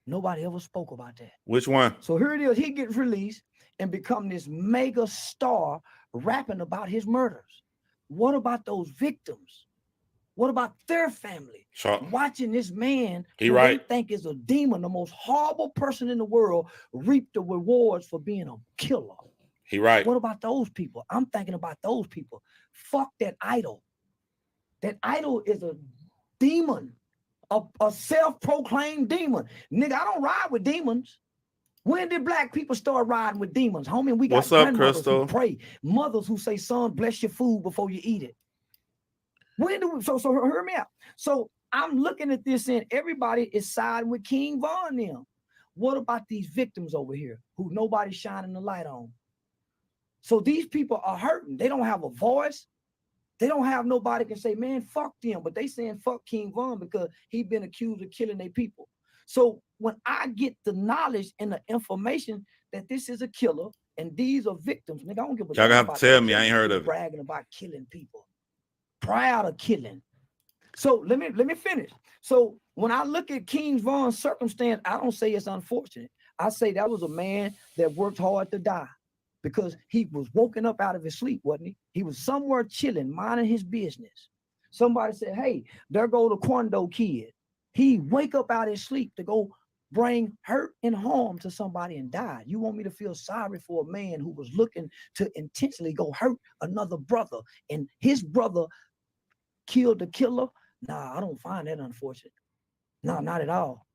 Nobody ever spoke about that. Which one? So here it is. He gets released and become this mega star rapping about his murders. What about those victims? What about their family? Watching this man who they think is a demon, the most horrible person in the world, reap the rewards for being a killer. He right. What about those people? I'm thinking about those people. Fuck that idol. That idol is a demon. A self-proclaimed demon. Nigga, I don't ride with demons. When did black people start riding with demons? Homie, we got What's up, grandmothers Crystal? who pray. Mothers who say, son, bless your food before you eat it. When do we, so hear me out. So I'm looking at this and everybody is siding with King Von now. What about these victims over here who nobody's shining the light on? So these people are hurting. They don't have a voice. They don't have nobody can say, man, fuck them. But they saying fuck King Von because he been accused of killing their people. So when I get the knowledge and the information that this is a killer and these are victims, nigga, I don't give a Y'all damn have to about tell me. I ain't heard of it. bragging about killing people. Proud of killing. So let me finish. So when I look at King Von's circumstance, I don't say it's unfortunate. I say that was a man that worked hard to die because he was woken up out of his sleep, wasn't he? He was somewhere chilling, minding his business. Somebody said, hey, there go the Quando kid. He wake up out of his sleep to go bring hurt and harm to somebody and die. You want me to feel sorry for a man who was looking to intentionally go hurt another brother and his brother killed the killer? Nah, I don't find that unfortunate. No, not at all.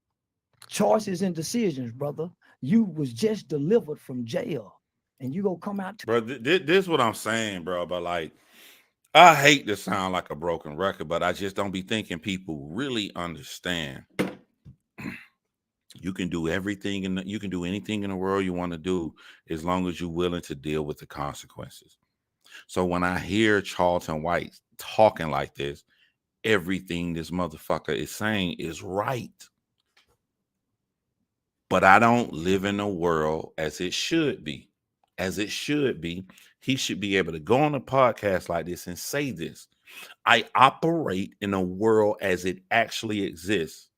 Choices and decisions, brother. You was just delivered from jail and you gonna come out. Bro, this is what I'm saying, bro. But like, I hate to sound like a broken record, but I just don't be thinking people really understand. You can do everything and you can do anything in the world you want to do as long as you're willing to deal with the consequences. So when I hear Charleston White talking like this, everything this motherfucker is saying is right. But I don't live in a world as it should be. As it should be, he should be able to go on a podcast like this and say this. I operate in a world as it actually exists.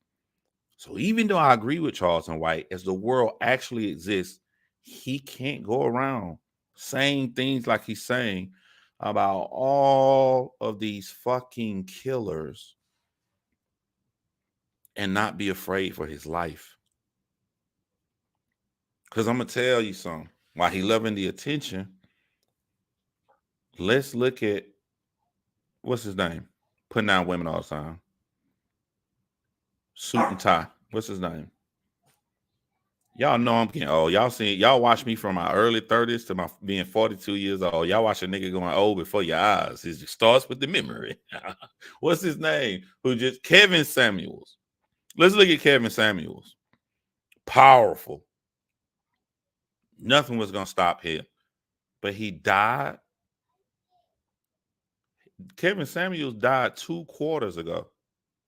So even though I agree with Charleston White, as the world actually exists, he can't go around saying things like he's saying about all of these fucking killers and not be afraid for his life. Because I'm going to tell you something. While he loving the attention, let's look at, what's his name? Putting down women all the time. Suit and tie. What's his name? Y'all know I'm getting old. Y'all watch me from my early 30s to my being 42 years old. Y'all watch a nigga going old before your eyes. It starts with the memory. What's his name? Kevin Samuels. Let's look at Kevin Samuels. Powerful. Nothing was going to stop him. But he died. Kevin Samuels died 2 quarters ago.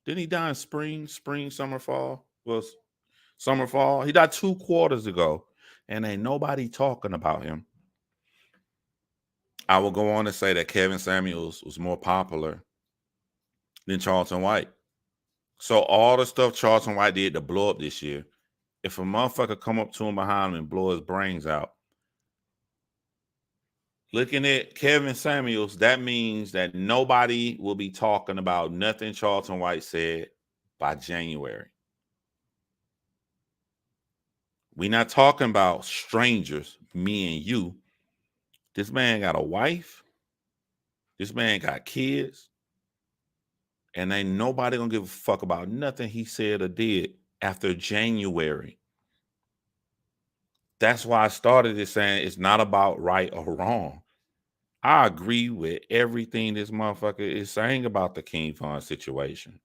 Didn't he die in spring, summer, fall? Summer, fall. He died 2 quarters ago, and ain't nobody talking about him. I will go on to say that Kevin Samuels was more popular than Charleston White. So all the stuff Charleston White did to blow up this year, if a motherfucker come up to him behind him and blow his brains out, looking at Kevin Samuels, that means that nobody will be talking about nothing Charleston White said by January. We're not talking about strangers, me and you. This man got a wife. This man got kids. And ain't nobody gonna give a fuck about nothing he said or did after January. That's why I started this saying it's not about right or wrong. I agree with everything this motherfucker is saying about the King Von situation.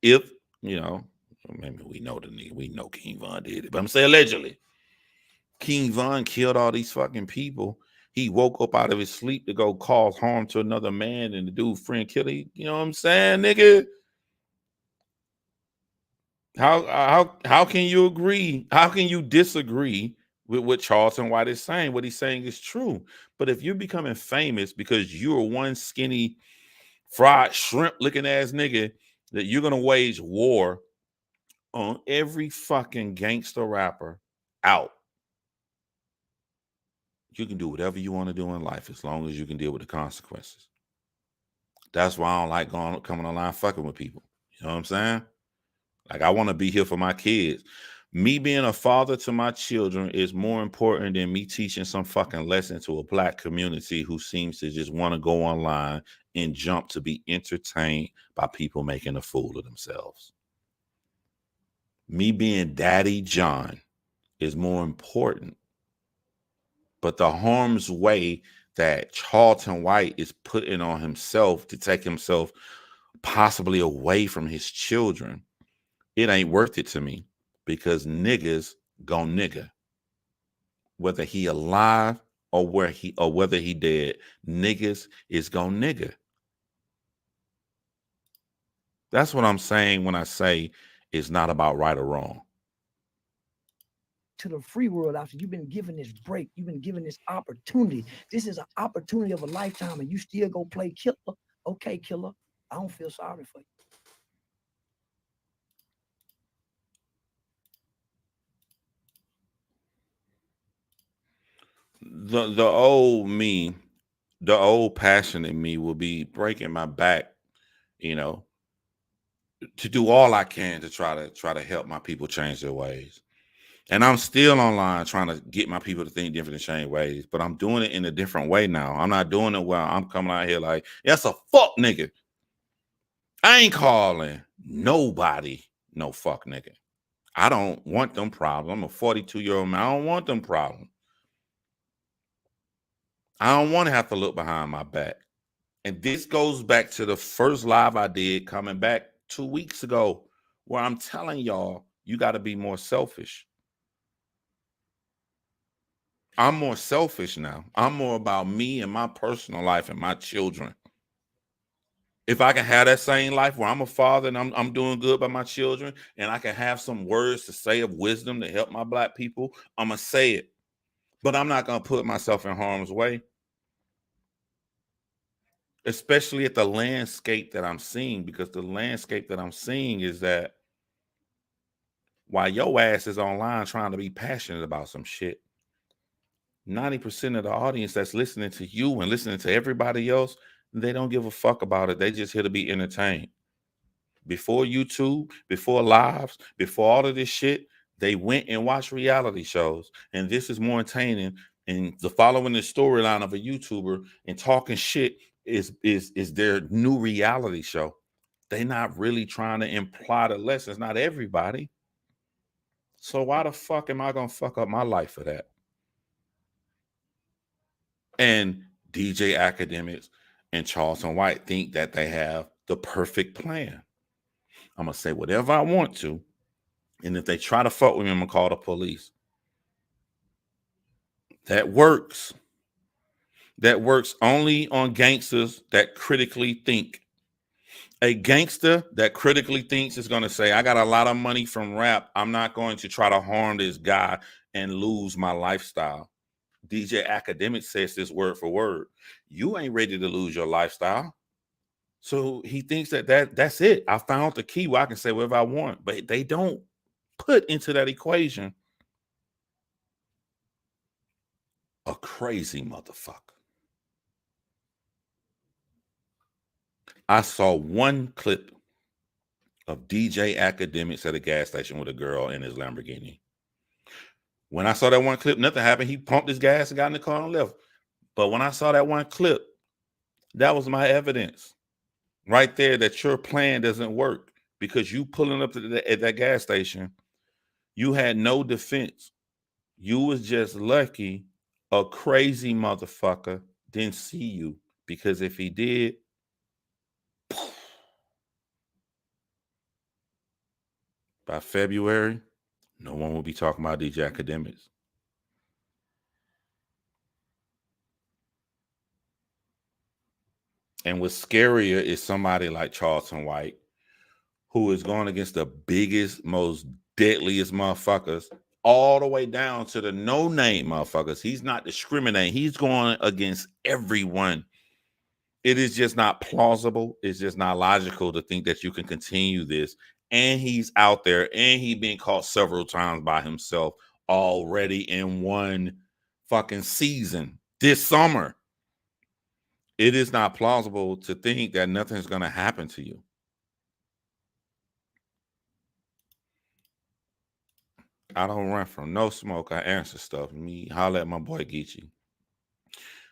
If, maybe we know the nigga, we know King Von did it, but I'm saying allegedly. King Von killed all these fucking people. He woke up out of his sleep to go cause harm to another man and the dude friend killed him. You know what I'm saying, nigga? How can you agree? How can you disagree with what Charleston White is saying? What he's saying is true. But if you're becoming famous because you're one skinny, fried shrimp looking ass nigga, that you're gonna wage war on every fucking gangster rapper out. You can do whatever you want to do in life as long as you can deal with the consequences. That's why I don't like coming online fucking with people. You know what I'm saying? Like, I want to be here for my kids. Me being a father to my children is more important than me teaching some fucking lesson to a black community who seems to just want to go online and jump to be entertained by people making a fool of themselves. Me being Daddy John is more important. But the harm's way that Charleston White is putting on himself to take himself possibly away from his children, it ain't worth it to me, because niggas gon' nigga. Whether he alive or whether he dead, niggas is gonna nigga. That's what I'm saying when I say it's not about right or wrong. To the free world after you've been given this break, you've been given this opportunity. This is an opportunity of a lifetime, and you still go play killer. Okay, killer, I don't feel sorry for you. The old me, the old passionate me will be breaking my back, you know, to do all I can to try to help my people change their ways. And I'm still online trying to get my people to think different and change ways, but I'm doing it in a different way now. I'm not doing it where I'm coming out here like, that's a fuck nigga. I ain't calling nobody no fuck nigga. I don't want them problems. I'm a 42-year-old man. I don't want them problems. I don't want to have to look behind my back. And this goes back to the first live I did coming back 2 weeks ago, where I'm telling y'all, you got to be more selfish. I'm more selfish now. I'm more about me and my personal life and my children. If I can have that same life where I'm a father and I'm doing good by my children, and I can have some words to say of wisdom to help my black people, I'm going to say it. But I'm not going to put myself in harm's way. Especially at the landscape that I'm seeing, because the landscape that I'm seeing is that while your ass is online trying to be passionate about some shit, 90% of the audience that's listening to you and listening to everybody else, they don't give a fuck about it. They just here to be entertained. Before YouTube, before lives, before all of this shit, they went and watched reality shows. And this is more entertaining. And the following the storyline of a YouTuber and talking shit is their new reality show. They're not really trying to imply the lessons. Not everybody. So why the fuck am I gonna fuck up my life for that? And DJ Academics and Charleston White think that they have the perfect plan. I'm gonna say whatever I want to, and if they try to fuck with me, I'm gonna call the police. That works. That works only on gangsters that critically think. A gangster that critically thinks is going to say, I got a lot of money from rap. I'm not going to try to harm this guy and lose my lifestyle. DJ Academic says this word for word. You ain't ready to lose your lifestyle. So he thinks that's it. I found the key where I can say whatever I want. But they don't put into that equation a crazy motherfucker. I saw one clip of DJ Academics at a gas station with a girl in his Lamborghini. When I saw that one clip, nothing happened. He pumped his gas and got in the car and left. But when I saw that one clip, that was my evidence right there that your plan doesn't work, because you pulling up at that gas station, you had no defense. You was just lucky a crazy motherfucker didn't see you, because if he did, by February, no one will be talking about DJ Academics. And what's scarier is somebody like Charleston White, who is going against the biggest, most deadliest motherfuckers, all the way down to the no-name motherfuckers. He's not discriminating. He's going against everyone. It is just not plausible. It's just not logical to think that you can continue this. And he's out there, and he's been caught several times by himself already in one fucking season this summer. It is not plausible to think that nothing's going to happen to you. I don't run from no smoke. I answer stuff. Me holler at my boy Geechee.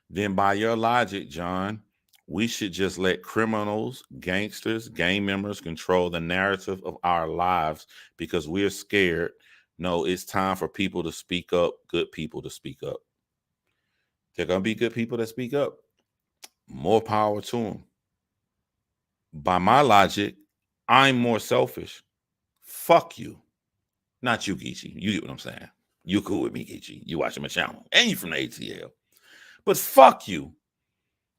Then by your logic, John, we should just let criminals, gangsters, gang members control the narrative of our lives because we're scared. No, it's time for people to speak up, good people to speak up. They're going to be good people that speak up. More power to them. By my logic, I'm more selfish. Fuck you. Not you, Geechee. You get what I'm saying. You cool with me, Geechee. You watching my channel. And you from the ATL. But fuck you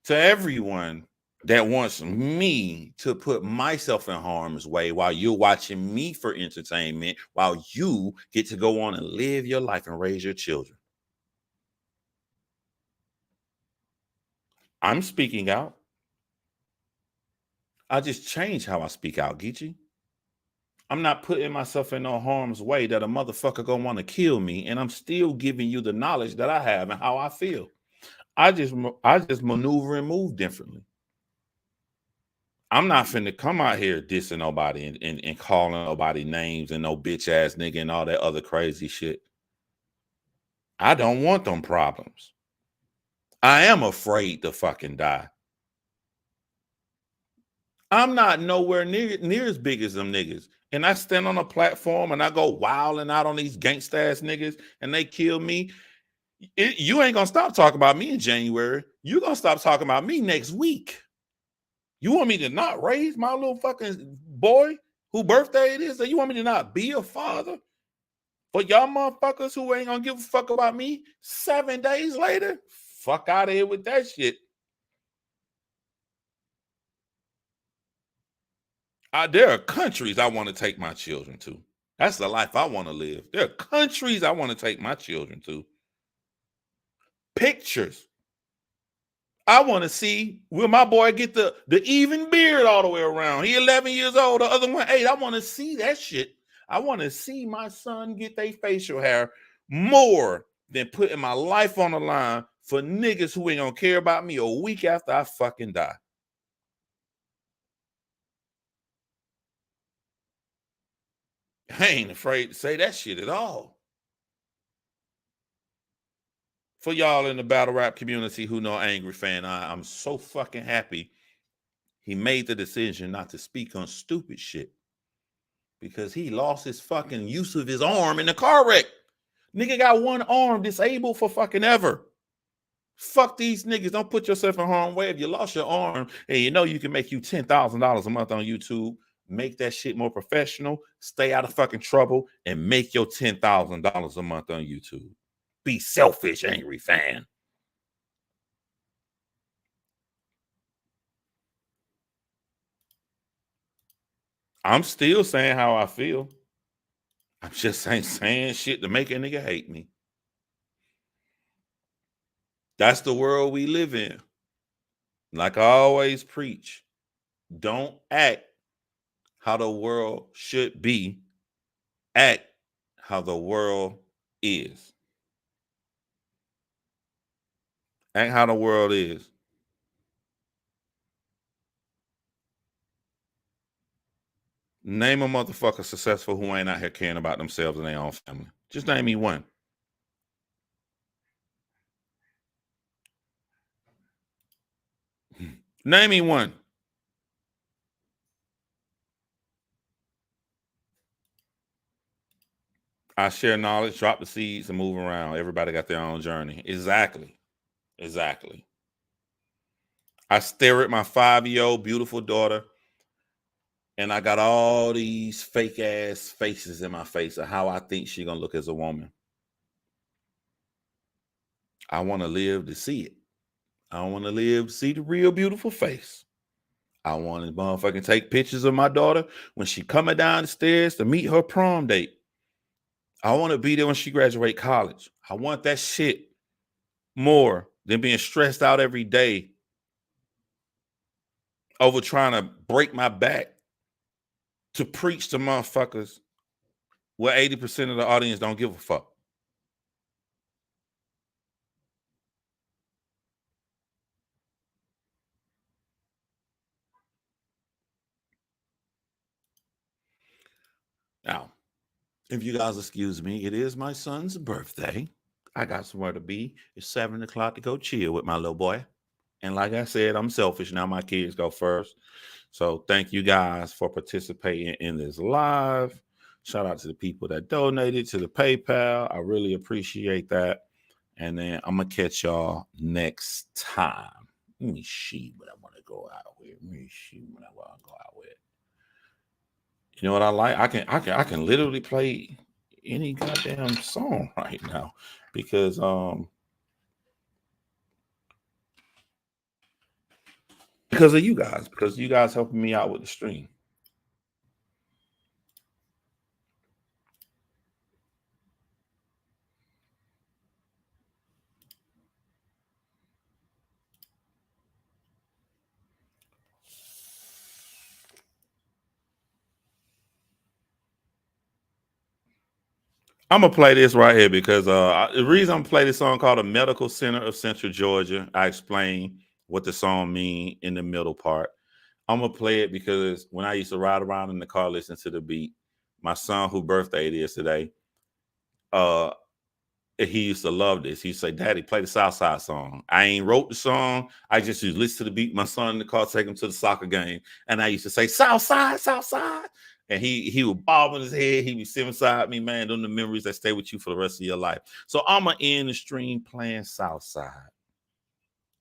to everyone that wants me to put myself in harm's way while you're watching me for entertainment, while you get to go on and live your life and raise your children. I'm speaking out. I just changed how I speak out, Geechee. I'm not putting myself in no harm's way that a motherfucker gonna want to kill me, and I'm still giving you the knowledge that I have and how I feel. I just maneuver and move differently. I'm not finna come out here dissing nobody and calling nobody names and no bitch ass nigga and all that other crazy shit. I don't want them problems. I am afraid to fucking die. I'm not nowhere near as big as them niggas. And I stand on a platform and I go wilding out on these gangsta ass niggas and they kill me. You ain't gonna stop talking about me in January. You gonna stop talking about me next week. You want me to not raise my little fucking boy whose birthday it is? And you want me to not be a father? For y'all motherfuckers who ain't gonna give a fuck about me 7 days later? Fuck out of here with that shit. There are countries I want to take my children to. That's the life I want to live. There are countries I want to take my children to. Pictures. I want to see will my boy get the even beard all the way around. He 11 years old, the other one 8. I want to see that shit. I want to see my son get their facial hair more than putting my life on the line for niggas who ain't gonna care about me a week after I fucking die. I ain't afraid to say that shit at all. For y'all in the battle rap community who know Angry Fan, I'm so fucking happy he made the decision not to speak on stupid shit because he lost his fucking use of his arm in the car wreck. Nigga got one arm disabled for fucking ever. Fuck these niggas. Don't put yourself in harm's way. If you lost your arm and you know you can make you $10,000 a month on YouTube, make that shit more professional, stay out of fucking trouble, and make your $10,000 a month on YouTube. Be selfish, Angry Fan. I'm still saying how I feel. I'm just saying shit to make a nigga hate me. That's the world we live in. Like I always preach, don't act how the world should be. Act how the world is. Act how the world is. Name a motherfucker successful who ain't out here caring about themselves and their own family. Just name me one. Name me one. I share knowledge, drop the seeds, and move around. Everybody got their own journey. Exactly. I stare at my 5-year-old beautiful daughter, and I got all these fake ass faces in my face of how I think she's gonna look as a woman. I want to live to see it. I want to live to see the real beautiful face. I want to motherfucking take pictures of my daughter when she coming down the stairs to meet her prom date. I want to be there when she graduate college. I want that shit more than being stressed out every day over trying to break my back to preach to motherfuckers where 80% of the audience don't give a fuck. Now, if you guys excuse me, it is my son's birthday. I got somewhere to be. It's 7 o'clock to go chill with my little boy. And like I said, I'm selfish. Now my kids go first. So thank you guys for participating in this live. Shout out to the people that donated to the PayPal. I really appreciate that. And then I'm going to catch y'all next time. Let me see what I want to go out with. You know what I like? I can literally play any goddamn song right now because Because of you guys helping me out with the stream. I'm gonna play this right here because the reason I'm gonna play this song called "The Medical Center of Central Georgia." I explain what the song mean in the middle part. I'm gonna play it because when I used to ride around in the car listening to the beat, my son, whose birthday it is today, he used to love this. He used to say, "Daddy, play the Southside song." I ain't wrote the song. I just used to listen to the beat. My son in the car, take him to the soccer game, and I used to say, "Southside, Southside." And he would bob in his head. He'd be sitting beside me, man. Those are the memories that stay with you for the rest of your life. So I'm going to end the stream playing Southside,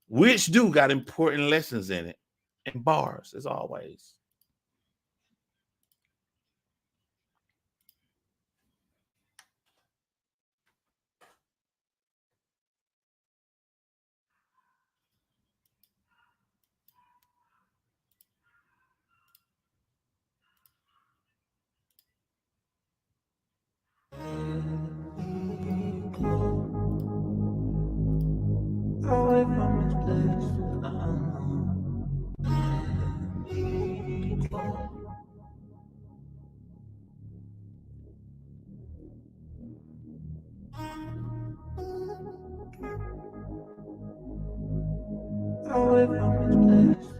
which do got important lessons in it and bars, as always. Away from this place, away from this place.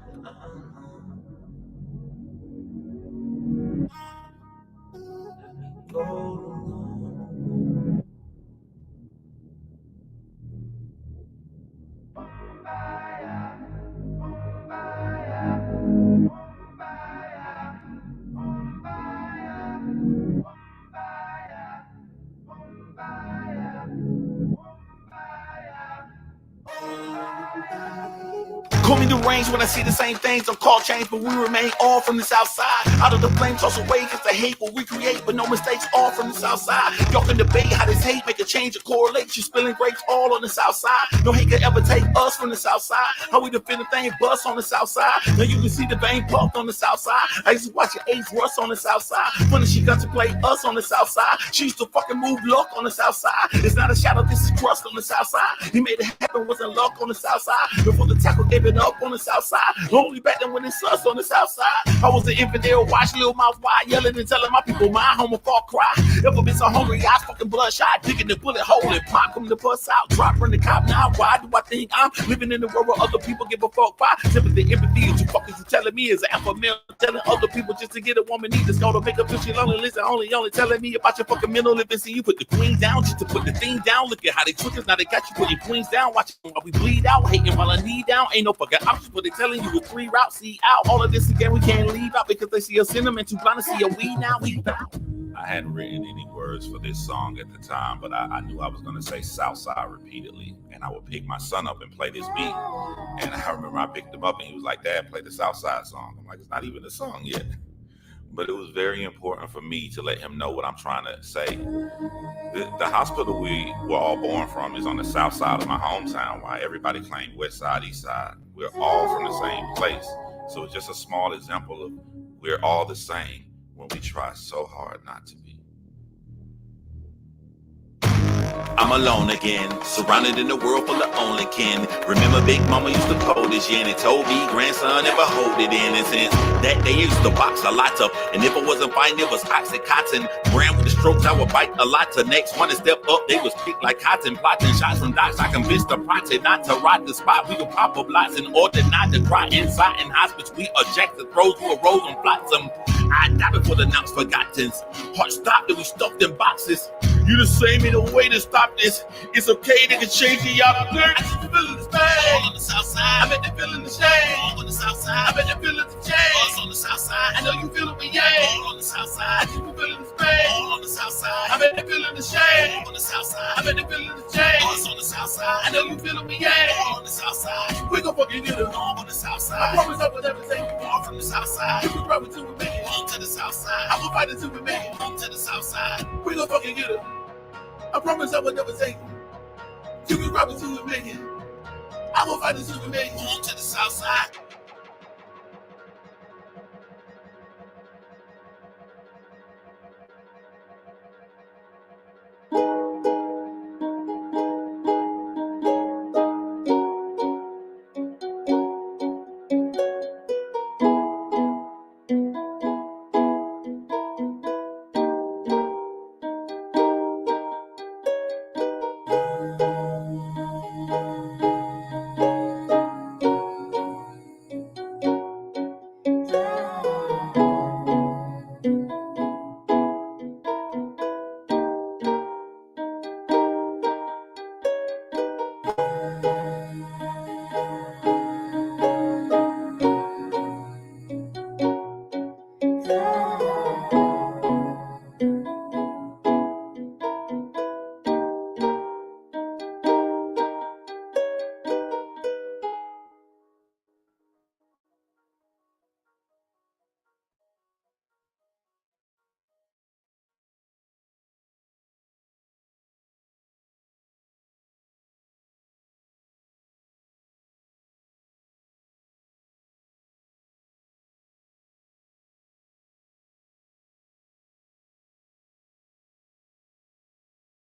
Call me deranged when I see the same things. Don't call change, but we remain all from the south side. Out of the flame, toss away, cause the hate will recreate, but no mistakes, all from the south side. Y'all can debate how this hate make a change or correlate. You spilling grapes all on the south side. No hate could ever take us from the south side. How we defend the thing bust on the south side. Now you can see the vein pumped on the south side. I used to watch your ace rust on the south side. Funny she got to play us on the south side. She used to fucking move luck on the south side. It's not a shadow, this is crust on the south side. He made it happen, wasn't luck on the south side. Before the tackle gave it up on the south side. Only back then when it's us on the south side. I was an infidel, watch little mouth wide, yelling and telling my people my home will fall cry. Ever been so hungry, eyes fucking bloodshot, digging the bullet hole and pop, come the bus out, drop from the cop. Now why do I think I'm living in the world where other people give a fuck? Why? Sympathy, empathy, is you fuckers are telling me is an alpha male telling other people just to get a woman need to go to make up feel she lonely. Listen, only telling me about your fucking mental living. See you put the queen down just to put the thing down. Look at how they trick us, now they got you putting queens down. Watch while we bleed out, hating while I knee down. Ain't no fucking options, but they telling you with 3 routes, see out. All of this again, we can't leave out because they see us in them and too blind to see a we now, we out. I hadn't written any words for this song at the time, but I knew I was going to say Southside repeatedly, and I would pick my son up and play this beat. And I remember I picked him up and he was like, "Dad, play the Southside song." I'm like, "It's not even a song yet." But it was very important for me to let him know what I'm trying to say. The hospital we were all born from is on the south side of my hometown, while everybody claimed west side, east side. We're all from the same place. So it's just a small example of we're all the same when we try so hard not to be. I'm alone again, surrounded in a world full of only kin. Remember Big Mama used to pull this yen and told me grandson never hold it in. And since that day used to box a lot up, and if I wasn't fighting it was Oxycontin. Ran with the strokes, I would bite a lot. To next one to step up, they was picked like cotton. Plotting shots from docs, I convinced the project not to rot the spot. We could pop up lots in order not to cry inside in hospice. We eject the throws, we arose on flotsam. I died before the knocks forgotten. Heart stopped and we stuffed in boxes. You the same, ain't no way to stop this. It's okay, they can change the outlook. I just been feeling this pain. All on the south side. I bet they feeling the shame. All on the south side. I bet they feeling the change. All on the south side. I know you feeling me, yeah. All on the south side. I just been feeling this pain. All on the south side. I bet they feeling the shame. All on the south side. I bet they feeling the change. All on the south side. I know you feeling me, yeah. All on the south side. We gon' fucking get it on the south side. I promise I will never take you far from the south side. If we run with two, we make it on to the south side. I will fight until we make it on to the south side. We gon' fucking get it. I promise I will never take you. Till we rob it till we make it. I will fight until we make it on to the south side.